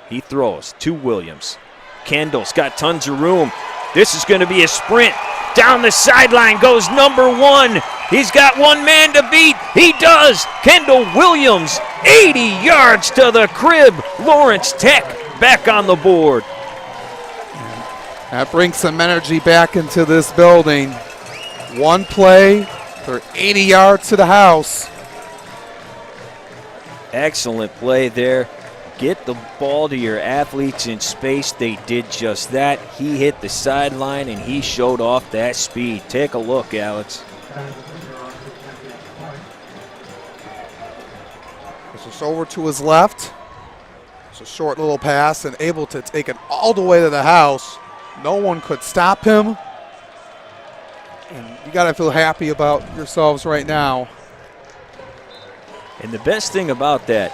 E: He throws to Williams. Kendall's got tons of room. This is going to be a sprint. Down the sideline goes number 1. He's got one man to beat. He does. Kendall Williams, 80 yards to the crib. Lawrence Tech back on the board.
F: That brings some energy back into this building. One play for 80 yards to the house.
E: Excellent play there. Get the ball to your athletes in space. They did just that. He hit the sideline and he showed off that speed. Take a look, Alex.
F: This is over to his left. It's a short little pass and able to take it all the way to the house. No one could stop him. And you got to feel happy about yourselves right now.
E: And the best thing about that,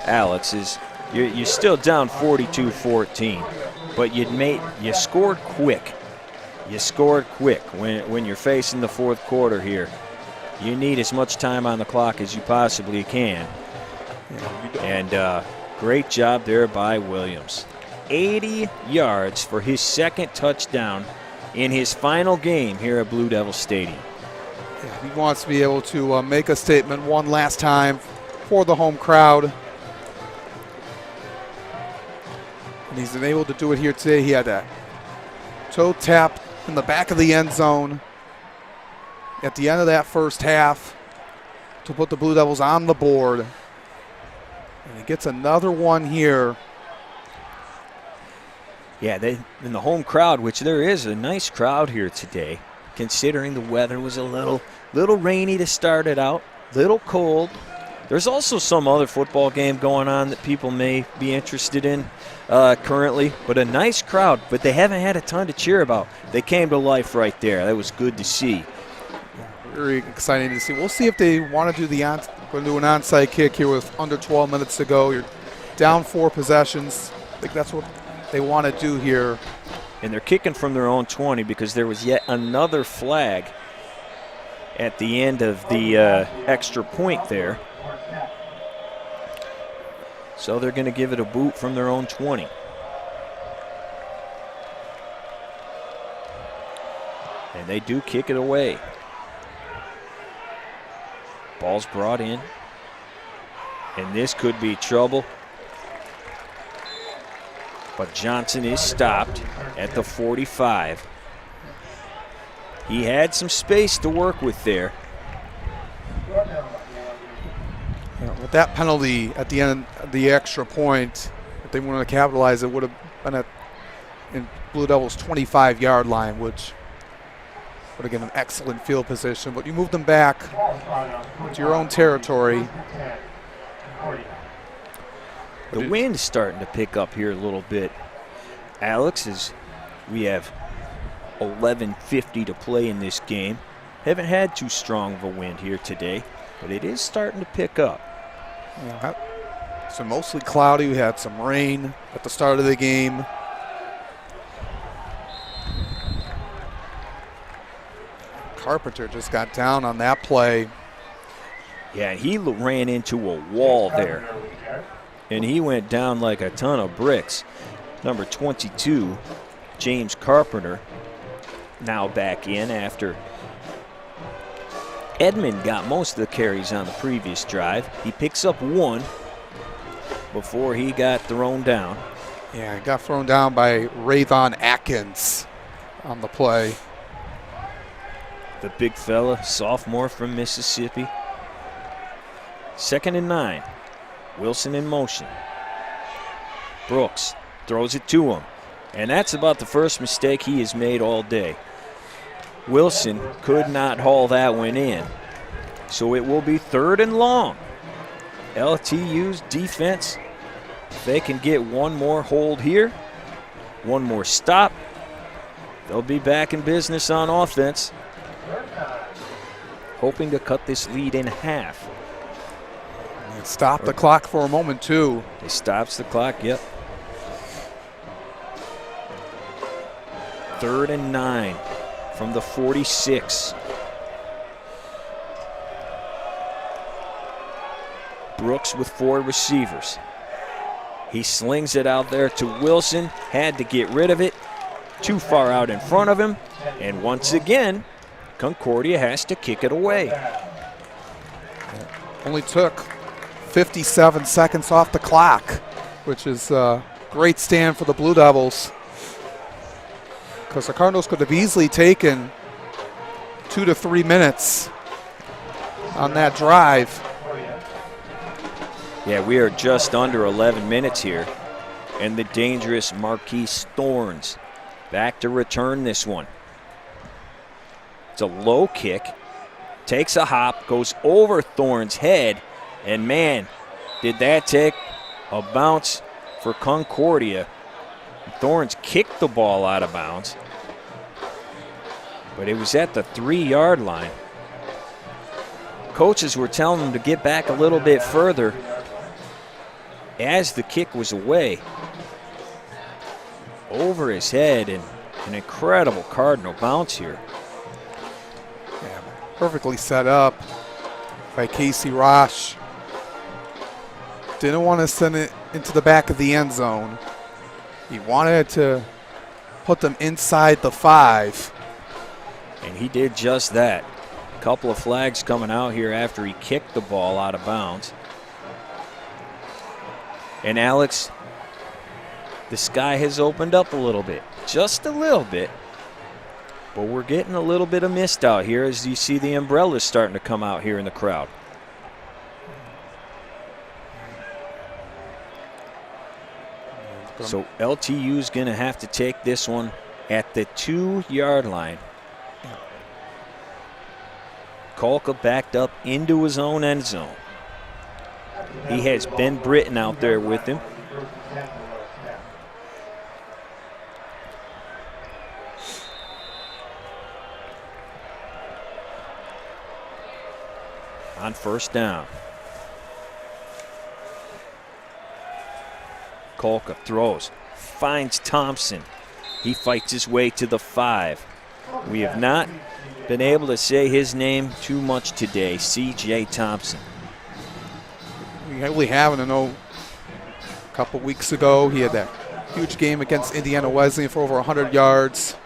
E: Alex, is you're still down 42-14, but you scored quick. You scored quick when you're facing the 4th quarter here. You need as much time on the clock as you possibly can. And great job there by Williams. 80 yards for his 2nd touchdown in his final game here at Blue Devil Stadium.
F: Yeah, he wants to be able to make a statement one last time for the home crowd. And he's been able to do it here today. He had a toe tap in the back of the end zone at the end of that first half to put the Blue Devils on the board. And he gets another one here.
E: Yeah, in the home crowd, which there is a nice crowd here today, considering the weather was a little rainy to start it out, little cold. There's also some other football game going on that people may be interested in currently, but a nice crowd, but they haven't had a ton to cheer about. They came to life right there. That was good to see.
F: Very exciting to see. We'll see if they want to do an onside kick here with under 12 minutes to go. You're down 4 possessions. I think that's what they want to do here.
E: And they're kicking from their own 20 because there was yet another flag at the end of the extra point there. So they're going to give it a boot from their own 20. And they do kick it away. Ball's brought in. And this could be trouble. But Johnson is stopped at the 45. He had some space to work with there.
F: With that penalty at the end of the extra point, if they wanted to capitalize, it would have been in Blue Devils' 25-yard line, which would have given an excellent field position. But you move them back to your own territory.
E: The wind's starting to pick up here a little bit. Alex, as we have 11:50 to play in this game. Haven't had too strong of a wind here today, but it is starting to pick up.
F: Yeah, so mostly cloudy. We had some rain at the start of the game. Carpenter just got down on that play.
E: Yeah, he ran into a wall there, and he went down like a ton of bricks. Number 22, James Carpenter, now back in after Edmond got most of the carries on the previous drive. He picks up one before he got thrown down.
F: Yeah, he got thrown down by Rayvon Atkins on the play.
E: The big fella, sophomore from Mississippi. 2nd and 9. Wilson in motion. Brooks throws it to him. And that's about the first mistake he has made all day. Wilson could not haul that one in. So it will be 3rd and long. LTU's defense, if they can get one more hold here, one more stop, they'll be back in business on offense. Hoping to cut this lead in half.
F: It stopped the clock for a moment, too.
E: It stops the clock, yep. 3rd and 9 from the 46. Brooks with 4 receivers. He slings it out there to Wilson. Had to get rid of it. Too far out in front of him. And once again, Concordia has to kick it away.
F: Only took 57 seconds off the clock, which is a great stand for the Blue Devils. Because the Cardinals could have easily taken 2 to 3 minutes on that drive.
E: Yeah, we are just under 11 minutes here. And the dangerous Marquise Thorns back to return this one. It's a low kick. Takes a hop, goes over Thorns' head. And man, did that take a bounce for Concordia. Thorns kicked the ball out of bounds. But it was at the 3-yard line. Coaches were telling him to get back a little bit further as the kick was away. Over his head, and an incredible Cardinal bounce here.
F: Yeah, perfectly set up by Casey Rosh. Didn't want to send it into the back of the end zone. He wanted to put them inside the 5.
E: And he did just that. Couple of flags coming out here after he kicked the ball out of bounds. And Alex, the sky has opened up a little bit, just a little bit. But we're getting a little bit of mist out here as you see the umbrellas starting to come out here in the crowd. So LTU's going to have to take this one at the 2-yard line. Kolka backed up into his own end zone. He has Ben Britton out there with him. On first down. Kolka throws, finds Thompson. He fights his way to the 5. We have not been able to say his name too much today, C.J. Thompson.
F: We really haven't. I know a couple weeks ago he had that huge game against Indiana Wesleyan for over 100 yards.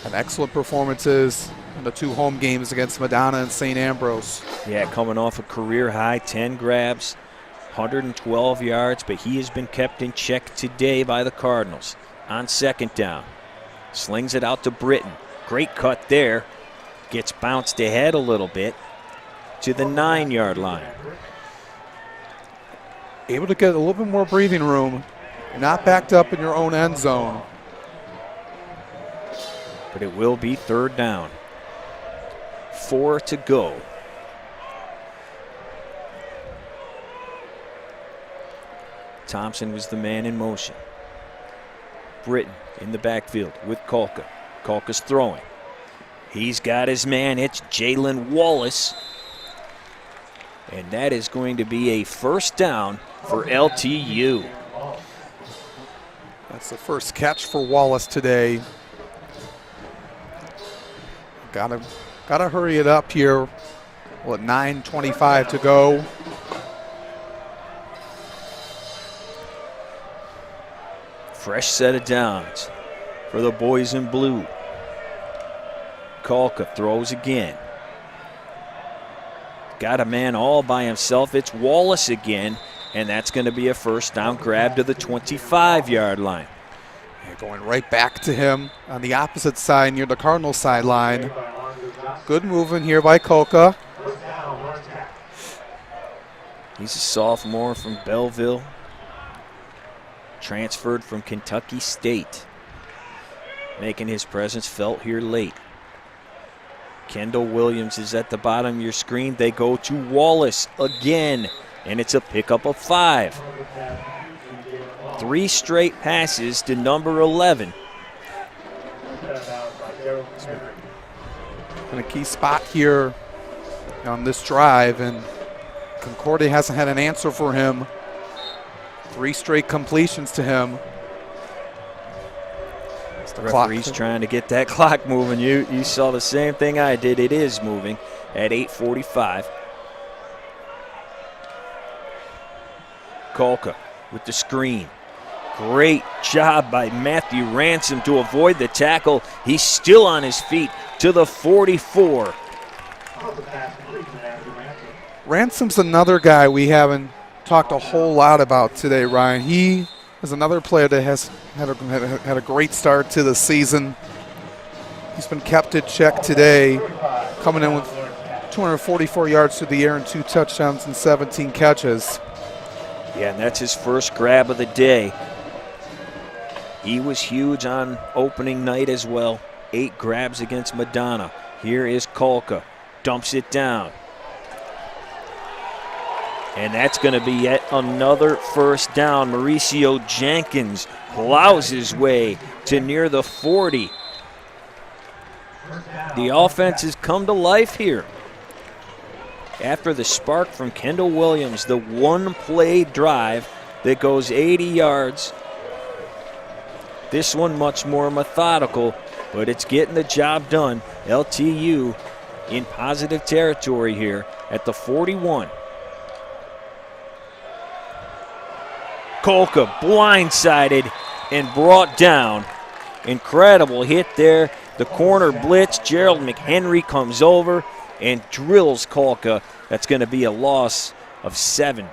F: Had excellent performances in the 2 home games against Madonna and St. Ambrose.
E: Yeah, coming off a career high, 10 grabs, 112 yards, but he has been kept in check today by the Cardinals. On second down, slings it out to Britton. Great cut there. Gets bounced ahead a little bit to the 9-yard line.
F: Able to get a little bit more breathing room, not backed up in your own end zone.
E: But it will be third down. 4 to go. Thompson was the man in motion. Britton in the backfield with Kolka. Kolka's throwing. He's got his man. It's Jalen Wallace. And that is going to be a first down for LTU.
F: That's the first catch for Wallace today. Gotta hurry it up here. What, 9:25 to go.
E: Fresh set of downs for the boys in blue. Kolka throws again. Got a man all by himself. It's Wallace again, and that's going to be a first down grab to the 25-yard line.
F: Yeah, going right back to him on the opposite side near the Cardinals sideline. Good movement here by Kolka.
E: He's a sophomore from Belleville. Transferred from Kentucky State. Making his presence felt here late. Kendall Williams is at the bottom of your screen. They go to Wallace again, and it's a pickup of 5. 3 straight passes to number 11.
F: In a key spot here on this drive, and Concordia hasn't had an answer for him. 3 straight completions to him.
E: The referee's trying to get that clock moving. You saw the same thing I did. It is moving at 8:45. Kolka with the screen. Great job by Matthew Ransom to avoid the tackle. He's still on his feet to the 44.
F: Ransom's another guy we haven't talked a whole lot about today, Ryan. He is another player that has had a great start to the season. He's been kept in check today, coming in with 244 yards through the air and 2 touchdowns and 17 catches.
E: Yeah, and that's his first grab of the day. He was huge on opening night as well. 8 grabs against Madonna. Here is Kolka. Dumps it down. And that's going to be yet another first down. Mauricio Jenkins plows his way to near the 40. The offense has come to life here. After the spark from Kendall Williams, the one-play drive that goes 80 yards. This one much more methodical, but it's getting the job done. LTU in positive territory here at the 41. Kolka blindsided and brought down. Incredible hit there. The corner blitz. Gerald McHenry comes over. and drills Colca. That's going to be a loss of 7.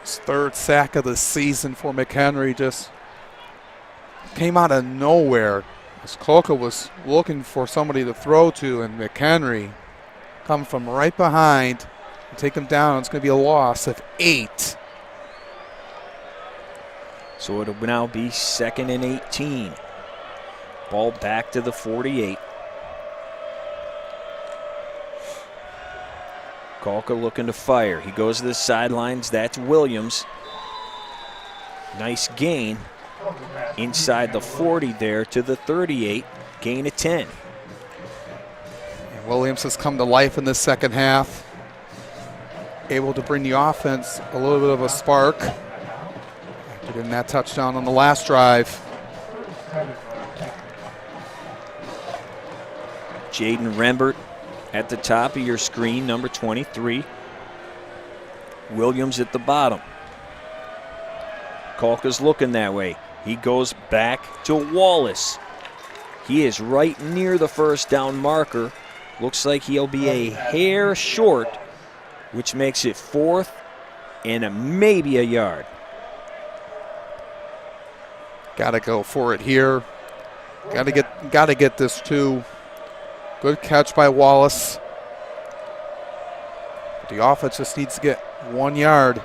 F: His 3rd sack of the season for McHenry just came out of nowhere as Colca was looking for somebody to throw to, and McHenry come from right behind and take him down. It's going to be a loss of 8.
E: So it'll now be 2nd and 18. Ball back to the 48. Colca looking to fire. He goes to the sidelines. That's Williams. Nice gain inside the 40 there to the 38. Gain of 10.
F: And Williams has come to life in the second half. Able to bring the offense a little bit of a spark. After getting that touchdown on the last drive.
E: Jaden Rembert at the top of your screen, number 23. Williams at the bottom. Colca's looking that way. He goes back to Wallace. He is right near the first down marker. Looks like he'll be a hair short, which makes it 4th and maybe a yard.
F: Got to go for it here. Got to get this too. Good catch by Wallace. The offense just needs to get 1 yard.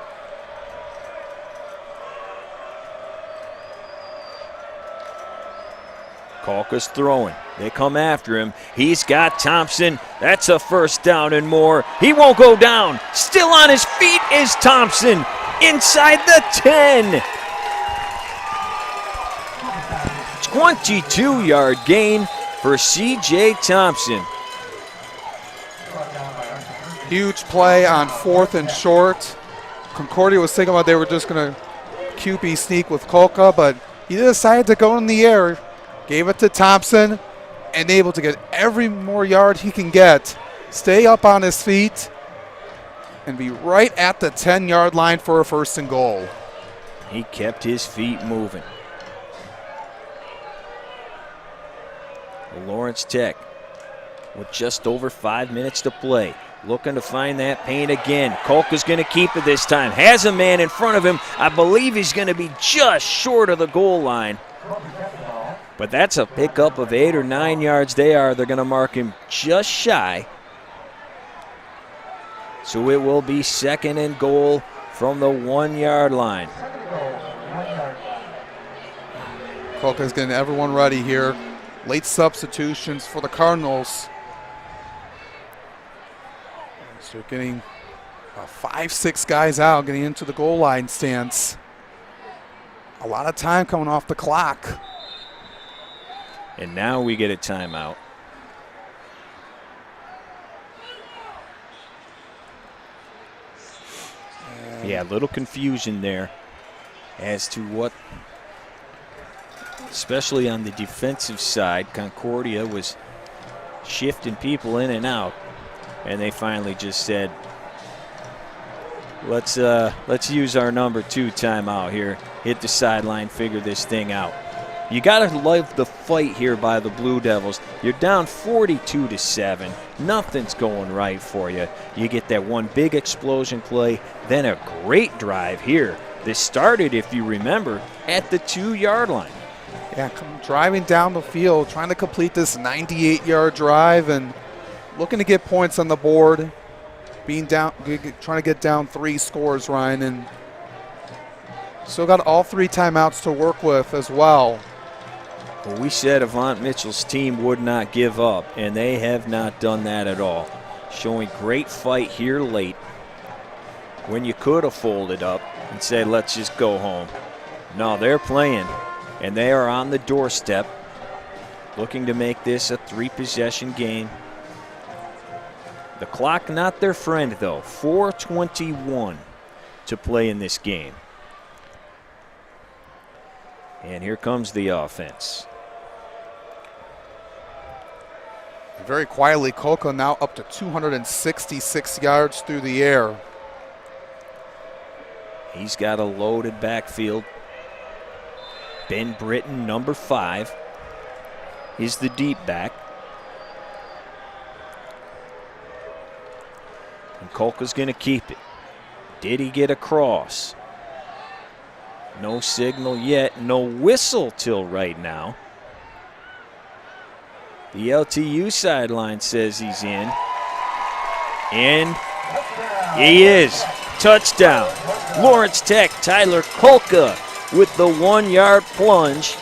E: Colca's throwing. They come after him. He's got Thompson. That's a first down and more. He won't go down. Still on his feet is Thompson inside the 10. 22-yard gain for C.J. Thompson.
F: Huge play on 4th and short. Concordia was thinking about they were just going to QB sneak with Colca, but he decided to go in the air, gave it to Thompson, and able to get every more yard he can get, stay up on his feet, and be right at the 10-yard line for a 1st and goal.
E: He kept his feet moving. Lawrence Tech with just over 5 minutes to play. Looking to find that paint again. Colca's going to keep it this time. Has a man in front of him. I believe he's going to be just short of the goal line. But that's a pickup of 8 or 9 yards. They're going to mark him just shy. So it will be 2nd and goal from the 1-yard line.
F: Colca's getting everyone ready here. Late substitutions for the Cardinals. So getting 5-6 guys out, getting into the goal line stance. A lot of time coming off the clock.
E: And now we get a timeout. Yeah, a little confusion there as to what, especially on the defensive side, Concordia was shifting people in and out, and they finally just said, let's use our number 2 timeout here, hit the sideline, figure this thing out. You got to love the fight here by the Blue Devils. You're down 42-7. Nothing's going right for you. You get that one big explosion play, then a great drive here. This started, if you remember, at the 2-yard line.
F: Yeah, driving down the field, trying to complete this 98-yard drive and looking to get points on the board. Being down, trying to get down 3 scores, Ryan, and still got all 3 timeouts to work with as well.
E: Well, we said Avant Mitchell's team would not give up, and they have not done that at all. Showing great fight here late when you could have folded up and said, let's just go home. No, they're playing, and they are on the doorstep looking to make this a 3-possession game. The clock not their friend, though. 4:21 to play in this game. And here comes the offense.
F: Very quietly, Colca now up to 266 yards through the air.
E: He's got a loaded backfield. Ben Britton, number 5, is the deep back. And Kolka's going to keep it. Did he get across? No signal yet. No whistle till right now. The LTU sideline says he's in. And he is. Touchdown. Lawrence Tech, Tyler Kolka with the 1-yard plunge.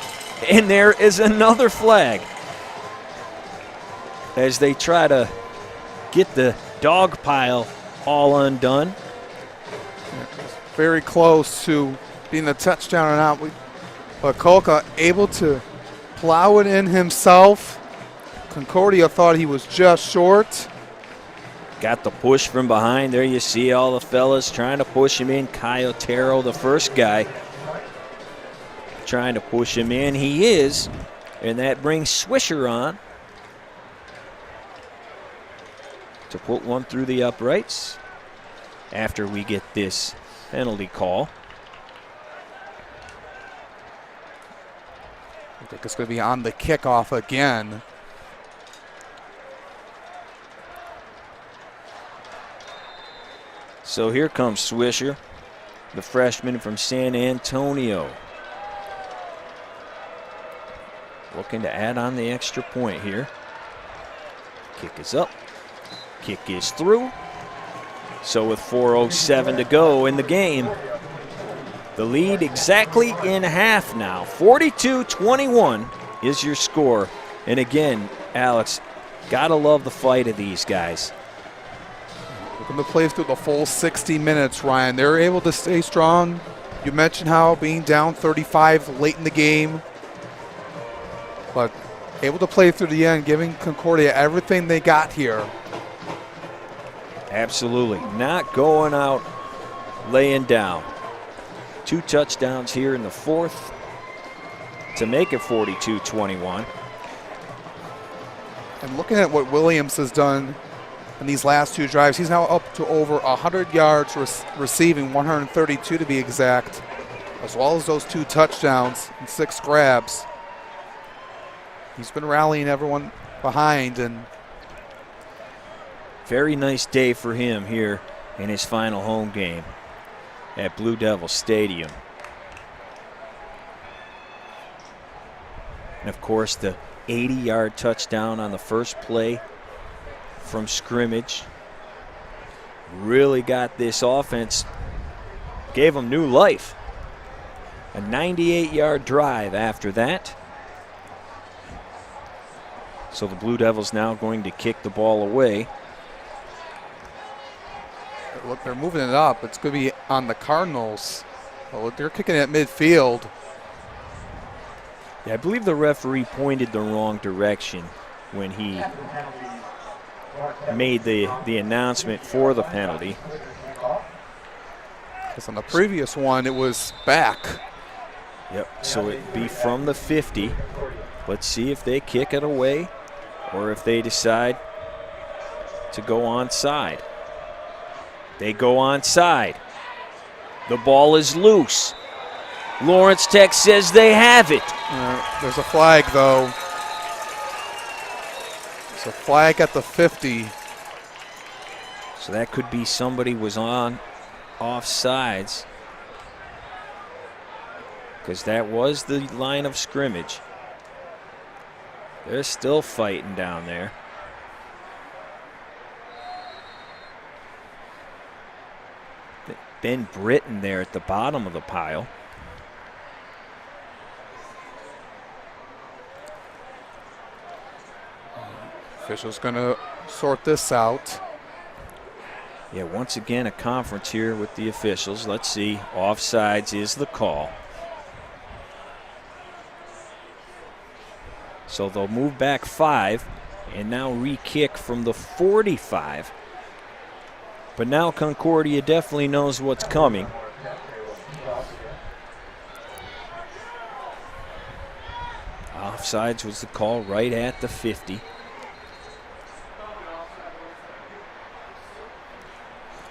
E: And there is another flag as they try to get the dog pile all undone.
F: Very close to being a touchdown or not. But Kolka able to plow it in himself. Concordia thought he was just short.
E: Got the push from behind. There you see all the fellas trying to push him in. Kai Otero, the first guy, trying to push him in. He is. And that brings Swisher on to put one through the uprights after we get this penalty call.
F: I think it's going to be on the kickoff again.
E: So here comes Swisher, the freshman from San Antonio. Looking to add on the extra point here. Kick is up. Kick is through. So with 4:07 to go in the game, the lead exactly in half now. 42-21 is your score. And again, Alex, gotta love the fight of these guys.
F: Looking to play through the full 60 minutes, Ryan. They're able to stay strong. You mentioned how being down 35 late in the game, but able to play through the end, giving Concordia everything they got here.
E: Absolutely. Not going out laying down. 2 touchdowns here in the fourth to make it 42-21.
F: And looking at what Williams has done in these last 2 drives, he's now up to over 100 yards receiving, 132 to be exact, as well as those 2 touchdowns and 6 grabs. He's been rallying everyone behind, and
E: very nice day for him here in his final home game at Blue Devil Stadium. And of course, the 80-yard touchdown on the first play from scrimmage really got this offense, gave them new life. A 98-yard drive after that. So the Blue Devils now going to kick the ball away.
F: look, they're moving it up. It's going to be on the Cardinals. Well, they're kicking it at midfield.
E: Yeah, I believe the referee pointed the wrong direction when he made the announcement for the penalty.
F: Because on the previous one, it was back.
E: Yep, so it'd be from the 50. Let's see if they kick it away or if they decide to go onside. They go onside. The ball is loose. Lawrence Tech says they have it.
F: There's a flag, though. There's a flag at the 50.
E: So that could be somebody was on offsides, because that was the line of scrimmage. They're still fighting down there. Ben Britton there at the bottom of the pile.
F: Official's going to sort this out.
E: Yeah, once again a conference here with the officials. Let's see, offsides is the call. So they'll move back 5 and now re-kick from the 45. But now Concordia definitely knows what's coming. Offsides was the call right at the 50.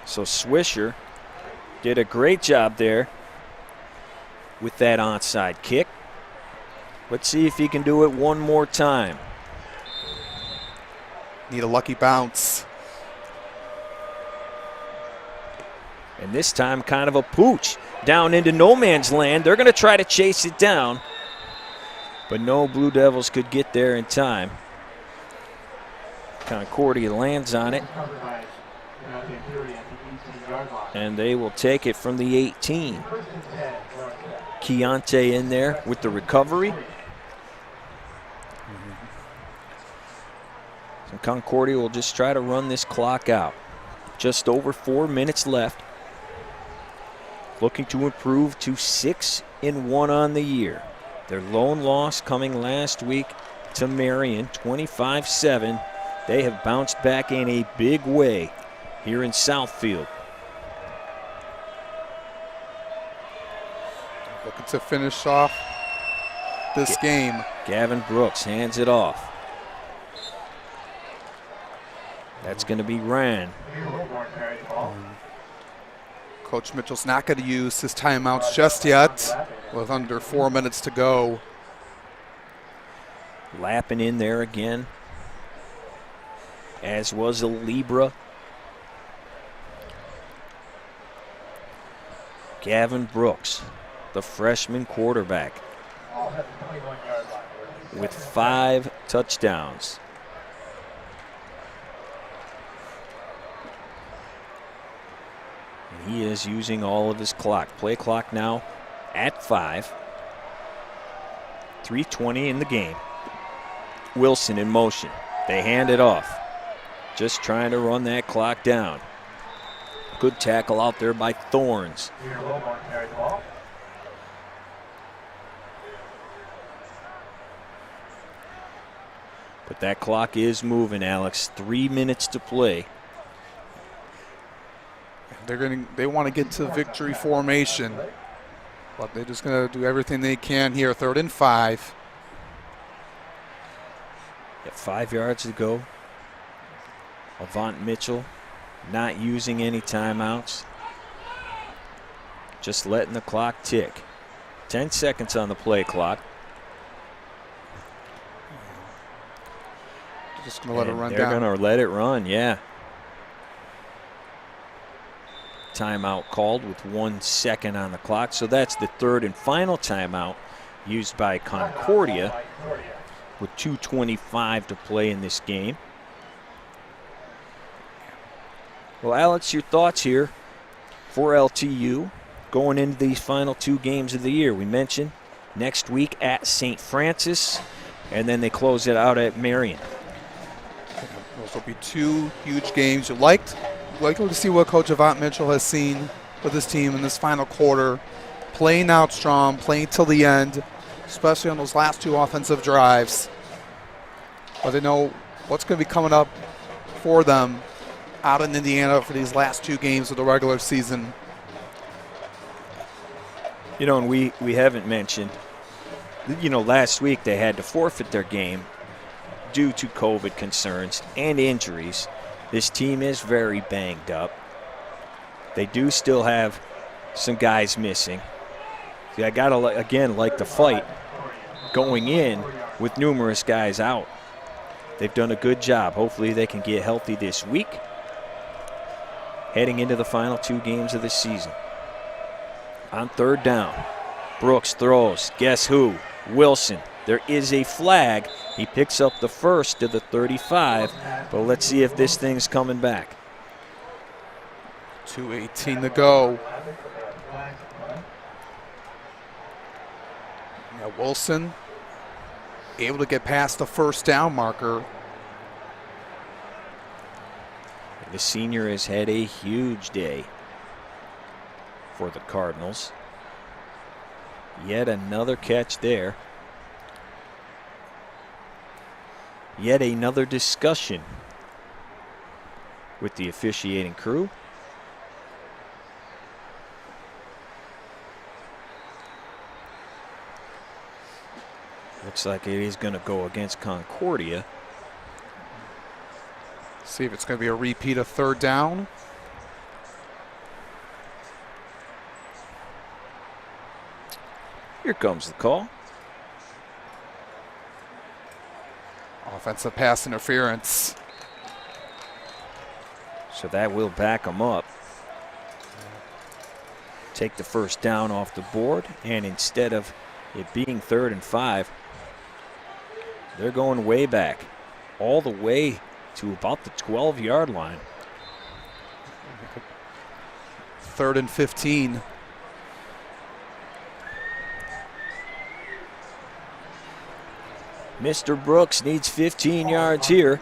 E: So Swisher did a great job there with that onside kick. Let's see if he can do it one more time.
F: Need a lucky bounce.
E: And this time kind of a pooch down into no man's land. They're going to try to chase it down, but no Blue Devils could get there in time. Concordia lands on it, and they will take it from the 18. Keontae in there with the recovery. So Concordia will just try to run this clock out. Just over 4 minutes left. Looking to improve to 6-1 on the year. Their lone loss coming last week to Marion, 25-7. They have bounced back in a big way here in Southfield.
F: Looking to finish off this game.
E: Gavin Brooks hands it off. That's going to be Ryan.
F: Coach Mitchell's not going to use his timeouts just yet with under 4 minutes to go.
E: Lapping in there again, as was a Libra. Gavin Brooks, the freshman quarterback, with 5 touchdowns. And he is using all of his clock. Play clock now at 5. 3:20 in the game. Wilson in motion. They hand it off. Just trying to run that clock down. Good tackle out there by Thorns. But that clock is moving, Alex. 3 minutes to play.
F: They want to get to victory formation, but they're just going to do everything they can here. 3rd and 5.
E: At 5 yards to go. Avant Mitchell not using any timeouts. Just letting the clock tick. 10 seconds on the play clock.
F: Just going to let it run down.
E: They're going to let it run, yeah. Timeout called with 1 second on the clock. So that's the 3rd and final timeout used by Concordia with 2:25 to play in this game. Well, Alex, your thoughts here for LTU going into these final 2 games of the year. We mentioned next week at St. Francis, and then they close it out at Marion.
F: Those will be 2 huge games. You'd like to see what Coach Avant Mitchell has seen with his team in this final quarter, playing out strong, playing till the end, especially on those last 2 offensive drives. But they know what's going to be coming up for them out in Indiana for these last 2 games of the regular season.
E: You know, and we haven't mentioned, you know, last week they had to forfeit their game due to COVID concerns and injuries. This team is very banged up. They do still have some guys missing. See, I got to, again, like the fight going in with numerous guys out. They've done a good job. Hopefully they can get healthy this week, heading into the final 2 games of the season. On 3rd down, Brooks throws. Guess who? Wilson. There is a flag. He picks up the first to the 35, but let's see if this thing's coming back.
F: 2:18 to go. Now Wilson able to get past the 1st down marker.
E: The senior has had a huge day for the Cardinals. Yet another catch there. Yet another discussion with the officiating crew. Looks like it is going to go against Concordia.
F: See if it's going to be a repeat of 3rd down.
E: Here comes the call.
F: Offensive pass interference.
E: So that will back them up. take the first down off the board, and instead of it being 3rd and 5, they're going way back, all the way to about the 12-yard line.
F: 3rd and 15.
E: Mr. Brooks needs 15 yards here.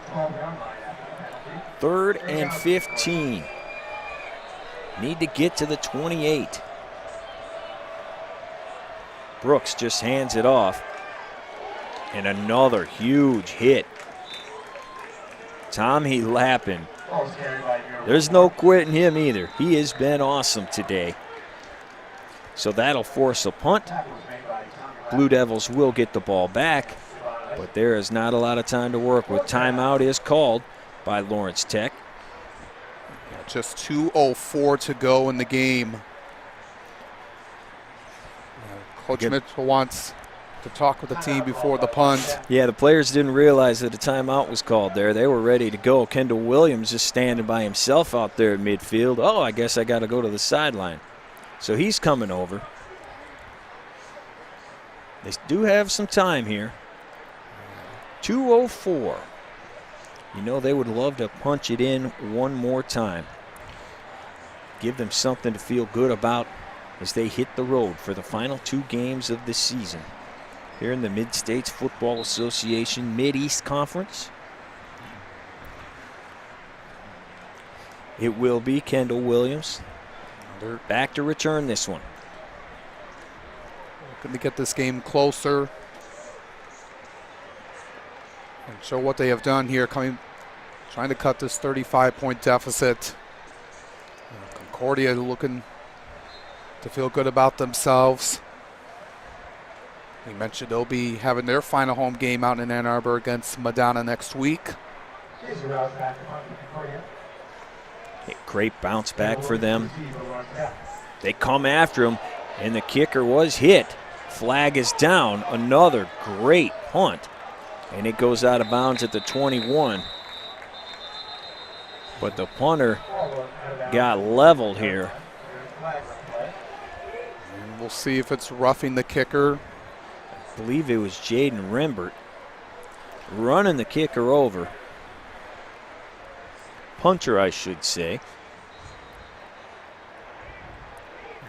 E: 3rd and 15. Need to get to the 28. Brooks just hands it off. And another huge hit. Tommy Lappin. There's no quitting him either. He has been awesome today. So that'll force a punt. Blue Devils will get the ball back, but there is not a lot of time to work with. Timeout is called by Lawrence Tech.
F: Just 2:04 to go in the game. Coach Mitchell wants to talk with the team before the punt.
E: Yeah, the players didn't realize that a timeout was called there. They were ready to go. Kendall Williams just standing by himself out there at midfield. Oh, I guess I got to go to the sideline. So he's coming over. They do have some time here. 2:04. You know they would love to punch it in one more time. Give them something to feel good about as they hit the road for the final 2 games of the season. Here in the Mid-States Football Association Mid-East Conference. It will be Kendall Williams. They're back to return this one.
F: Looking to get this game closer and show what they have done here, trying to cut this 35-point deficit. Concordia looking to feel good about themselves. We mentioned they'll be having their final home game out in Ann Arbor against Madonna next week.
E: A great bounce back for them. They come after him, and the kicker was hit. Flag is down. Another great punt. And it goes out of bounds at the 21. But the punter got leveled here.
F: And we'll see if it's roughing the kicker.
E: I believe it was Jaden Rembert running the kicker over. Punter, I should say.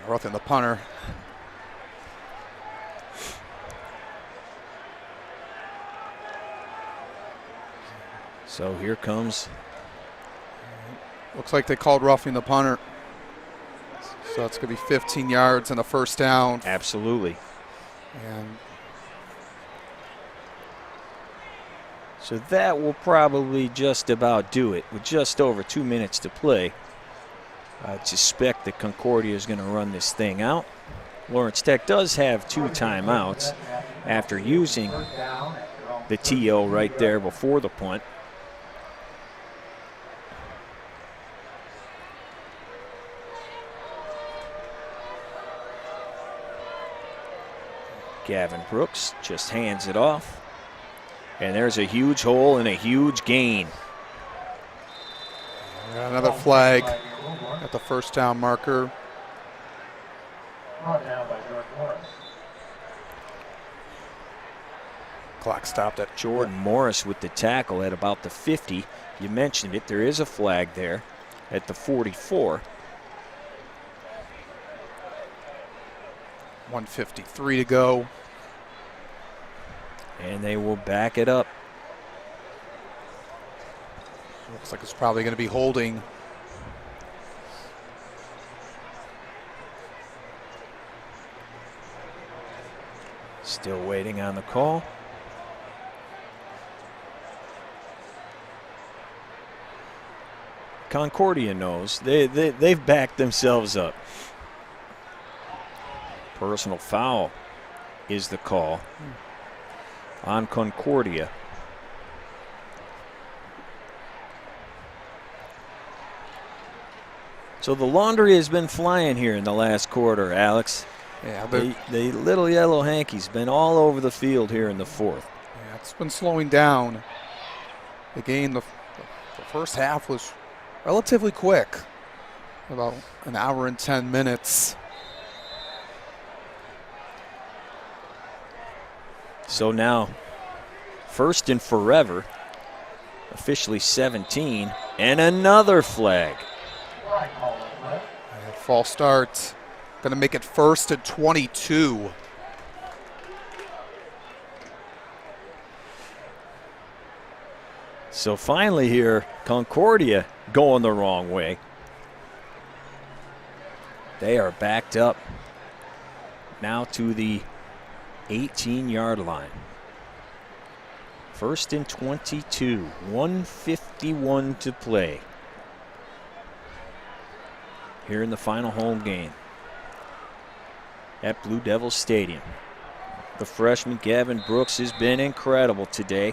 F: Roughing the punter.
E: So here comes.
F: Looks like they called roughing the punter. So it's going to be 15 yards and a first down.
E: Absolutely.
F: And
E: so that will probably just about do it with just over 2 minutes to play. I suspect that Concordia is going to run this thing out. Lawrence Tech does have 2 timeouts after using the TO right there before the punt. Gavin Brooks just hands it off. And there's a huge hole and a huge gain.
F: another flag at the first down marker. Clock stopped at
E: Jordan Morris with the tackle at about the 50. You mentioned it. There is a flag there at the 44.
F: 1:53 to go.
E: And they will back it up.
F: Looks like it's probably going to be holding.
E: Still waiting on the call. Concordia knows. They've backed themselves up. Personal foul is the call on Concordia. So the laundry has been flying here in the last quarter, Alex.
F: Yeah,
E: the little yellow hanky's been all over the field here in the fourth.
F: Yeah, it's been slowing down. The game, the first half was relatively quick, about an hour and 10 minutes.
E: So now, first and forever, officially 17, and another flag.
F: False start. Going to make it 1st and 22.
E: So finally here, Concordia going the wrong way. They are backed up now to the 18-yard line. 1st and 22, 1:51 to play here in the final home game at Blue Devil Stadium. The freshman Gavin Brooks has been incredible today.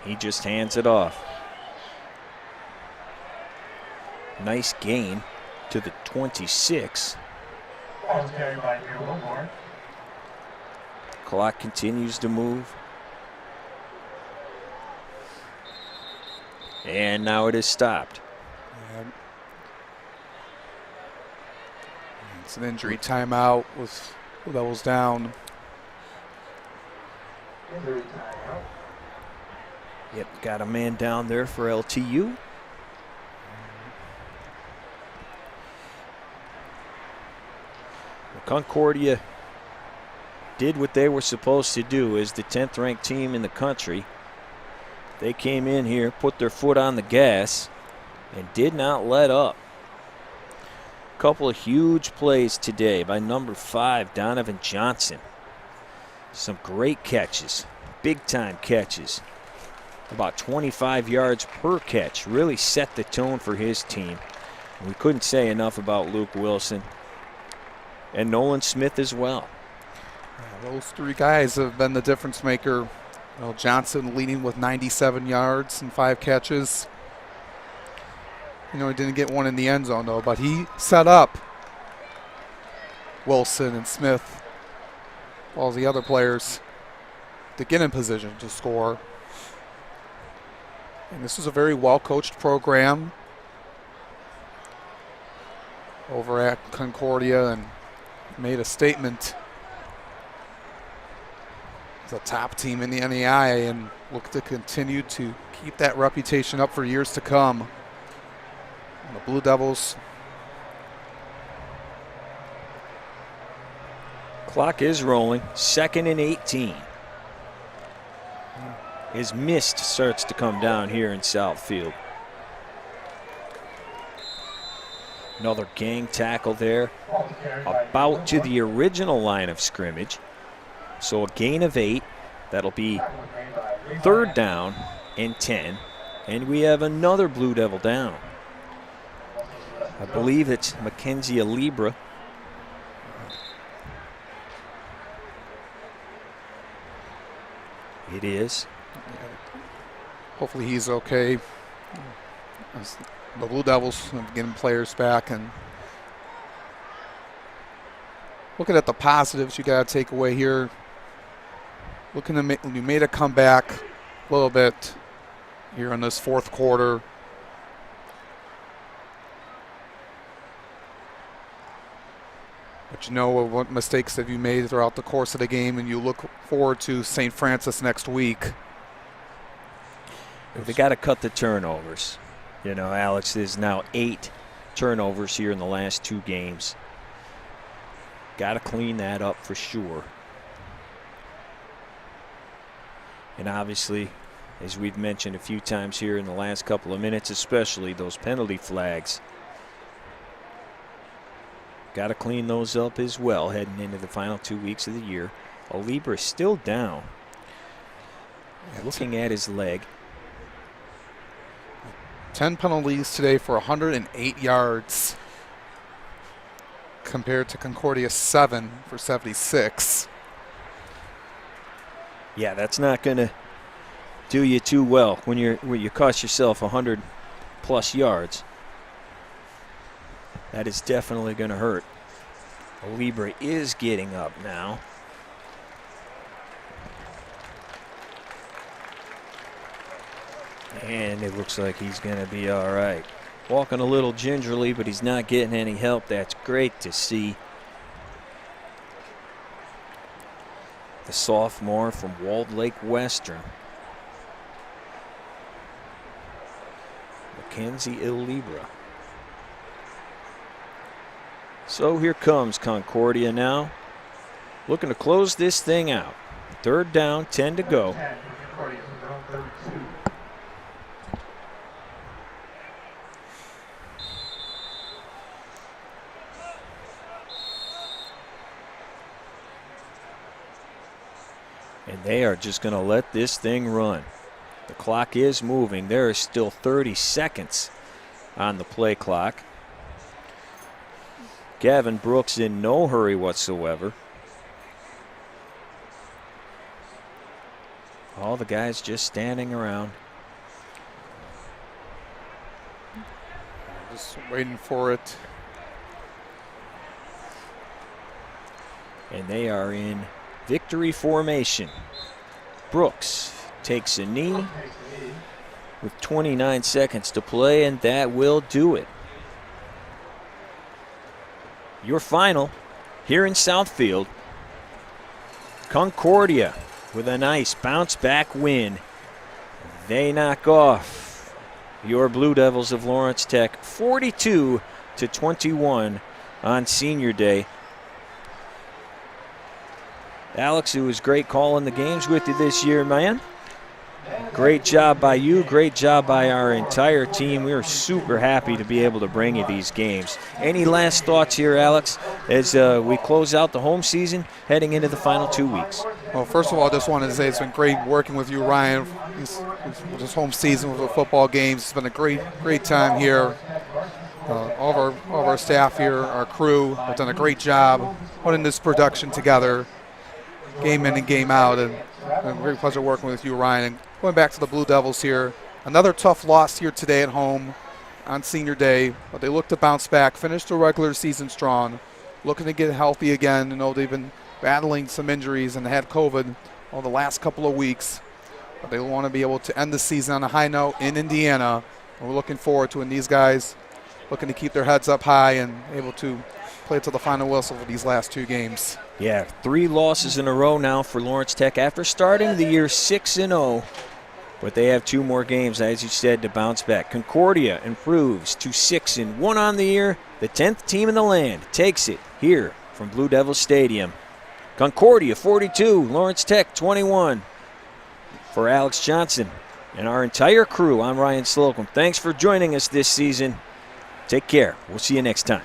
E: He just hands it off. Nice gain to the 26. Clock continues to move. And now it is stopped.
F: It's an injury timeout with Blue Devils down.
A: Injury timeout.
E: Yep, got a man down there for LTU. Concordia did what they were supposed to do as the 10th ranked team in the country. They came in here, put their foot on the gas, and did not let up. A couple of huge plays today by number 5, Donovan Johnson. Some great catches, big time catches. About 25 yards per catch, really set the tone for his team. And we couldn't say enough about Luke Wilson and Nolan Smith as well.
F: Yeah, those 3 guys have been the difference maker. Well, Johnson leading with 97 yards and 5 catches. He didn't get one in the end zone though, but he set up Wilson and Smith, all the other players, to get in position to score. And this is a very well-coached program over at Concordia, and made a statement as a top team in the NAIA and look to continue to keep that reputation up for years to come. And the Blue Devils.
E: Clock is rolling, 2nd and 18. His mist starts to come down here in Southfield. Another gang tackle there, about to the original line of scrimmage. So a gain of 8. That'll be 3rd down and 10. And we have another Blue Devil down. I believe it's Mackenzie Libra. It is.
F: Hopefully he's okay. As the Blue Devils getting players back, and looking at the positives you got to take away here. Looking to you made a comeback a little bit here in this 4th quarter. But what mistakes have you made throughout the course of the game, and you look forward to St. Francis next week.
E: They got to cut the turnovers. Alex, there's now 8 turnovers here in the last 2 games. Got to clean that up for sure. And obviously, as we've mentioned a few times here in the last couple of minutes, especially those penalty flags, got to clean those up as well heading into the final 2 weeks of the year. Libra is still down. Looking at his leg.
F: 10 penalties today for 108 yards compared to Concordia 7 for 76.
E: Yeah, that's not going to do you too well when you cost yourself 100+ yards. That is definitely going to hurt. Libra is getting up now. And it looks like he's going to be all right. Walking a little gingerly, but he's not getting any help. That's great to see. the sophomore from Walled Lake Western. Mackenzie Illibra. So here comes Concordia now, looking to close this thing out. 3rd down, 10 to go. And they are just going to let this thing run. The clock is moving. There is still 30 seconds on the play clock. Gavin Brooks in no hurry whatsoever. All the guys just standing around.
F: Just waiting for it.
E: And they are in victory formation. Brooks takes a knee with 29 seconds to play, and that will do it. Your final here in Southfield. Concordia with a nice bounce-back win. They knock off your Blue Devils of Lawrence Tech 42-21 on Senior Day. Alex, it was great calling the games with you this year, man. Great job by you. Great job by our entire team. We are super happy to be able to bring you these games. Any last thoughts here, Alex, as we close out the home season, heading into the final 2 weeks?
F: Well, first of all, I just wanted to say it's been great working with you, Ryan, this home season with the football games. It's been a great time here. All of our staff here, our crew, have done a great job putting this production together, game in and game out, and a great pleasure working with you, Ryan. And going back to the Blue Devils here, another tough loss here today at home on Senior Day, but they look to bounce back, finish the regular season strong, looking to get healthy again. You know, they've been battling some injuries and had COVID all the last couple of weeks, but they want to be able to end the season on a high note in Indiana. And we're looking forward to when these guys looking to keep their heads up high and able to play to the final whistle for these last 2 games.
E: Yeah, 3 losses in a row now for Lawrence Tech after starting the year 6-0. But they have 2 more games, as you said, to bounce back. Concordia improves to 6-1 on the year. The 10th team in the land takes it here from Blue Devil Stadium. Concordia 42, Lawrence Tech 21. For Alex Johnson and our entire crew, I'm Ryan Slocum. Thanks for joining us this season. Take care. We'll see you next time.